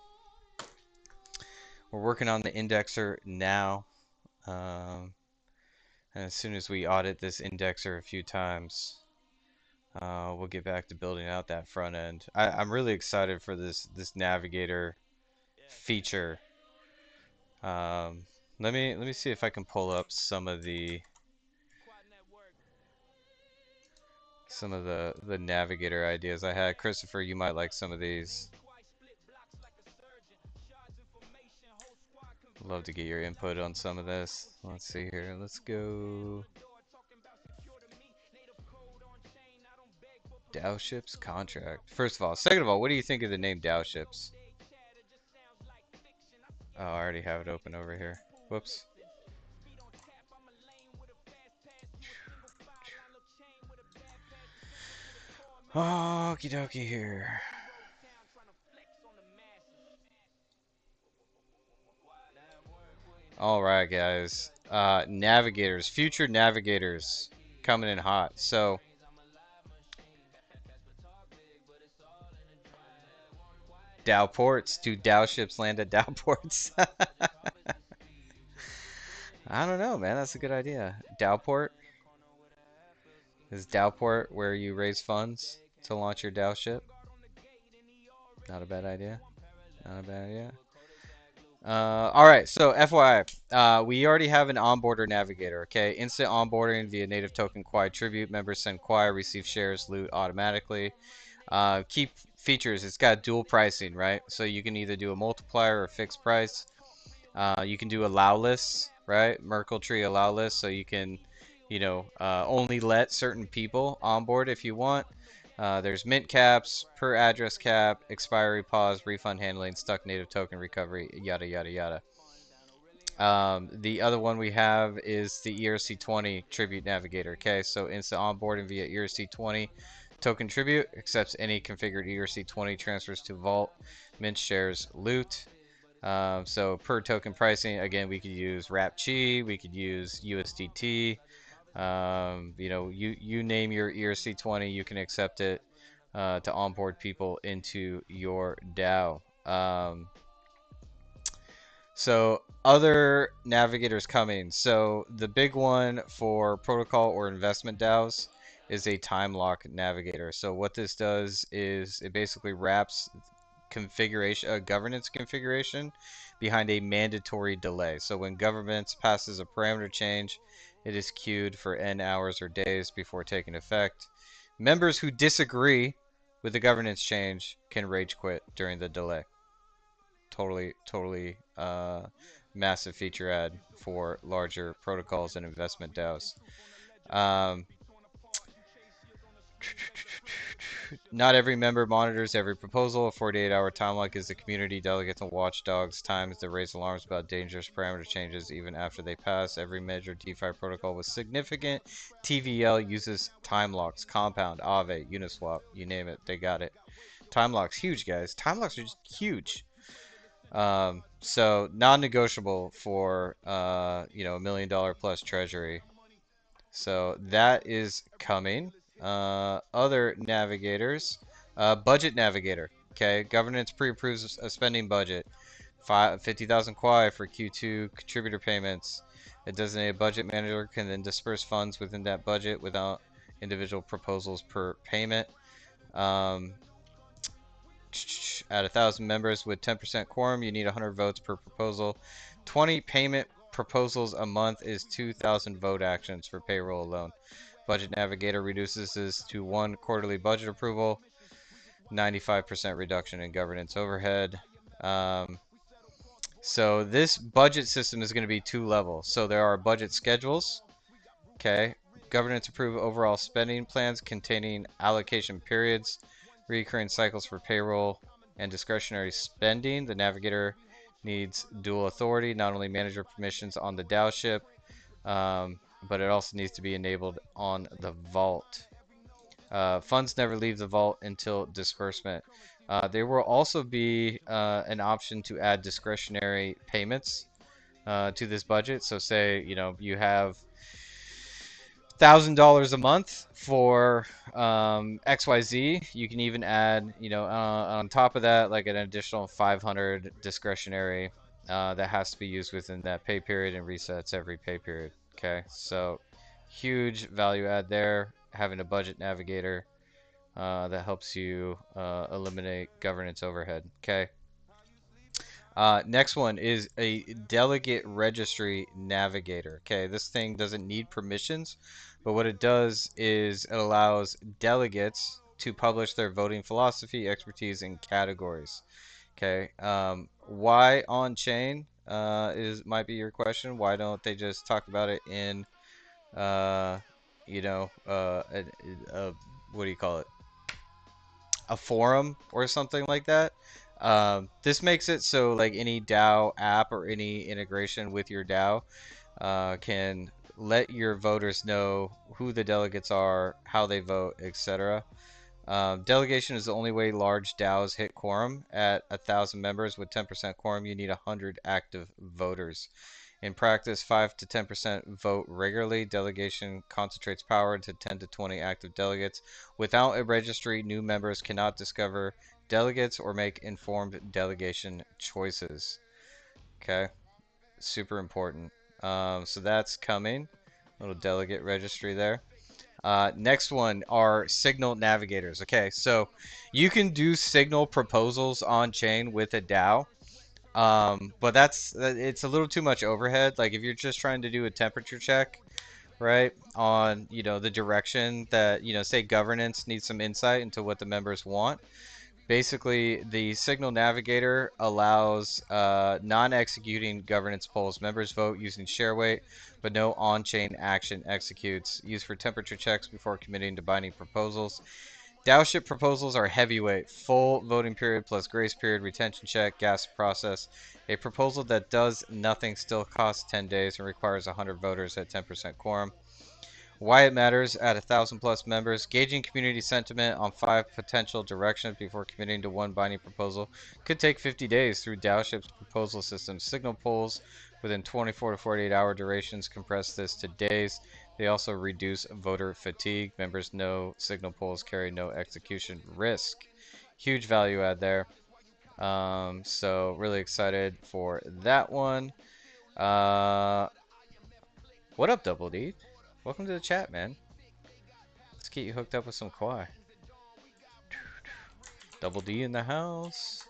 We're working on the indexer now. Um, and as soon as we audit this indexer a few times, we'll get back to building out that front end. I'm really excited for this navigator feature. Um, let me see if I can pull up some of the navigator ideas I had. Christopher, you might like some of these. Love to get your input on some of this. Let's see here. Let's go. DAO ships contract. First of all, second of all, what do you think of the name DAO ships? Oh, I already have it open over here. Whoops. Okie dokie here. Alright, guys. Navigators. Future navigators. Coming in hot. So, DAO ports. Do DAO ships land at DAO ports? I don't know, man. That's a good idea. DAO port? Is DAO port where you raise funds to launch your DAO ship? Not a bad idea. Not a bad idea. All right, so FYI, we already have an onboarder navigator, okay? Instant onboarding via native token Quai Tribute. Members send Quai, receive shares, loot automatically. Key features, it's got dual pricing, right? So you can either do a multiplier or a fixed price. You can do allow lists, right? Merkle tree allow lists, so you can, only let certain people onboard if you want. There's mint caps, per address cap, expiry pause, refund handling, stuck native token recovery, yada, yada, yada. The other one we have is the ERC20 Tribute Navigator. Okay, so instant onboarding via ERC20 token tribute, accepts any configured ERC20 transfers to Vault, mint shares, loot. So per token pricing, again, we could use WrapChi, we could use USDT. You name your ERC20, you can accept it to onboard people into your DAO. So other navigators coming. So the big one for protocol or investment DAOs is a time lock navigator. So what this does is it basically wraps governance configuration behind a mandatory delay. So when governance passes a parameter change, it is queued for n hours or days before taking effect. Members who disagree with the governance change can rage quit during the delay. Totally massive feature add for larger protocols and investment DAOs. Not every member monitors every proposal. A 48-hour time lock gives the community, delegates, and watchdogs times to raise alarms about dangerous parameter changes even after they pass. Every major DeFi protocol with significant TVL uses time locks. Compound, Aave, Uniswap, you name it, they got it. Time locks, huge, guys. Time locks are just huge. So non-negotiable for $1 million plus treasury. So that is coming. Other navigators, budget navigator. Okay, governance pre-approves a spending budget. 50,000 Quai for Q2 contributor payments. A designated budget manager can then disperse funds within that budget without individual proposals per payment. At 1,000 members with 10% quorum, you need 100 votes per proposal. 20 payment proposals a month is 2,000 vote actions for payroll alone. Budget Navigator reduces this to 1 quarterly budget approval, 95% reduction in governance overhead. So this budget system is going to be 2 levels. So there are budget schedules. Okay. Governance approve overall spending plans containing allocation periods, recurring cycles for payroll, and discretionary spending. The navigator needs dual authority, not only manager permissions on the DAO ship, but it also needs to be enabled on the vault. Funds never leave the vault until disbursement. There will also be an option to add discretionary payments to this budget. So say, you know, you have $1,000 a month for XYZ. You can even add, you know, on top of that, like an additional 500 discretionary that has to be used within that pay period and resets every pay period. Okay, so huge value add there. Having a budget navigator that helps you eliminate governance overhead. Okay. Next one is a delegate registry navigator. Okay, this thing doesn't need permissions, but what it does is it allows delegates to publish their voting philosophy, expertise, and categories. Okay, why on chain is might be your question. Why don't they just talk about it in, uh, you know, what do you call it? A forum or something like that. This makes it so like any DAO app or any integration with your DAO can let your voters know who the delegates are, how they vote, etc. Delegation is the only way large DAOs hit quorum. At 1,000 members with 10% quorum, you need 100 active voters. In practice, 5 to 10% vote regularly. Delegation concentrates power to 10 to 20 active delegates. Without a registry, new members cannot discover delegates or make informed delegation choices. Okay, super important. So that's coming. Little delegate registry there. Next one are signal navigators. Okay, so you can do signal proposals on chain with a DAO. But it's a little too much overhead. Like if you're just trying to do a temperature check, right, on, you know, the direction that, you know, say governance needs some insight into what the members want. Basically, the Signal Navigator allows non-executing governance polls. Members vote using share weight, but no on-chain action executes. Used for temperature checks before committing to binding proposals. DAOship proposals are heavyweight, full voting period plus grace period, retention check, gas process. A proposal that does nothing still costs 10 days and requires 100 voters at 10% quorum. Why it matters at 1,000 plus members. Gauging community sentiment on 5 potential directions before committing to one binding proposal could take 50 days through DAOship's proposal system. Signal polls within 24 to 48 hour durations compress this to days. They also reduce voter fatigue. Members know signal polls carry no execution risk. Huge value add there. So really excited for that one. Uh, what up, Double D? Welcome to the chat, man. Let's get you hooked up with some Quai. Double D in the house.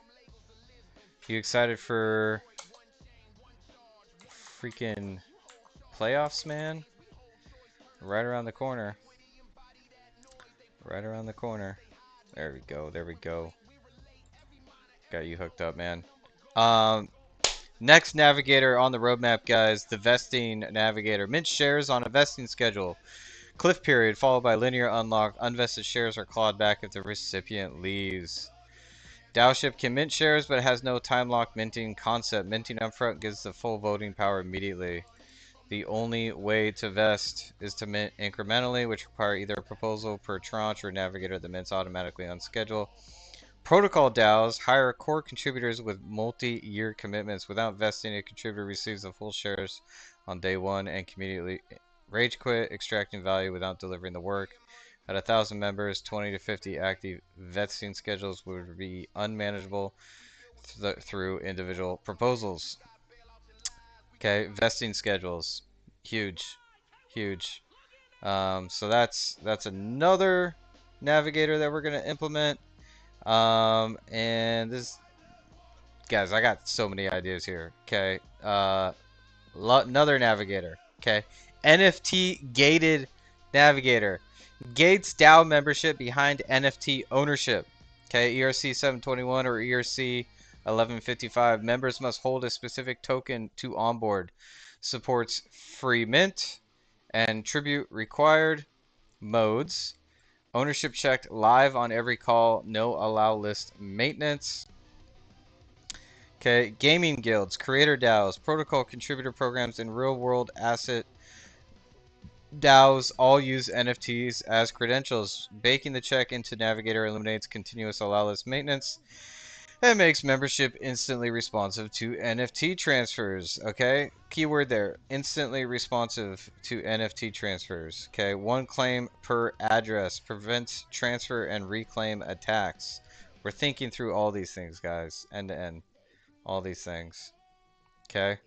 You excited for freaking playoffs, man? Right around the corner. Right around the corner. There we go. There we go. Got you hooked up, man. Um, Next navigator on the roadmap, guys. The vesting navigator. Mint shares on a vesting schedule. Cliff period followed by linear unlock. Unvested shares are clawed back if the recipient leaves. DAOship can mint shares, but it has no time lock minting concept. Minting upfront gives the full voting power immediately. The only way to vest is to mint incrementally, which require either a proposal per tranche or a navigator that mints automatically on schedule. Protocol DAOs hire core contributors with multi-year commitments. Without vesting, a contributor receives the full shares on day one and can immediately rage quit, extracting value without delivering the work. At 1,000 members, 20 to 50 active vesting schedules would be unmanageable through individual proposals. Okay, vesting schedules, huge, huge. So that's another navigator that we're gonna implement. And this, guys, I got so many ideas here. Okay, another navigator. Okay, NFT gated navigator. Gates DAO membership behind NFT ownership. Okay, ERC 721 or ERC 1155. Members must hold a specific token to onboard. Supports free mint and tribute required modes. Ownership checked live on every call. No allow list maintenance. Okay, gaming guilds, creator DAOs, protocol contributor programs, and real world asset DAOs all use NFTs as credentials. Baking the check into Navigator eliminates continuous allow-less maintenance and makes membership instantly responsive to NFT transfers. Okay, keyword there: instantly responsive to NFT transfers. Okay, one claim per address prevents transfer and reclaim attacks. We're thinking through all these things, guys, end to end. All these things. Okay.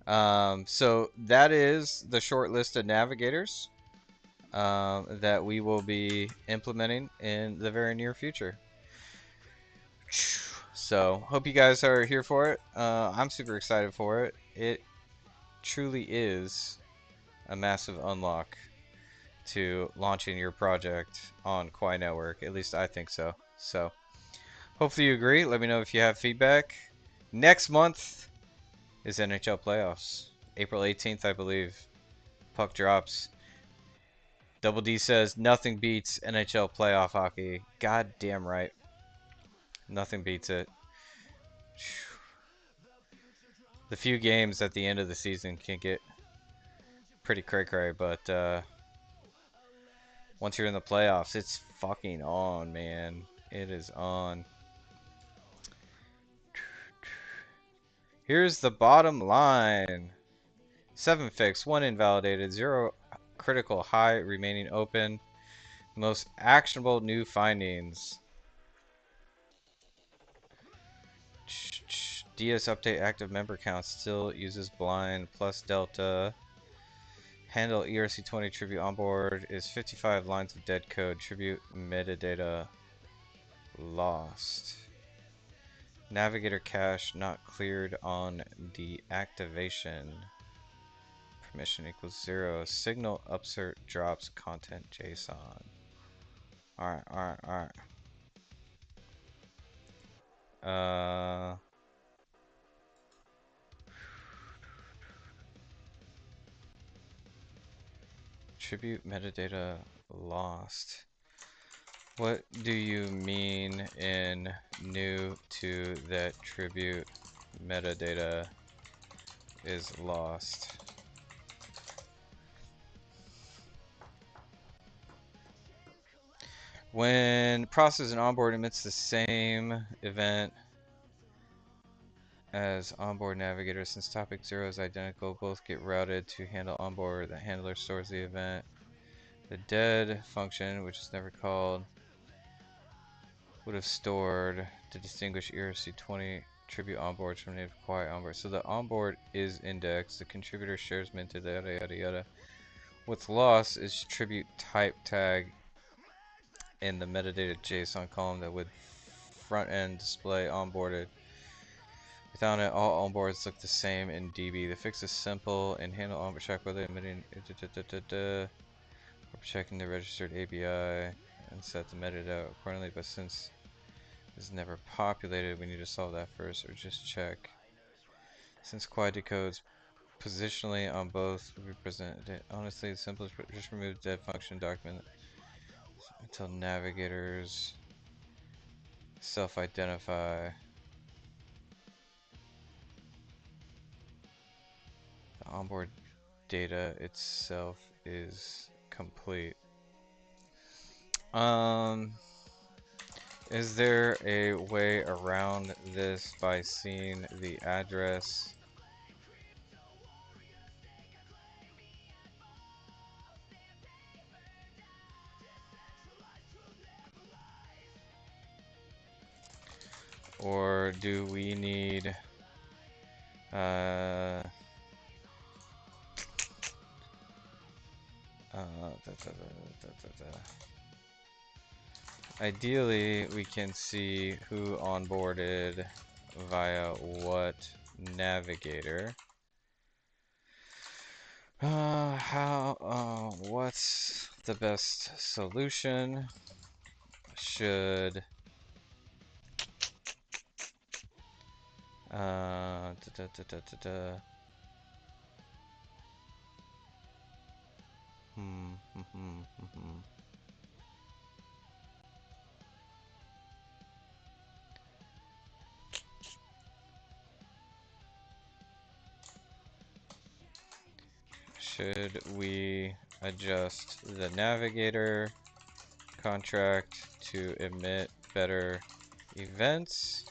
So that is the short list of navigators that we will be implementing in the very near future. So, hope you guys are here for it. I'm super excited for it. It truly is a massive unlock to launching your project on Quai Network. At least I think so. So, hopefully you agree. Let me know if you have feedback. Next month is NHL playoffs. April 18th, I believe. Puck drops. Double D says nothing beats NHL playoff hockey. God damn right. Nothing beats it. The few games at the end of the season can get pretty cray-cray, but once you're in the playoffs, it's fucking on, man. It is on. Here's the bottom line. 7 fixed, 1 invalidated, 0 critical high remaining open. Most actionable new findings. DS update active member count still uses blind plus delta. Handle ERC20 tribute onboard is 55 lines of dead code. Tribute metadata lost. Navigator cache not cleared on deactivation. Permission equals 0. Signal upsert drops content JSON. Alright, alright, alright. Tribute metadata lost. What do you mean in new to that tribute metadata is lost? When process and onboard emits the same event as onboard navigator, since topic 0 is identical, both get routed to handle onboard. The handler stores the event. The dead function, which is never called, would have stored to distinguish ERC20 tribute onboards from native Quai onboard. So the onboard is indexed. The contributor shares minted, yada yada yada. What's lost is tribute type tag in the metadata JSON column that would front end display onboarded. Without it, all onboards look the same in DB. The fix is simple and handle onboard check whether emitting checking the registered API and set the metadata accordingly, but since it's never populated, we need to solve that first, or just check. Since Quai decodes positionally on both, we present it. Honestly, the simplest, just remove dead function document until navigators self-identify. The onboard data itself is complete. Is there a way around this by seeing the address? Or do we need ideally, we can see who onboarded via what navigator. What's the best solution? Should uh, da, da, da, da, da, da. Should we adjust the navigator contract to emit better events,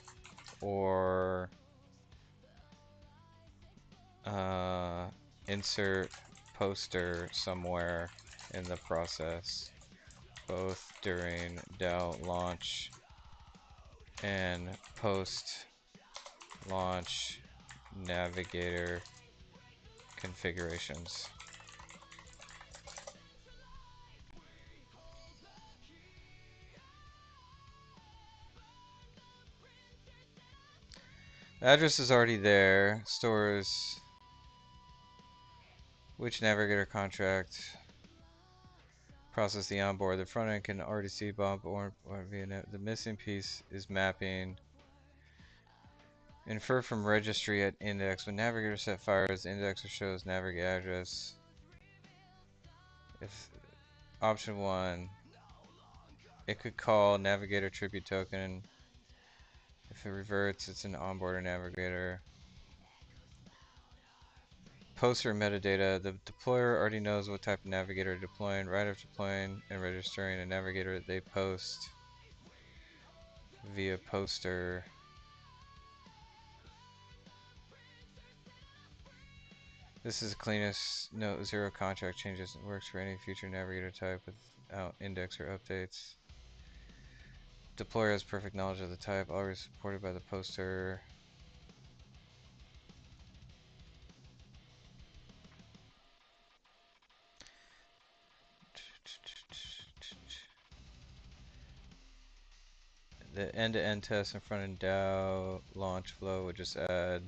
or insert poster somewhere in the process, both during DAO launch and post launch navigator configurations. The address is already there. Stores which navigator contract process the onboard. The front end can already see bump or via the missing piece is mapping. Infer from registry at index. When navigator set fires, the indexer shows navigator address. If option 1, it could call navigator tribute token. If it reverts, it's an onboarder navigator. Poster metadata. The deployer already knows what type of navigator to deploy. Right after deploying and registering a navigator, they post via poster. This is the cleanest. No, zero contract changes. It works for any future navigator type without indexer updates. Deployer has perfect knowledge of the type, always supported by the poster. The end-to-end test in front of DAO launch flow would just add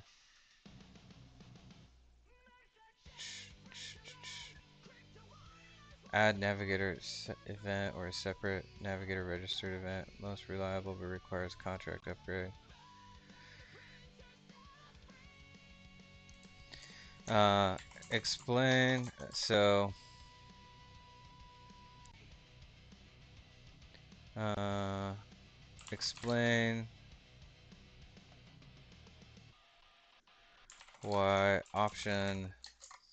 navigator event or a separate navigator registered event. Most reliable but requires contract upgrade. Explain. So explain why option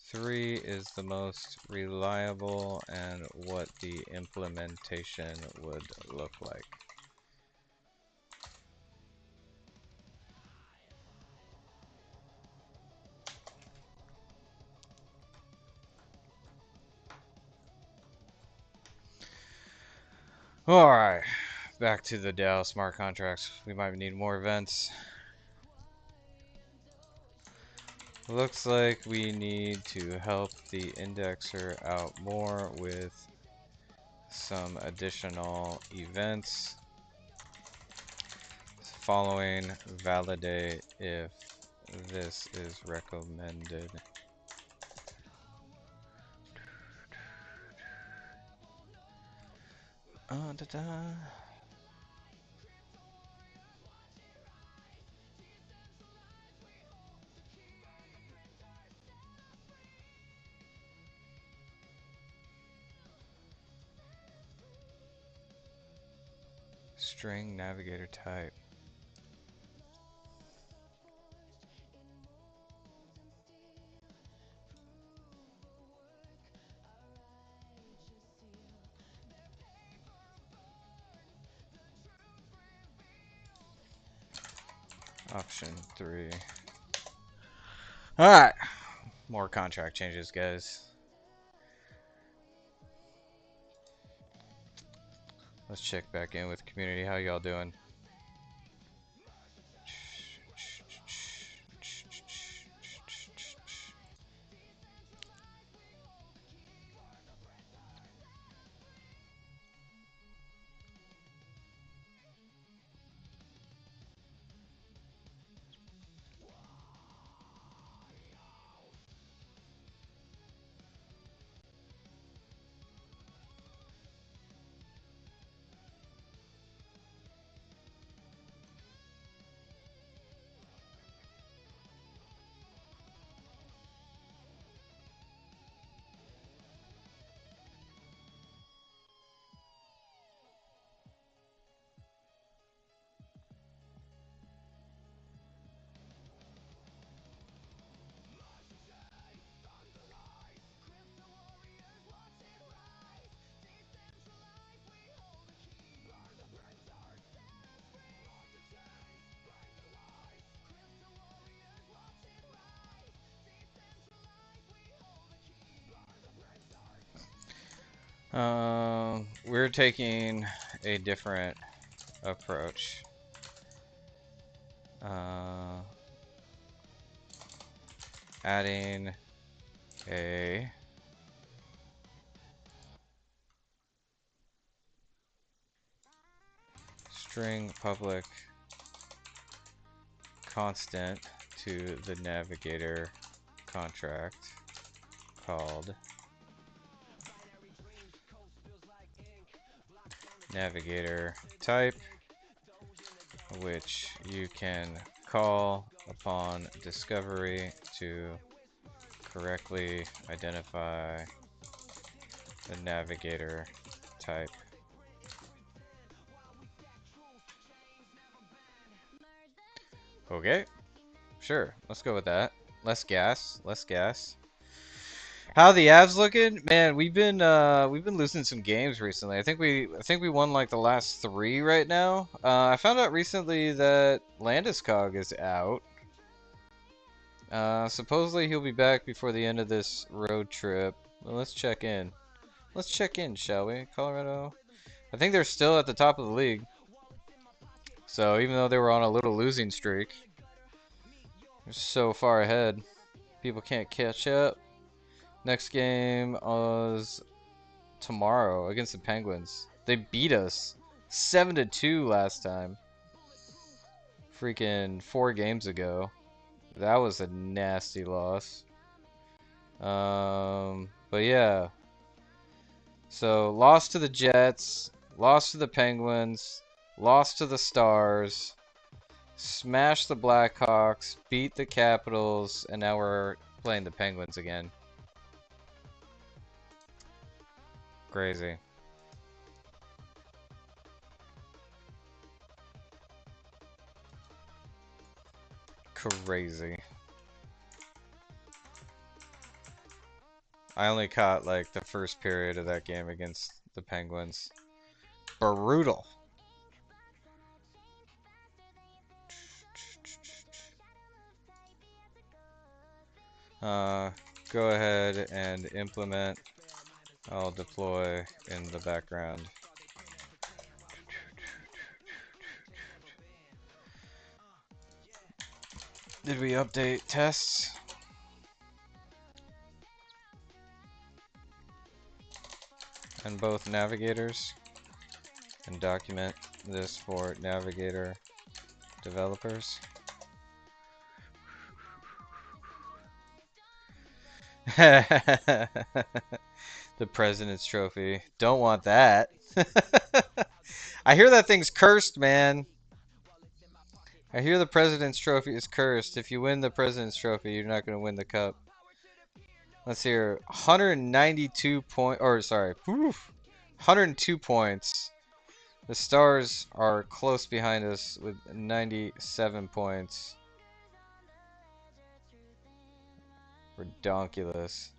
3 is the most reliable and what the implementation would look like. Alright, back to the DAO smart contracts. We might need more events. Looks like we need to help the indexer out more with some additional events. Following, validate if this is recommended. Da -da. String navigator type. Option 3. Alright. More contract changes, guys. Let's check back in with community. How y'all doing? We're taking a different approach. Adding a string public constant to the navigator contract called navigator type, which you can call upon discovery to correctly identify the navigator type. Okay, sure, let's go with that. Less gas, less gas. How the Avs looking? Man, we've been losing some games recently. I think we won like the last 3 right now. I found out recently that Landeskog is out. Supposedly he'll be back before the end of this road trip. Well, let's check in. Let's check in, shall we? Colorado. I think they're still at the top of the league. So even though they were on a little losing streak, they're so far ahead. People can't catch up. Next game was tomorrow against the Penguins. They beat us 7-2 last time. Freaking 4 games ago. That was a nasty loss. But yeah. So lost to the Jets, lost to the Penguins, lost to the Stars, smashed the Blackhawks, beat the Capitals, and now we're playing the Penguins again. Crazy. Crazy. I only caught like the first period of that game against the Penguins. Brutal. Go ahead and implement. I'll deploy in the background. Did we update tests? And both navigators? And document this for navigator developers. The President's Trophy. Don't want that. I hear that thing's cursed, man. I hear the President's Trophy is cursed. If you win the President's Trophy, you're not going to win the cup. Let's hear 192 points, or sorry, 102 points. The Stars are close behind us with 97 points. Redonkulous.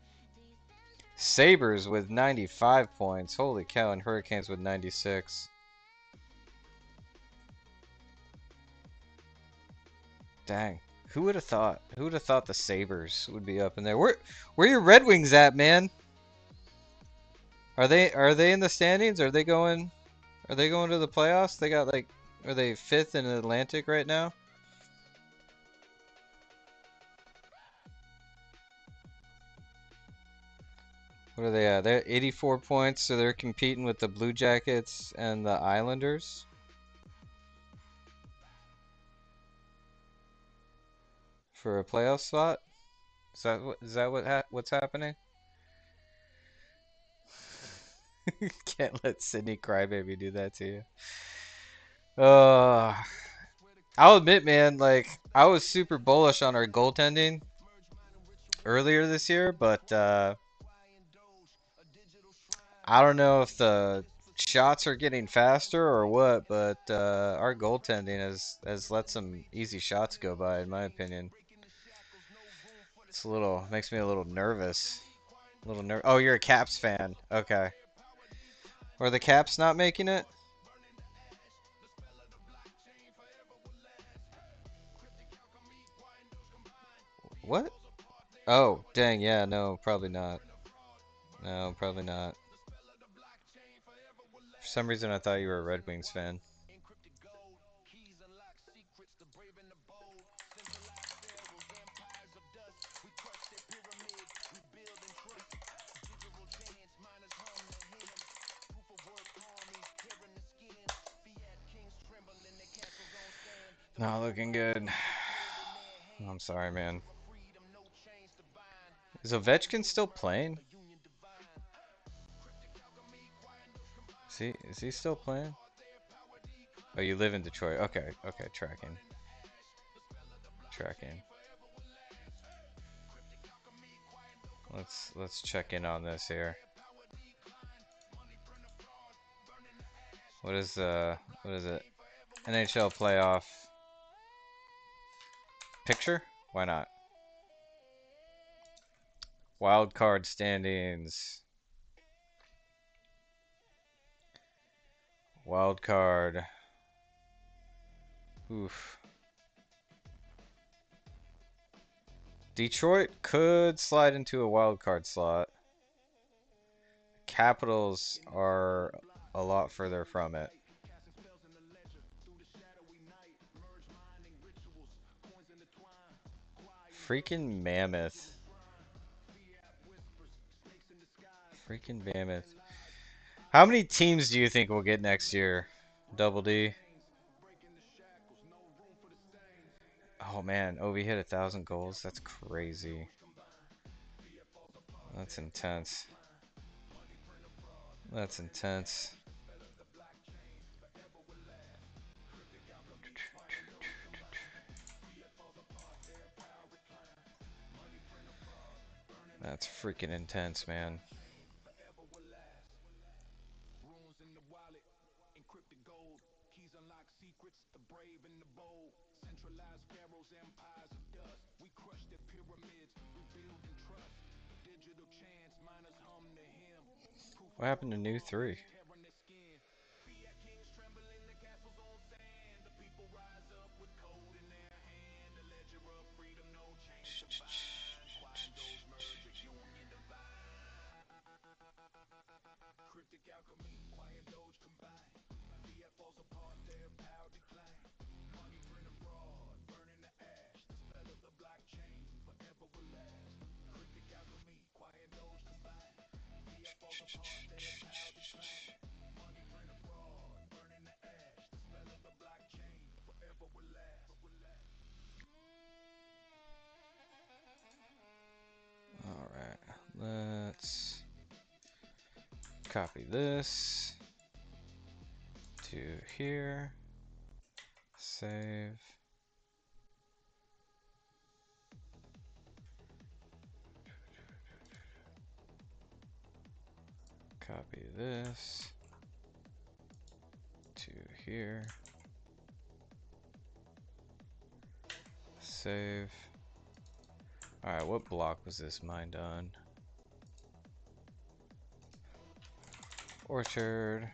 Sabres with 95 points. Holy cow, and Hurricanes with 96. Dang. Who would have thought? Who would have thought the Sabres would be up in there? Where your Red Wings at, man? Are they in the standings? Are they going to the playoffs? They got like, are they 5th in the Atlantic right now? What are they at? They're 84 points, so they're competing with the Blue Jackets and the Islanders for a playoff spot. What's happening? Can't let Sydney Crybaby do that to you. I'll admit, man, like I was super bullish on our goaltending earlier this year, but I don't know if the shots are getting faster or what, but our goaltending has let some easy shots go by, in my opinion. It's a little makes me a little nervous. A little nervous. Oh, you're a Caps fan. Okay. Are the Caps not making it? What? Oh, dang, yeah, no, probably not. No, probably not. For some reason, I thought you were a Red Wings fan. Not looking good. I'm sorry, man. Is Ovechkin still playing? Is he still playing? Oh, you live in Detroit. Okay, okay, tracking. Tracking. Let's check in on this here. What is it? NHL playoff picture? Why not? Wild card standings. Wild card. Oof. Detroit could slide into a wild card slot. Capitals are a lot further from it. Freaking Mammoth. Freaking Mammoth. How many teams do you think we'll get next year? Double D. Oh man, Ovi hit 1,000 goals. That's crazy. That's intense. That's intense. That's freaking intense, man. What happened to new 3? Alright, let's copy this to here. Save. Copy this to here. Save. Alright, what block was this mined on? Orchard.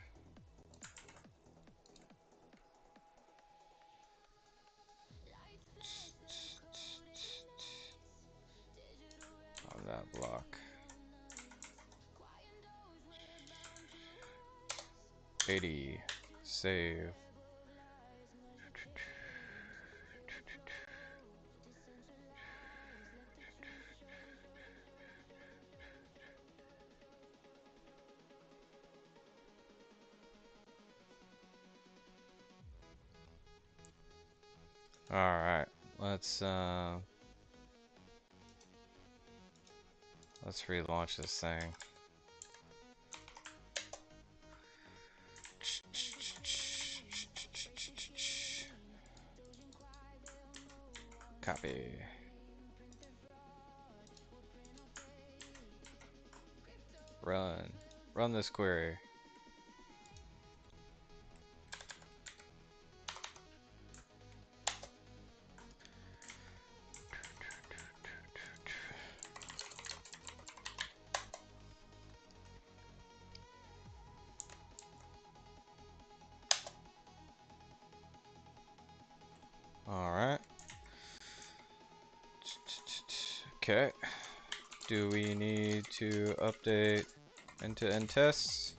On that block. 80. Save. Alright, let's relaunch this thing. Copy. Run. Run this query. Alright. Okay. Do we need to update end-to-end tests?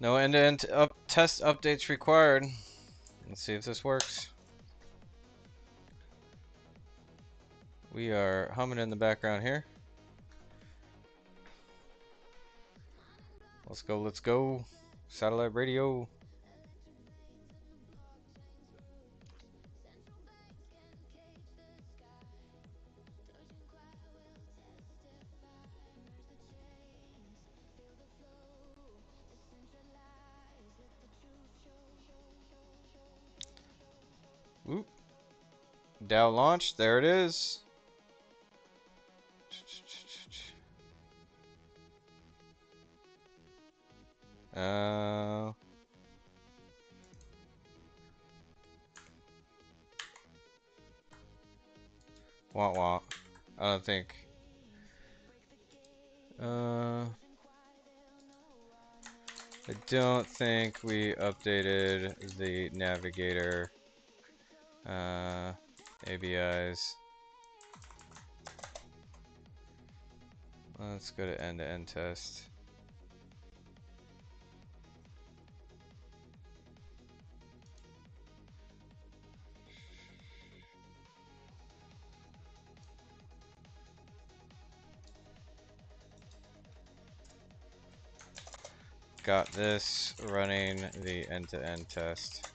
No end-to-end test updates required. Let's see if this works. We are humming in the background here. Let's go, let's go. Satellite radio. Oop. Dow launch, there it is. Uh, wah wah. I don't think. I don't think we updated the navigator ABIs. Let's go to end-to-end test. Got this running the end-to-end test.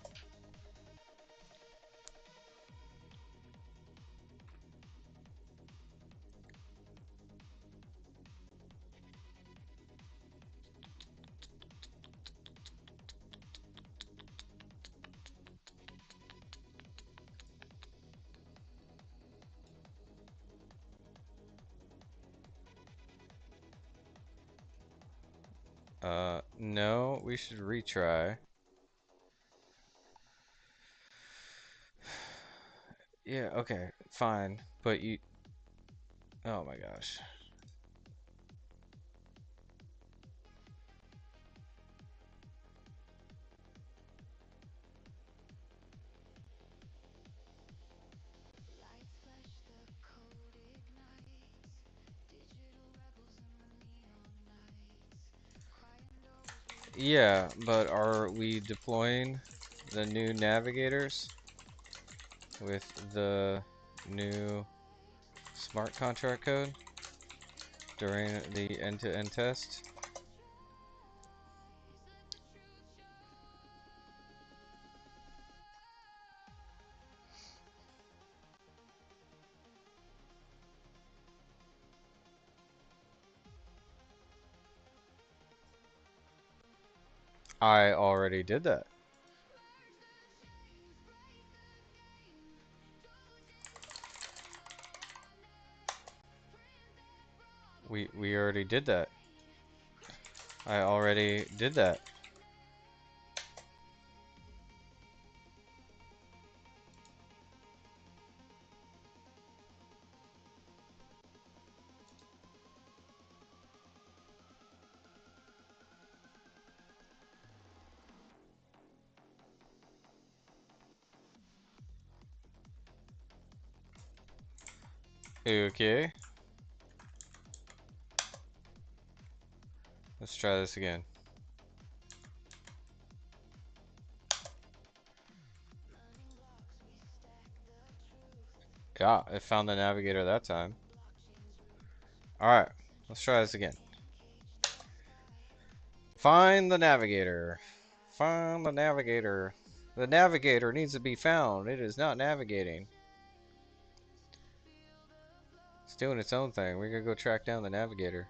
No, we should retry. Yeah, okay, fine. But you... Oh my gosh. Yeah, but are we deploying the new navigators with the new smart contract code during the end-to-end test? I already did that. We already did that. I already did that. Okay. Let's try this again. Yeah, it found the navigator that time. Alright, let's try this again. Find the navigator. Find the navigator. The navigator needs to be found. It is not navigating. It's doing its own thing. We're gonna go track down the navigator.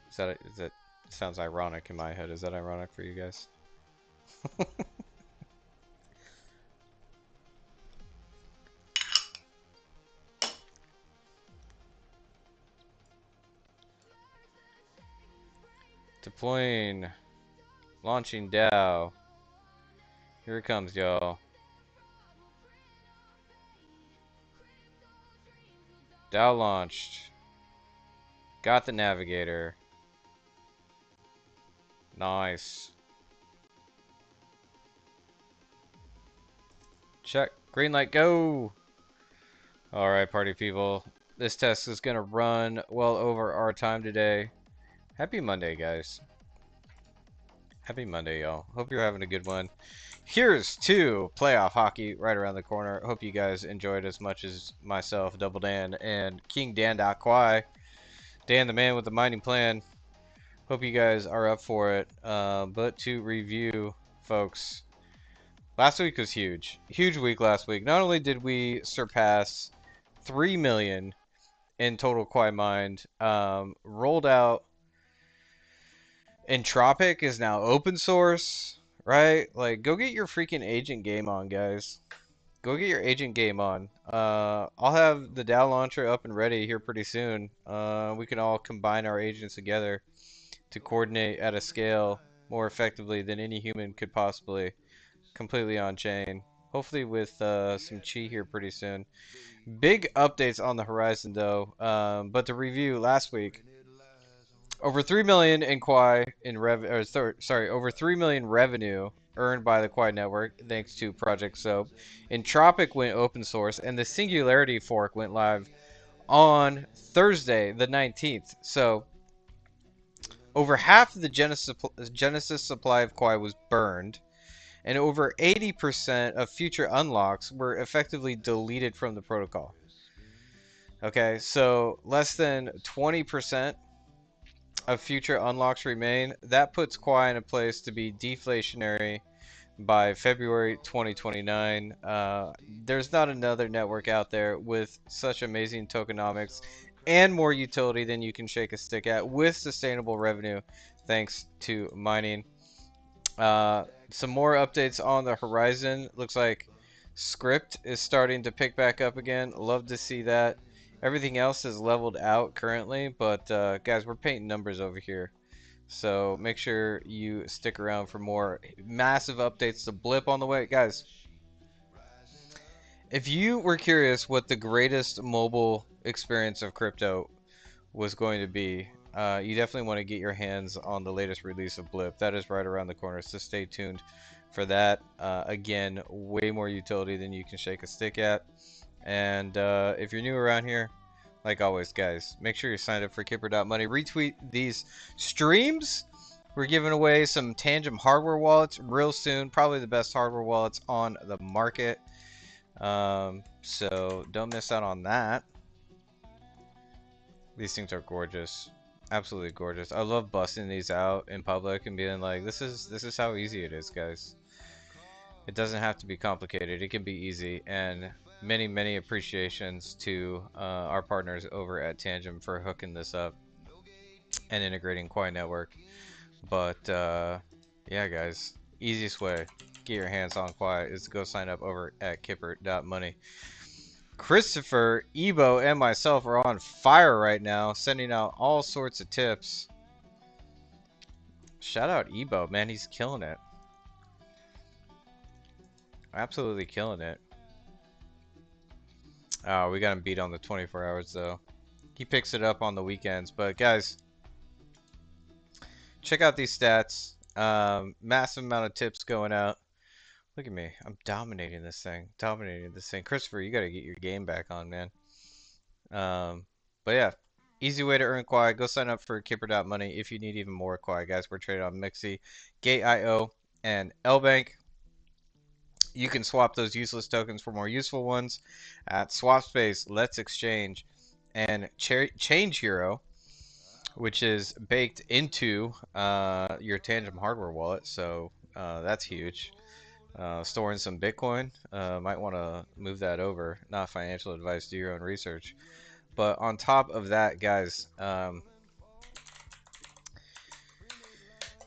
Is that sounds ironic in my head. Is that ironic for you guys? Deploying. Launching Dow. Here it comes, y'all. Dow launched. Got the navigator. Nice. Check. Green light, go! Alright, party people. This test is gonna run well over our time today. Happy Monday, guys. Happy Monday, y'all. Hope you're having a good one. Here's to playoff hockey right around the corner. Hope you guys enjoyed as much as myself, Double Dan, and King Dan. Quai. Dan, the man with the mining plan. Hope you guys are up for it. But to review, folks, last week was huge. Huge week last week. Not only did we surpass 3 million in total Quai mined, rolled out Entropic is now open source, right? Like, go get your freaking agent game on, guys. Go get your agent game on. I'll have the DAO launcher up and ready here pretty soon. We can all combine our agents together to coordinate at a scale more effectively than any human could possibly, completely on chain. Hopefully with some chi here pretty soon. Big updates on the horizon though. But to review last week, over 3 million in Quai in over 3 million revenue earned by the Quai network thanks to Project Soap. Entropic went open source and the Singularity fork went live on Thursday the 19th. So over half of the Genesis supply of Quai was burned, and over 80% of future unlocks were effectively deleted from the protocol. Okay, so less than 20% of future unlocks remain. That puts Quai in a place to be deflationary by February 2029. There's not another network out there with such amazing tokenomics and more utility than you can shake a stick at with sustainable revenue thanks to mining. Some more updates on the horizon. Looks like script is starting to pick back up again. Love to see that. Everything else is leveled out currently, but guys, we're painting numbers over here. So make sure you stick around for more massive updates to Blip on the way. Guys, if you were curious what the greatest mobile experience of crypto was going to be, you definitely want to get your hands on the latest release of Blip. That is right around the corner, so stay tuned for that. Again, way more utility than you can shake a stick at. And if you're new around here, like always, guys, make sure you're signed up for Kipper.money. Retweet these streams. We're giving away some Tangem hardware wallets real soon. Probably the best hardware wallets on the market. So don't miss out on that. These things are gorgeous. Absolutely gorgeous. I love busting these out in public and being like, this is how easy it is, guys. It doesn't have to be complicated. It can be easy. And many appreciations to our partners over at Tangem for hooking this up and integrating Quai Network. But yeah, guys, easiest way get your hands on Quai is to go sign up over at Kipper.money. Christopher, Ebo, and myself are on fire right now, sending out all sorts of tips. Shout out Ebo, man, he's killing it. Absolutely killing it. Oh, we got him beat on the 24 hours though. He picks it up on the weekends. But guys, check out these stats. Massive amount of tips going out. Look at me. I'm dominating this thing. Dominating this thing. Christopher, you got to get your game back on, man. But yeah, easy way to earn Quai. Go sign up for Kipper.money if you need even more Quai. Guys, we're traded on Mixi, Gate.io, and LBank. You can swap those useless tokens for more useful ones at SwapSpace, Let's Exchange, and Change Hero, which is baked into your Tangem hardware wallet. So that's huge. Storing some Bitcoin, might want to move that over. Not financial advice, do your own research. But on top of that, guys,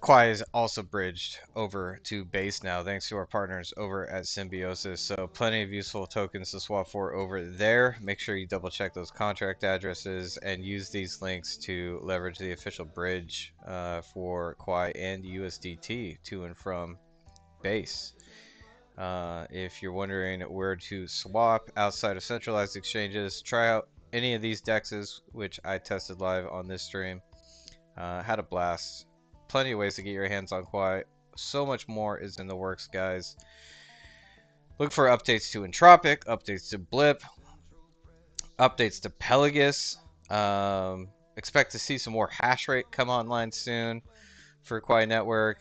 Quai is also bridged over to Base now, thanks to our partners over at Symbiosis. So plenty of useful tokens to swap for over there. Make sure you double check those contract addresses and use these links to leverage the official bridge for Quai and USDT to and from Base. If you're wondering where to swap outside of centralized exchanges, try out any of these dexes, which I tested live on this stream. Had a blast. Plenty of ways to get your hands on Quai. So much more is in the works, guys. Look for updates to Entropic, updates to Blip, updates to Pelagus. expect to see some more hash rate come online soon for Quai Network.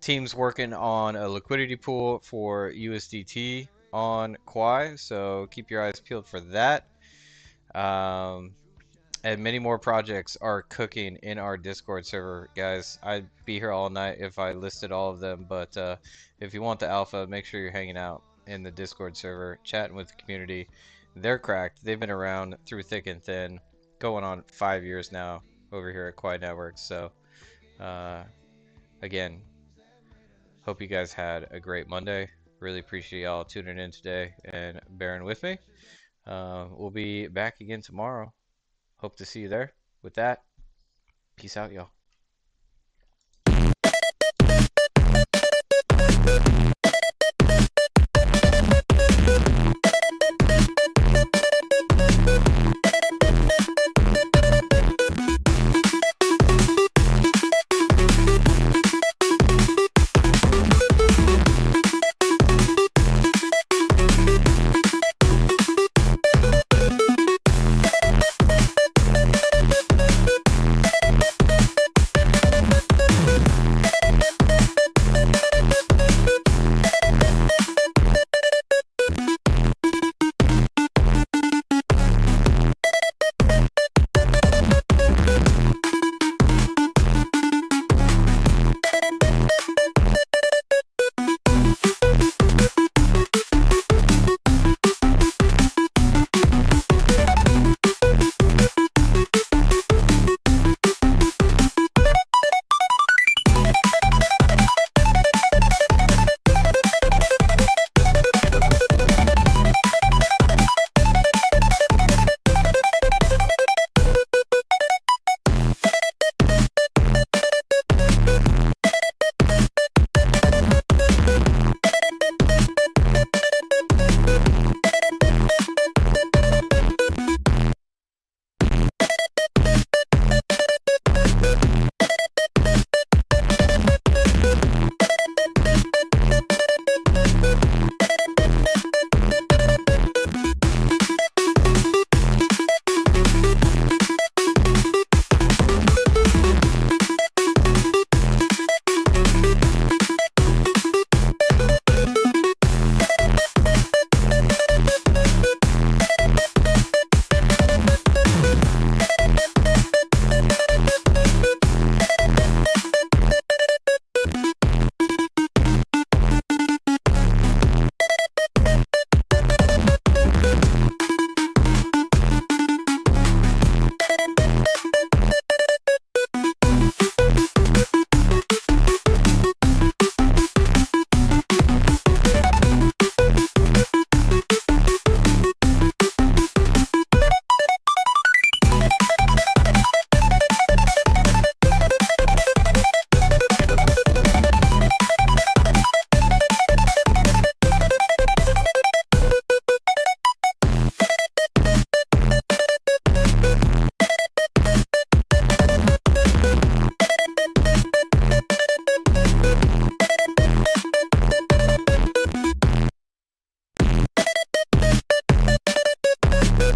Teams working on a liquidity pool for USDT on Quai, so keep your eyes peeled for that. Um, and many more projects are cooking in our Discord server, guys. I'd be here all night if I listed all of them, but if you want the alpha, make sure you're hanging out in the Discord server, chatting with the community. They're cracked. They've been around through thick and thin, going on 5 years now over here at Quai Networks. So, uh, again, hope you guys had a great Monday. Really appreciate y'all tuning in today and bearing with me. We'll be back again tomorrow. Hope to see you there. With that, peace out, y'all.